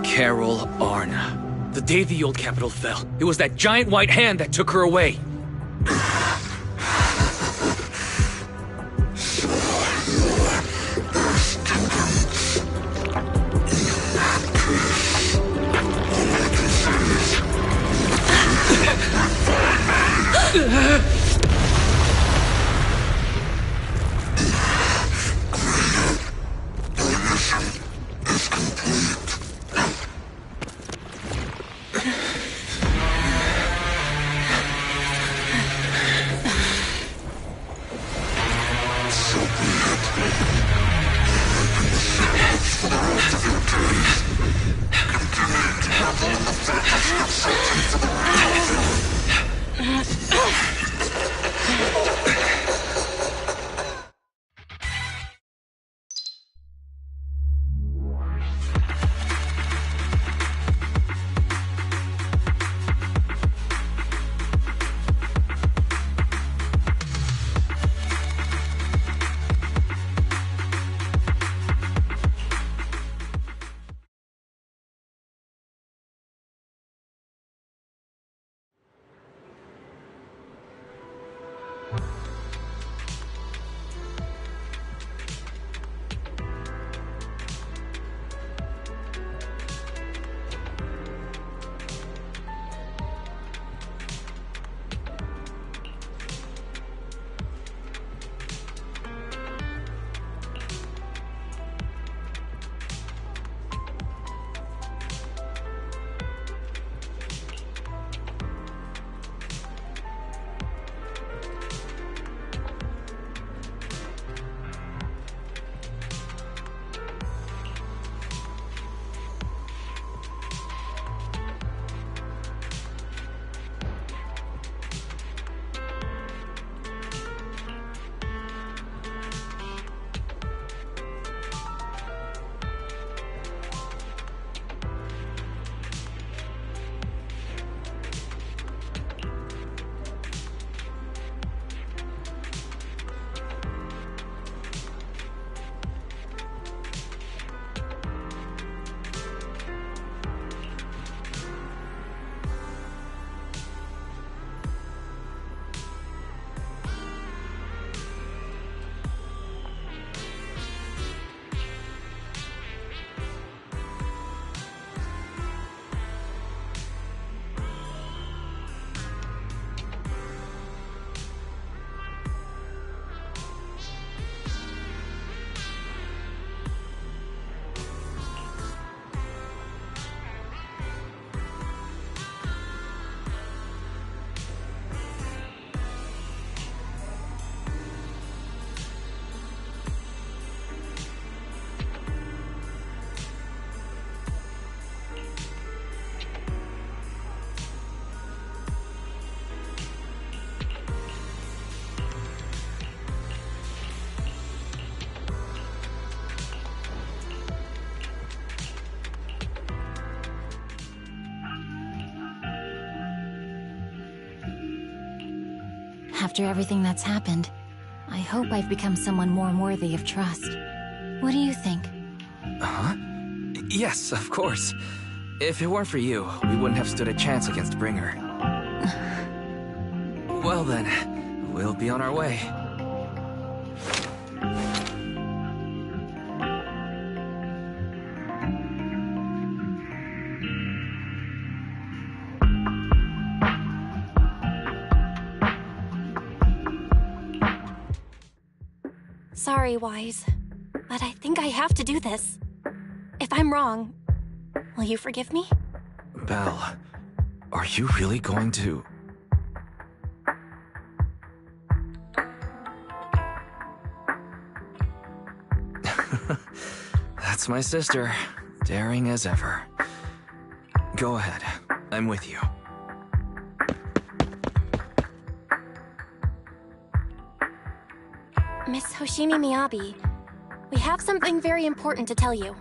Carol Arna. The day the old capital fell, it was that giant white hand that took her away. After everything that's happened, I hope I've become someone more worthy of trust. What do you think? Huh? Yes, of course. If it weren't for you, we wouldn't have stood a chance against Bringer. Well then, we'll be on our way. Sorry, Wise, but I think I have to do this. If I'm wrong, will you forgive me? Belle, are you really going to... That's my sister, daring as ever. Go ahead, I'm with you. Miss Hoshimi Miyabi, we have something very important to tell you.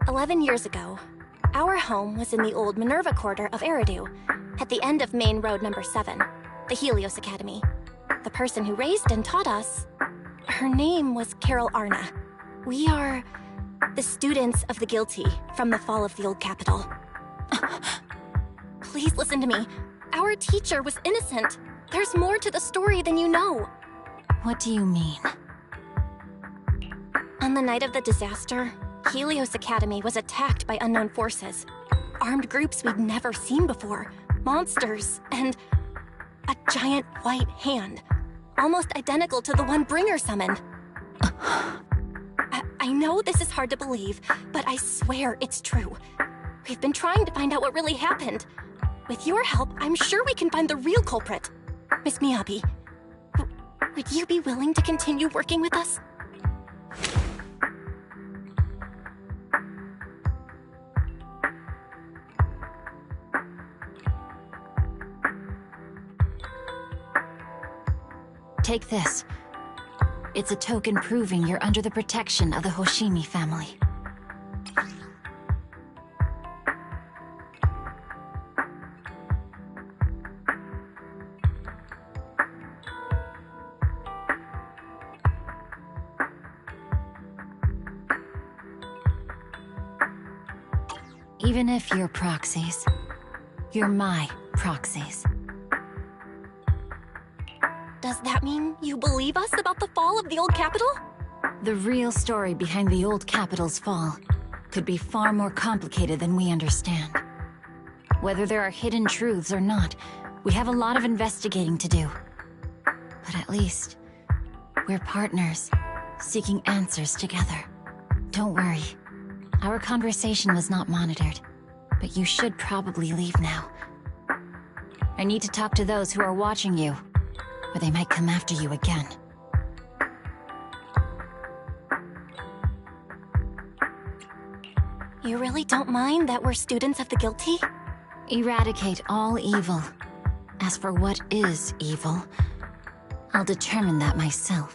11 years ago, our home was in the old Minerva Quarter of Eridu, at the end of Main Road number 7, the Helios Academy. The person who raised and taught us Her name was Carol Arna. We are the students of the guilty from the fall of the old capital. Please listen to me. Our teacher was innocent. There's more to the story than you know. What do you mean? On the night of the disaster, Helios Academy was attacked by unknown forces. Armed groups we'd never seen before. Monsters, and a giant white hand. Almost identical to the one Bringer summoned. I know this is hard to believe, but I swear it's true. We've been trying to find out what really happened. With your help, I'm sure we can find the real culprit. Miss Miyabi, would you be willing to continue working with us? Take this. It's a token proving you're under the protection of the Hoshimi family. Even if you're proxies, you're my proxies. Does that mean you believe us about the fall of the old capital? The real story behind the old capital's fall could be far more complicated than we understand. Whether there are hidden truths or not, we have a lot of investigating to do. But at least, we're partners, seeking answers together. Don't worry. Our conversation was not monitored, but you should probably leave now. I need to talk to those who are watching you, or they might come after you again. You really don't mind that we're students of the guilty? Eradicate all evil. As for what is evil, I'll determine that myself.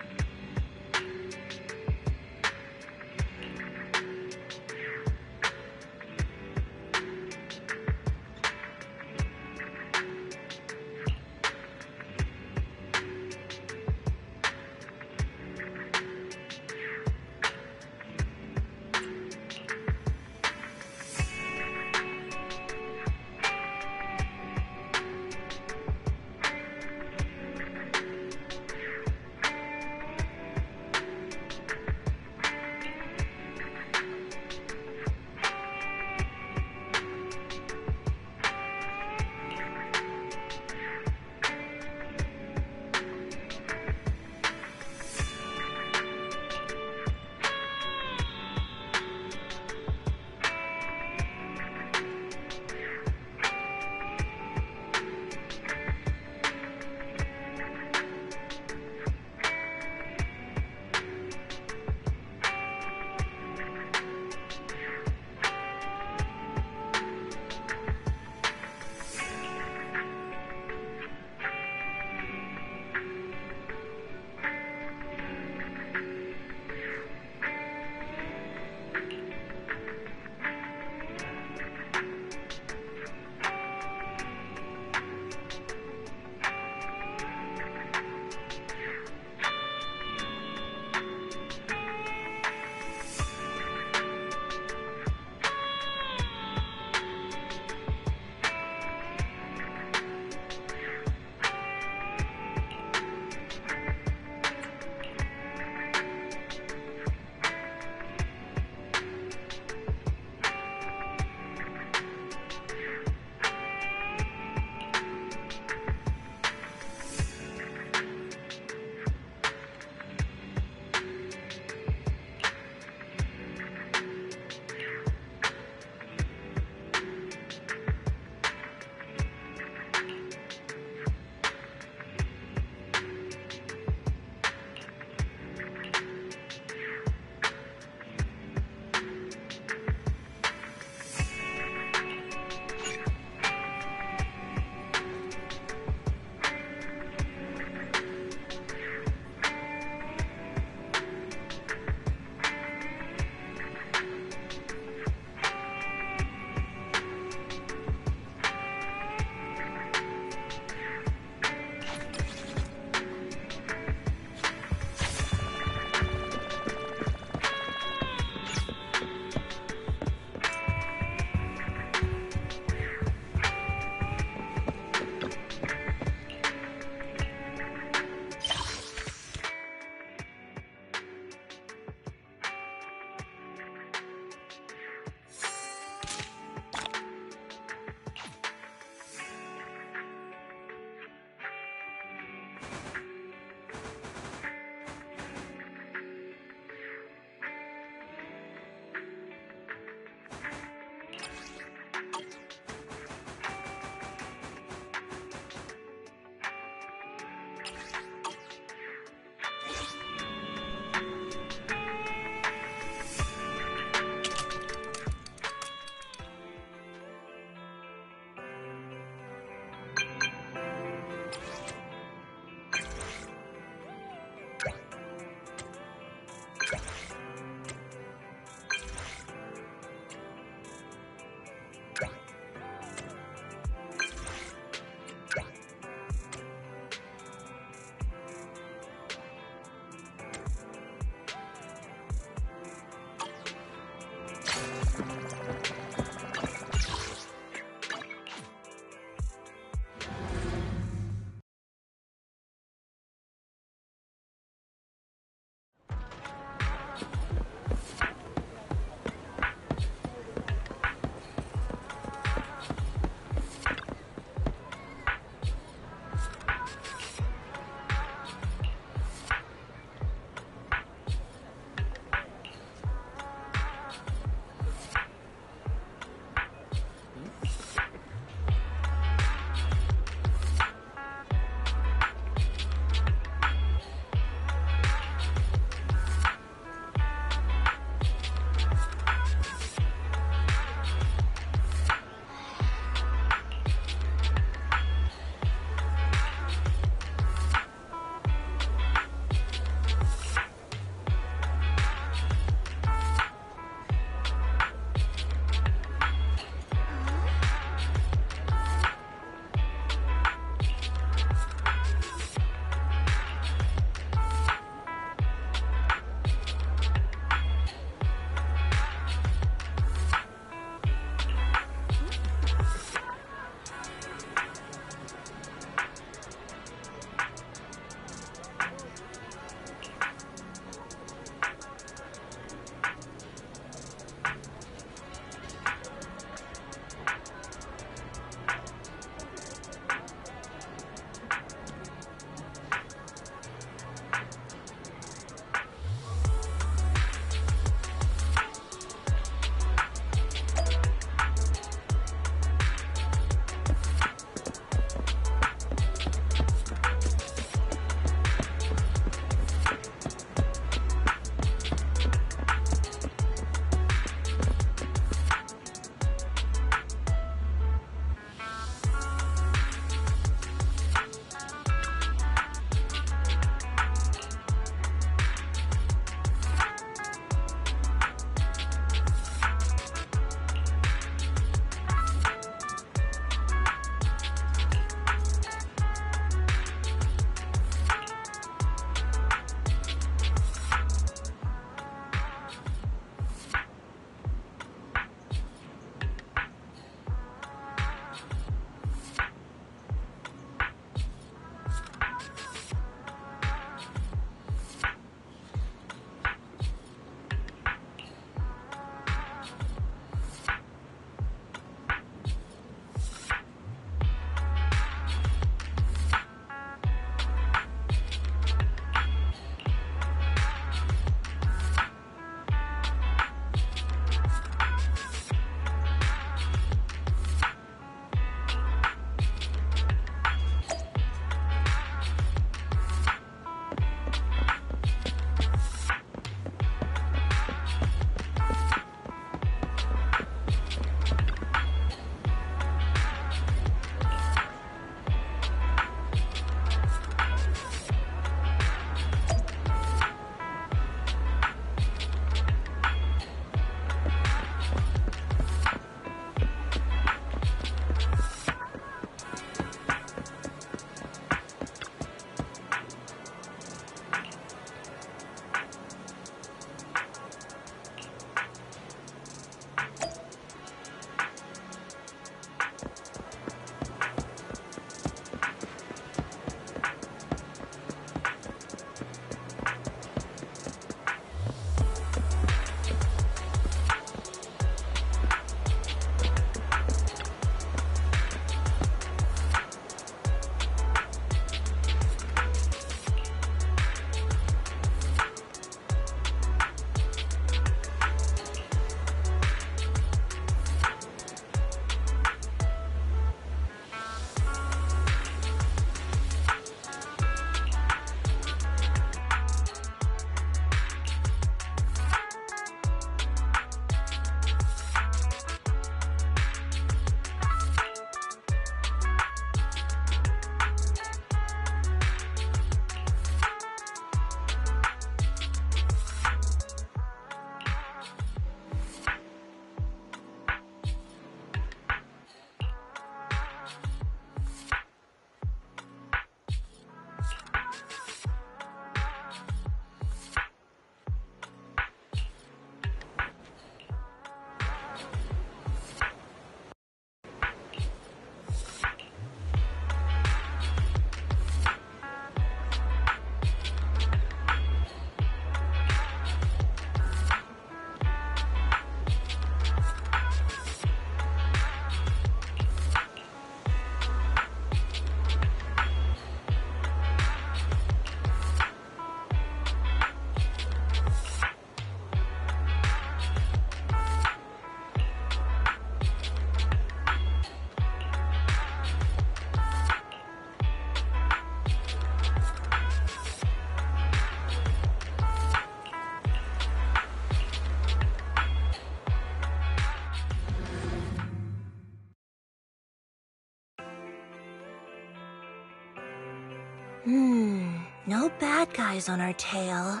No bad guys on our tail.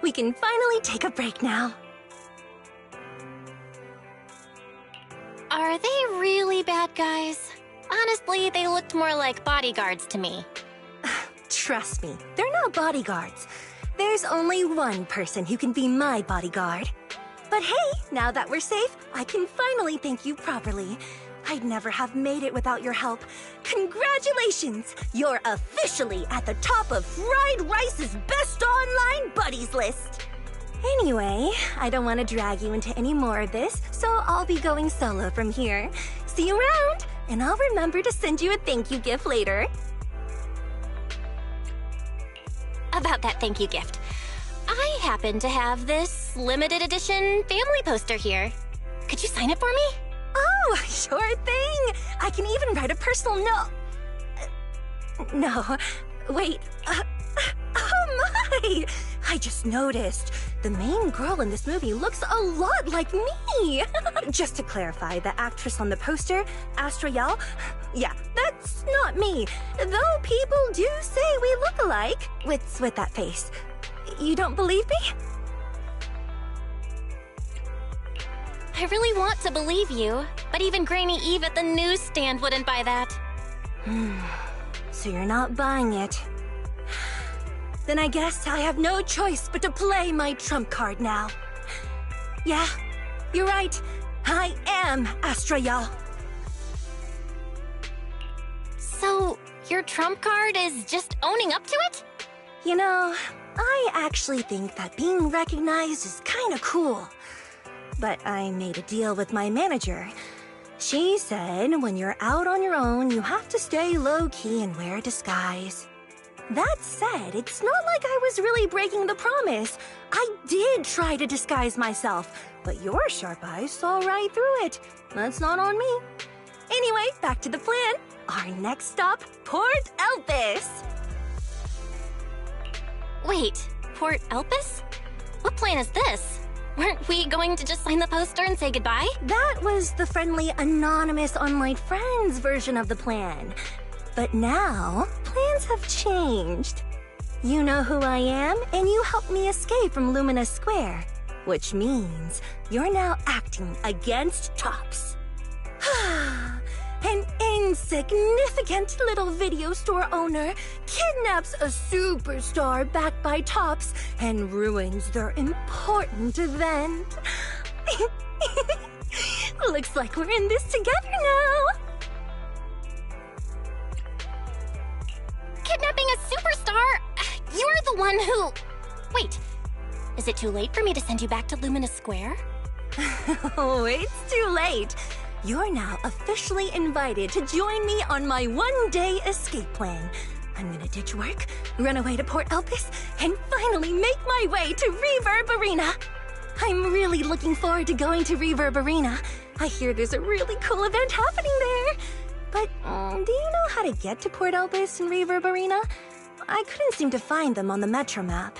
We can finally take a break now. Are they really bad guys? Honestly, they looked more like bodyguards to me. Trust me, they're not bodyguards. There's only one person who can be my bodyguard. But hey, now that we're safe, I can finally thank you properly. I'd never have made it without your help. Congratulations! You're officially at the top of Fried Rice's best online buddies list. Anyway, I don't want to drag you into any more of this, so I'll be going solo from here. See you around, and I'll remember to send you a thank you gift later. About that thank you gift, I happen to have this limited edition family poster here. Could you sign it for me? Oh, sure thing! I can even write a personal note. No, wait. Oh my! I just noticed. The main girl in this movie looks a lot like me. Just to clarify, the actress on the poster, Astra Yal, yeah, that's not me. Though people do say we look alike. With that face. You don't believe me? I really want to believe you, but even Granny Eve at the newsstand wouldn't buy that. So you're not buying it. Then I guess I have no choice but to play my trump card now. Yeah, you're right. I am Astra Yal. So, your trump card is just owning up to it? You know, I actually think that being recognized is kinda cool. But I made a deal with my manager. She said when you're out on your own, you have to stay low-key and wear a disguise. That said, it's not like I was really breaking the promise. I did try to disguise myself, but your sharp eyes saw right through it. That's not on me. Anyway, back to the plan. Our next stop, Port Elpis. Wait, Port Elpis? What plan is this? Weren't we going to just sign the poster and say goodbye? That was the friendly, anonymous online friends version of the plan. But now, plans have changed. You know who I am, and you helped me escape from Lumina Square. Which means you're now acting against Tops. An insignificant little video store owner kidnaps a superstar backed by Tops and ruins their important event. Looks like we're in this together now. Kidnapping a superstar? You're the one who... Wait, is it too late for me to send you back to Lumina Square? Oh, it's too late. You're now officially invited to join me on my one-day escape plan. I'm gonna ditch work, run away to Port Elpis, and finally make my way to Reverb Arena. I'm really looking forward to going to Reverb Arena. I hear there's a really cool event happening there. But do you know how to get to Port Elpis and Reverb Arena? I couldn't seem to find them on the Metro map.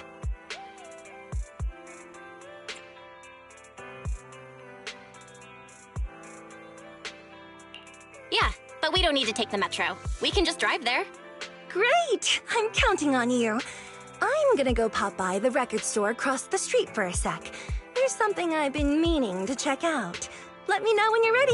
Yeah, but we don't need to take the Metro. We can just drive there. Great! I'm counting on you. I'm gonna go pop by the record store across the street for a sec. There's something I've been meaning to check out. Let me know when you're ready.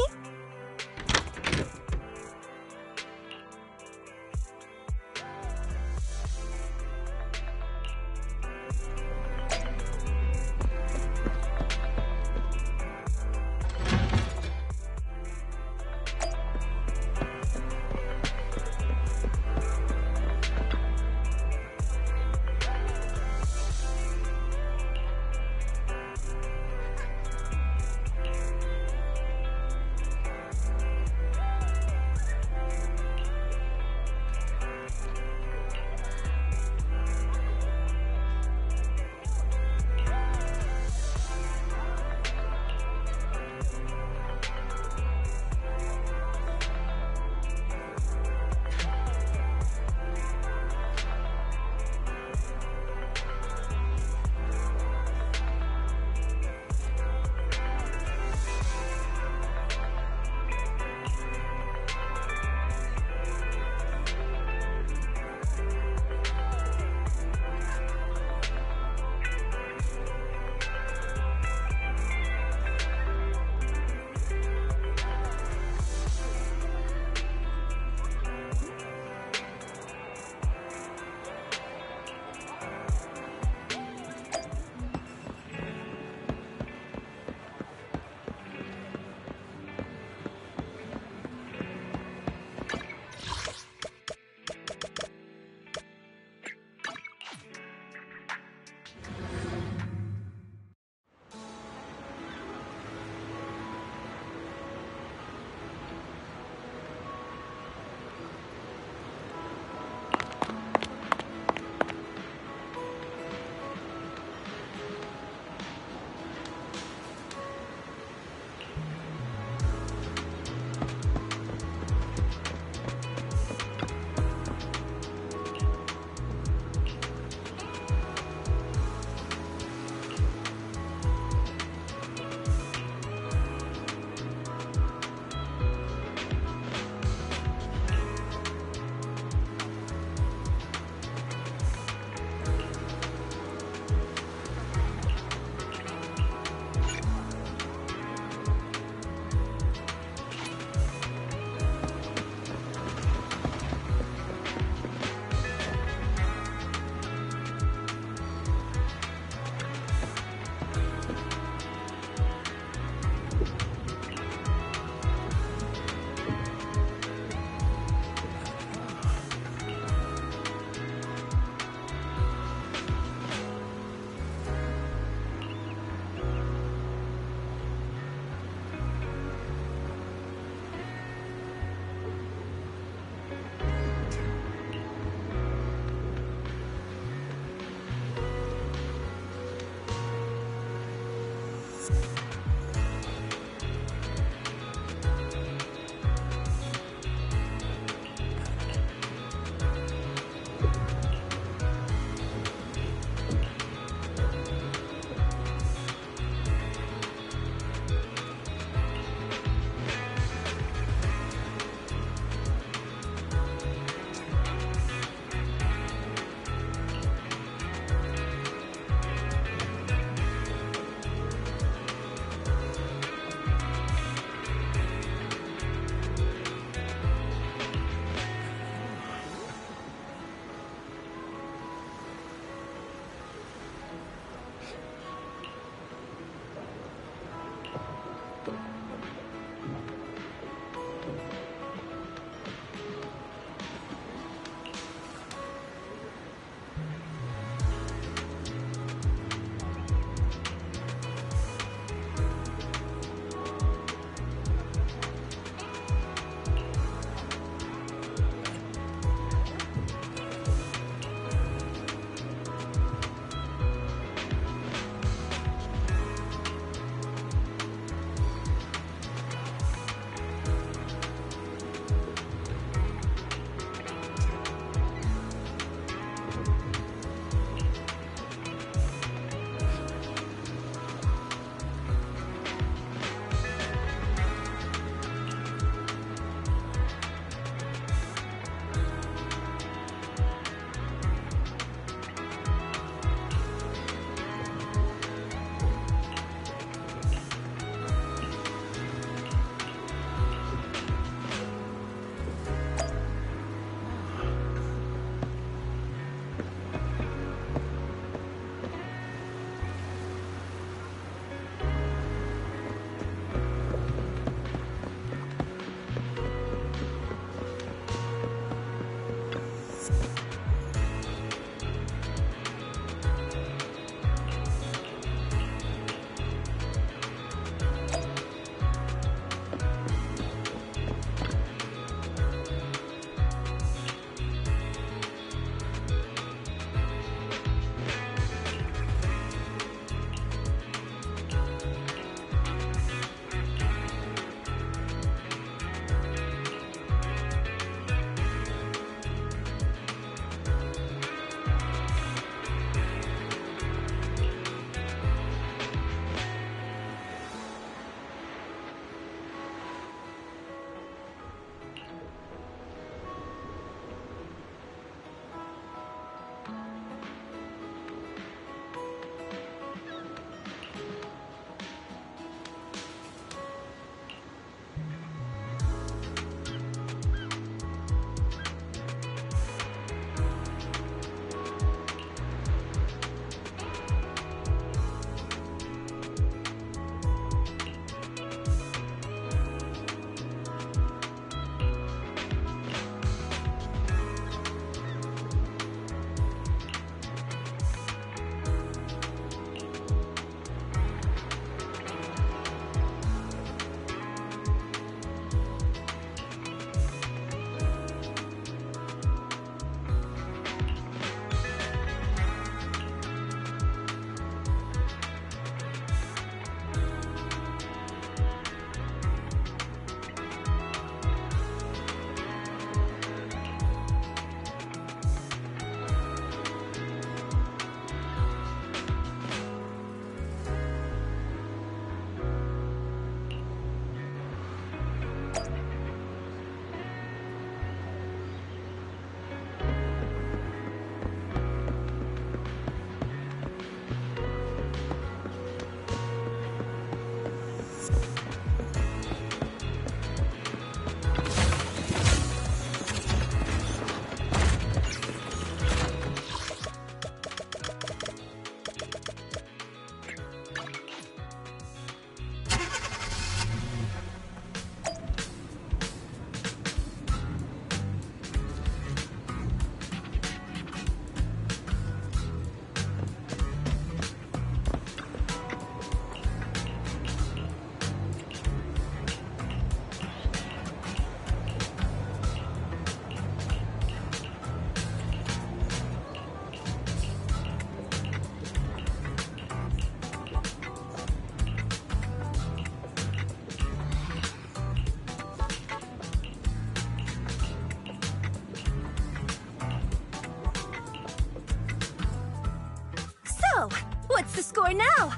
What's the score now?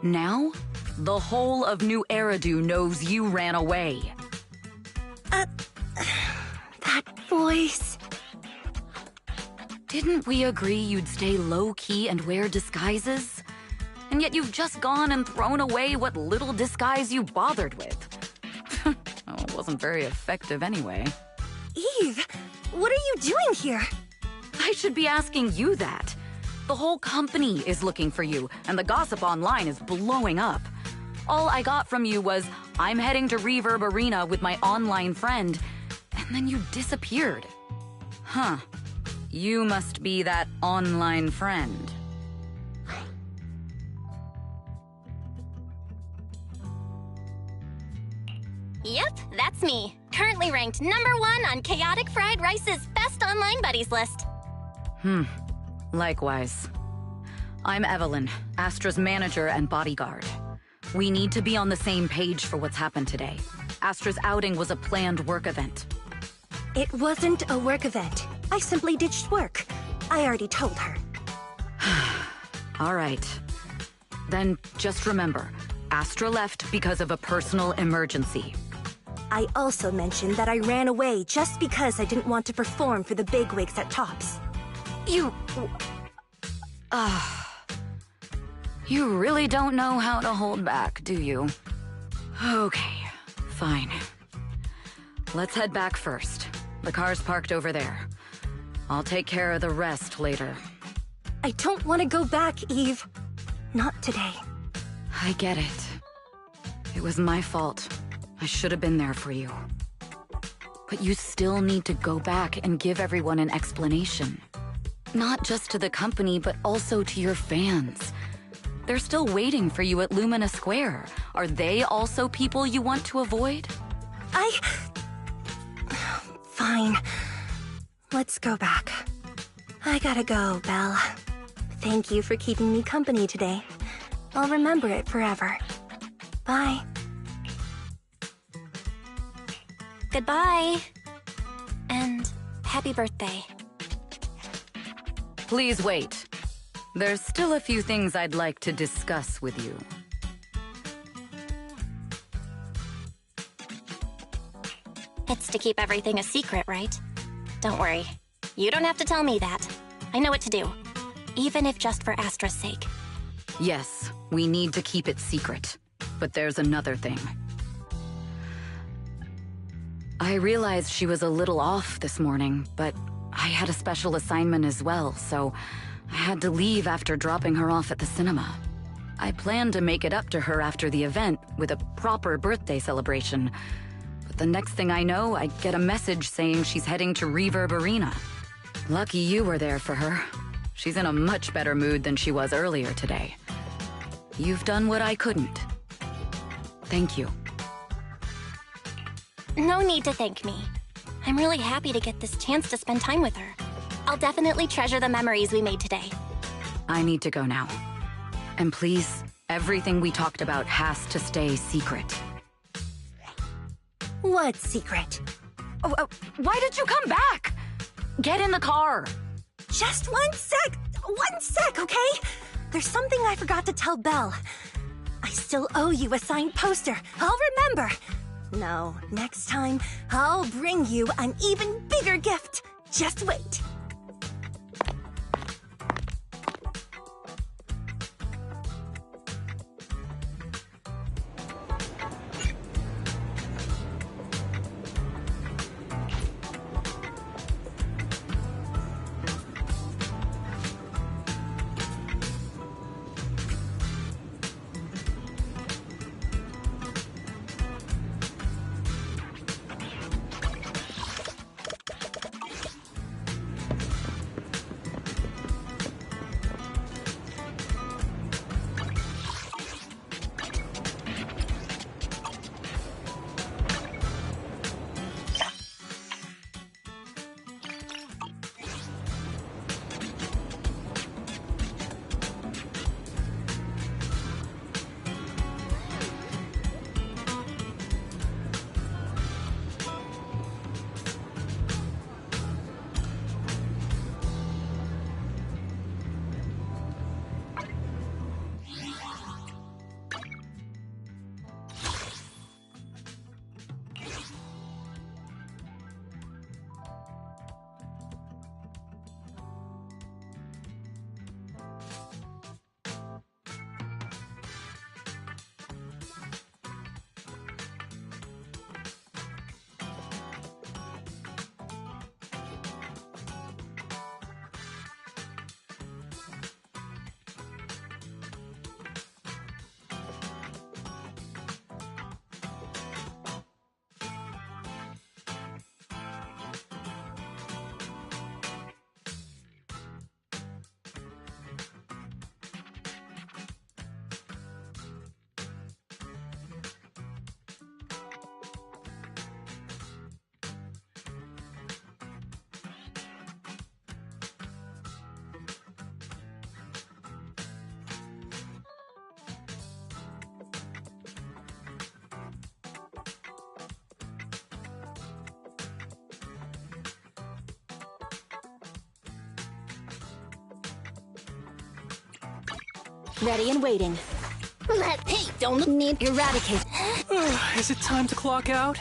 Now, the whole of New Eridu knows you ran away. That voice... Didn't we agree you'd stay low-key and wear disguises? And yet you've just gone and thrown away what little disguise you bothered with. Oh, it wasn't very effective anyway. Eve, what are you doing here? I should be asking you that. The whole company is looking for you, and the gossip online is blowing up. All I got from you was, I'm heading to Reverb Arena with my online friend, and then you disappeared. Huh. You must be that online friend. Yep, that's me. Currently ranked #1 on Chaotic Fried Rice's Best Online Buddies list. Likewise. I'm Evelyn, Astra's manager and bodyguard. We need to be on the same page for what's happened today. Astra's outing was a planned work event. It wasn't a work event. I simply ditched work. I already told her. All right. Then just remember, Astra left because of a personal emergency. I also mentioned that I ran away just because I didn't want to perform for the bigwigs at Tops. You really don't know how to hold back, do you? Okay, fine. Let's head back first. The car's parked over there. I'll take care of the rest later. I don't want to go back, Eve. Not today. I get it. It was my fault. I should have been there for you. But you still need to go back and give everyone an explanation. Not just to the company, but also to your fans. They're still waiting for you at Lumina Square. Are they also people you want to avoid? Fine. Let's go back. I gotta go, Belle. Thank you for keeping me company today. I'll remember it forever. Bye. Goodbye. And happy birthday. Please wait. There's still a few things I'd like to discuss with you. It's to keep everything a secret, right? Don't worry. You don't have to tell me that. I know what to do. Even if just for Astra's sake. Yes, we need to keep it secret. But there's another thing. I realized she was a little off this morning, but I had a special assignment as well, so I had to leave after dropping her off at the cinema. I planned to make it up to her after the event with a proper birthday celebration. But the next thing I know, I get a message saying she's heading to Reverb Arena. Lucky you were there for her. She's in a much better mood than she was earlier today. You've done what I couldn't. Thank you. No need to thank me. I'm really happy to get this chance to spend time with her. I'll definitely treasure the memories we made today. I need to go now. And please, everything we talked about has to stay secret. What secret? Why did you come back? Get in the car. Just 1 sec! 1 sec, okay? There's something I forgot to tell Belle. I still owe you a signed poster. I'll remember. No, next time, I'll bring you an even bigger gift. Just wait. Ready and waiting. Hey, don't need Eradicate. Is it time to clock out?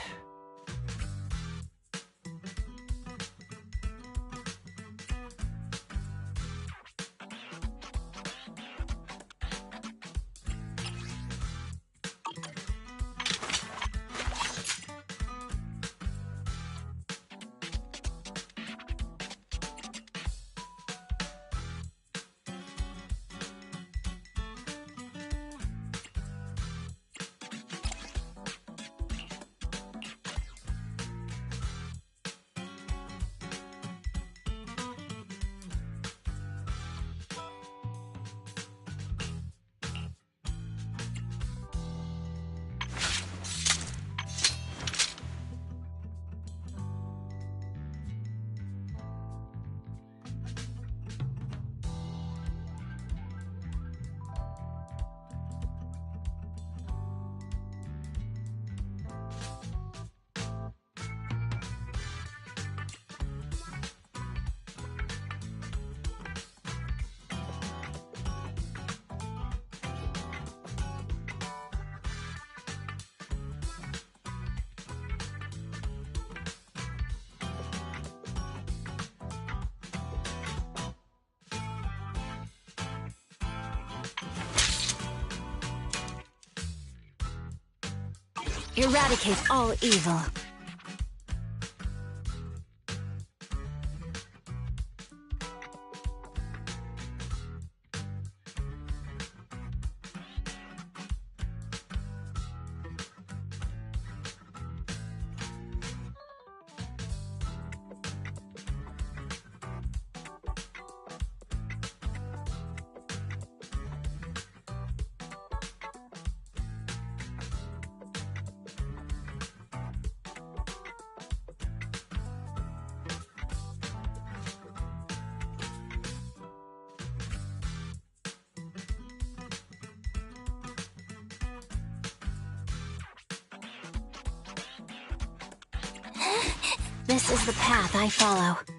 Eradicate all evil. This is the path I follow.